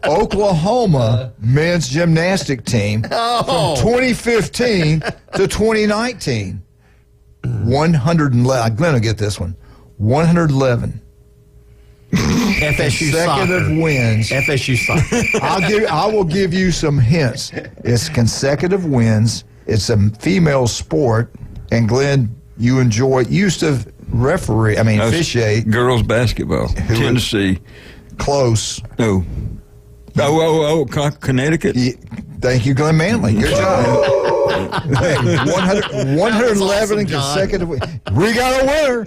Oklahoma men's gymnastic team from 2015 to 2019. 111. Glenn will get this one. 111. FSU consecutive soccer. Wins. FSU soccer. I will give you some hints. It's consecutive wins. It's a female sport. And Glenn, you used to officiate. Girls basketball. Tennessee. Close. Oh, Connecticut. Thank you, Glenn Manley. Good job. 111 in consecutive wins. We got a winner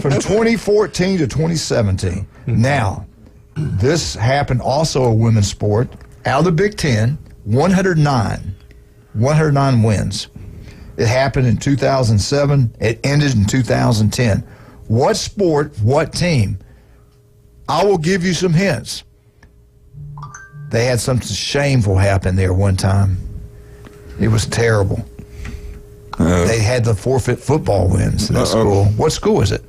from 2014 to 2017. Now, this happened also a women's sport out of the Big Ten. 109 wins. It happened in 2007. It ended in 2010. What sport? What team? I will give you some hints. They had something shameful happen there one time. It was terrible. They had the forfeit football wins at that school. What school is it?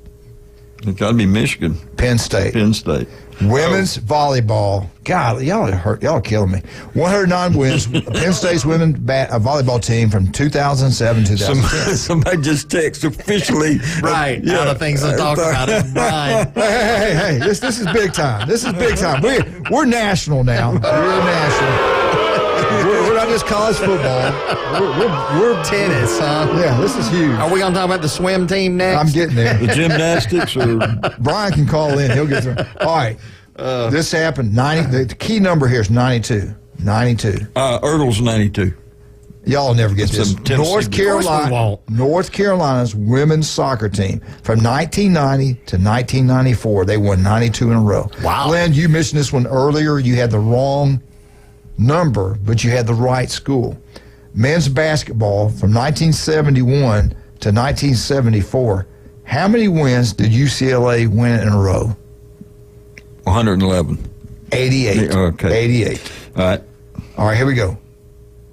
It's got to be Michigan. Penn State. Women's volleyball. God, y'all are killing me. 109 wins. Penn State's women's volleyball team from 2007 to 2010. Somebody just text officially. Right. All the things to talk about it. Right. Hey. This is big time. This is big time. We're national now. We're national. We're not just college football. We're tennis, huh? Yeah, this is huge. Are we going to talk about the swim team next? I'm getting there. The gymnastics or Brian can call in. He'll get through. All right. This happened 90. The key number here is 92. 92. Ertl's 92. Y'all will never get this. North Carolina's women's soccer team from 1990 to 1994. They won 92 in a row. Wow. Glenn, you mentioned this one earlier. You had the wrong number, but you had the right school. Men's basketball from 1971 to 1974. How many wins did UCLA win in a row? 111. 88. Okay. 88. All right, here we go.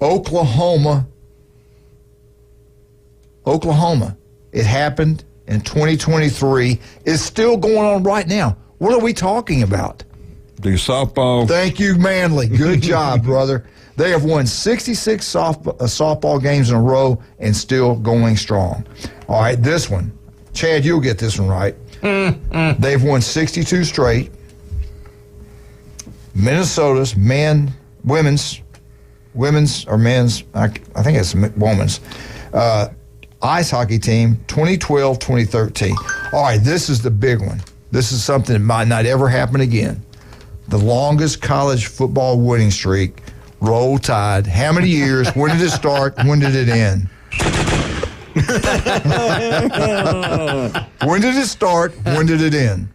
Oklahoma. It happened in 2023. It's still going on right now. What are we talking about? The softball. Thank you, Manley. Good job, brother. They have won 66 softball games in a row and still going strong. All right, this one. Chad, you'll get this one right. They've won 62 straight. Minnesota's women's or men's, I think it's women's, ice hockey team, 2012, 2013. All right, this is the big one. This is something that might not ever happen again. The longest college football winning streak, Roll Tide. How many years? When did it start? When did it end? When did it start? When did it end?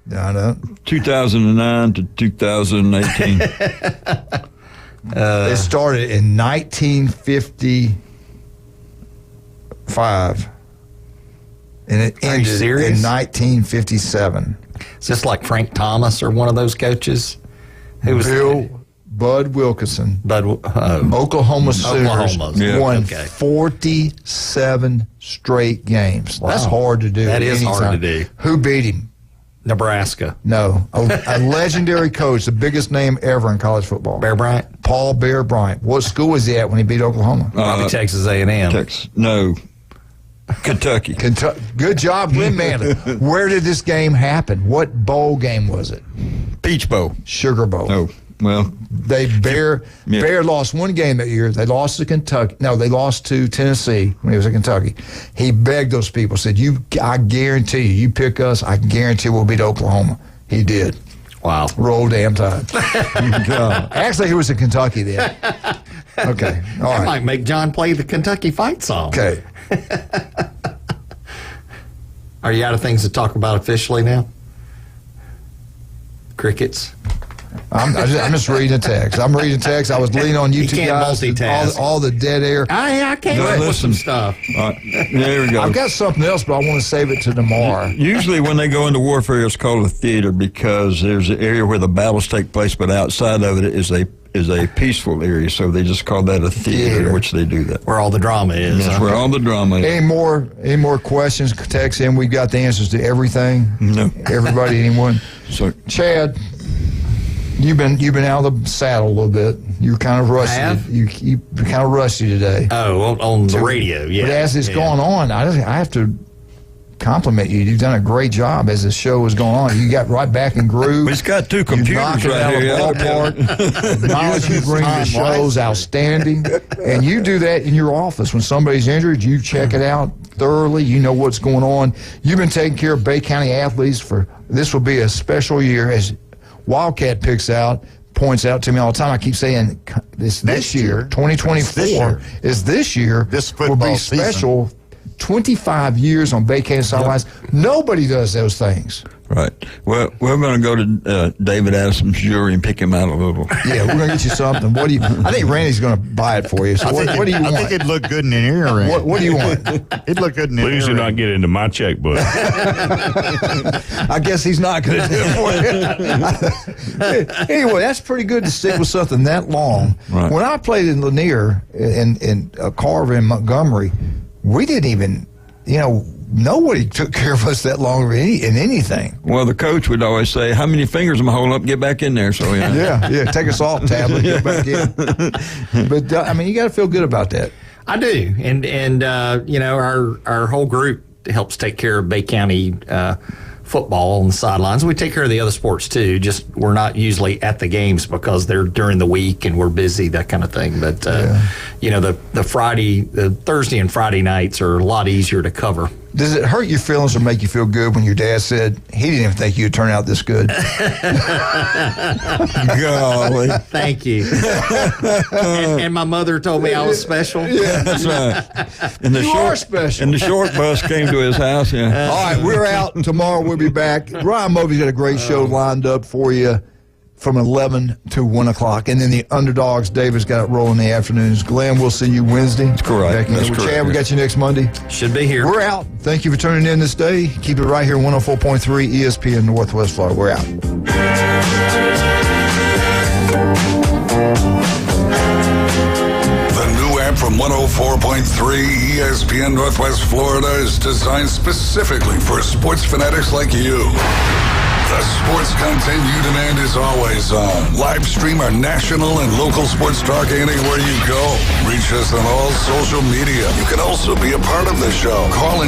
Donna? 2009 to 2018. It started in 1955. And it ended in 1957. Is this like Frank Thomas or one of those coaches? Who was Bud Wilkinson. Oklahoma Sooners won 47 straight games. Wow. That's hard to do. That is hard to do. Who beat him? Nebraska. No. A legendary coach, the biggest name ever in college football. Bear Bryant? Paul Bear Bryant. What school was he at when he beat Oklahoma? Probably Texas A&M. No. Kentucky. Good job, Lynn Manley. Where did this game happen? What bowl game was it? Peach Bowl. Sugar Bowl. Oh, well. Bear lost one game that year. They lost to Kentucky. No, they lost to Tennessee when he was at Kentucky. He begged those people, said, I guarantee you pick us, I guarantee we'll beat Oklahoma. He did. Wow. Roll damn Tide. Actually, he was in Kentucky then. Okay. All right. That might make John play the Kentucky fight song. Okay. Are you out of things to talk about officially now? Crickets. I'm just reading the text. I'm reading the text. I was leaning on you two guys. Multitask. All the dead air. I came up with some stuff. There we go. I've got something else, but I want to save it to tomorrow. Usually when they go into warfare, it's called a theater because there's an area where the battles take place, but outside of it is a peaceful area, so they just call that a theater, which they do that. Where all the drama is. That's where all the drama is. Any more questions? Text in. We've got the answers to everything. No. Everybody, anyone? So, Chad, you've been out of the saddle a little bit. You're kind of rusty. You're kind of rusty today. Oh, on the radio, yeah. But as it's going on, I have to compliment you. You've done a great job as the show is going on. You got right back in groove. He's got two computers right here. The knowledge you bring to the show is outstanding. And you do that in your office. When somebody's injured, you check it out thoroughly. You know what's going on. You've been taking care of Bay County athletes this will be a special year, as Wildcat points out to me all the time. I keep saying this year, 2024 is this year. This will be special. 25 years on Bay County sidelines. Nobody does those things. Right. Well, we're going to go to David Addison's jury and pick him out a little. Yeah, we're going to get you something. What do you? I think Randy's going to buy it for you. So what do you want? I think it'd look good in an earring. What do you want? It'd look good in an earring. Please do not get into my checkbook. I guess he's not going to do it for you. Anyway, that's pretty good to stick with something that long. Right. When I played in Lanier in Carver in Montgomery, we didn't even, nobody took care of us that long in anything. Well, the coach would always say, "How many fingers am I holding up? Get back in there." So yeah, take a salt tablet, get back in. But you got to feel good about that. I do, and our whole group helps take care of Bay County football on the sidelines. We take care of the other sports too. Just we're not usually at the games because they're during the week and we're busy, that kind of thing. But the Thursday and Friday nights are a lot easier to cover. Does it hurt your feelings or make you feel good when your dad said he didn't even think you'd turn out this good? Golly. Thank you. and my mother told me I was special. Yeah, that's right. And you are special. And the short bus came to his house. Yeah. All right, we're out. Tomorrow we'll be back. Ryan Moby's got a great show lined up for you from 11 to 1 o'clock. And then the Underdogs, David's got it rolling in the afternoons. Glenn, we'll see you Wednesday. That's correct. That's correct. Chad, we got you next Monday. Should be here. We're out. Thank you for tuning in this day. Keep it right here, 104.3 ESPN Northwest Florida. We're out. The new app from 104.3 ESPN Northwest Florida is designed specifically for sports fanatics like you. The sports content you demand is always on. Live stream our national and local sports talk anywhere you go. Reach us on all social media. You can also be a part of the show. Call in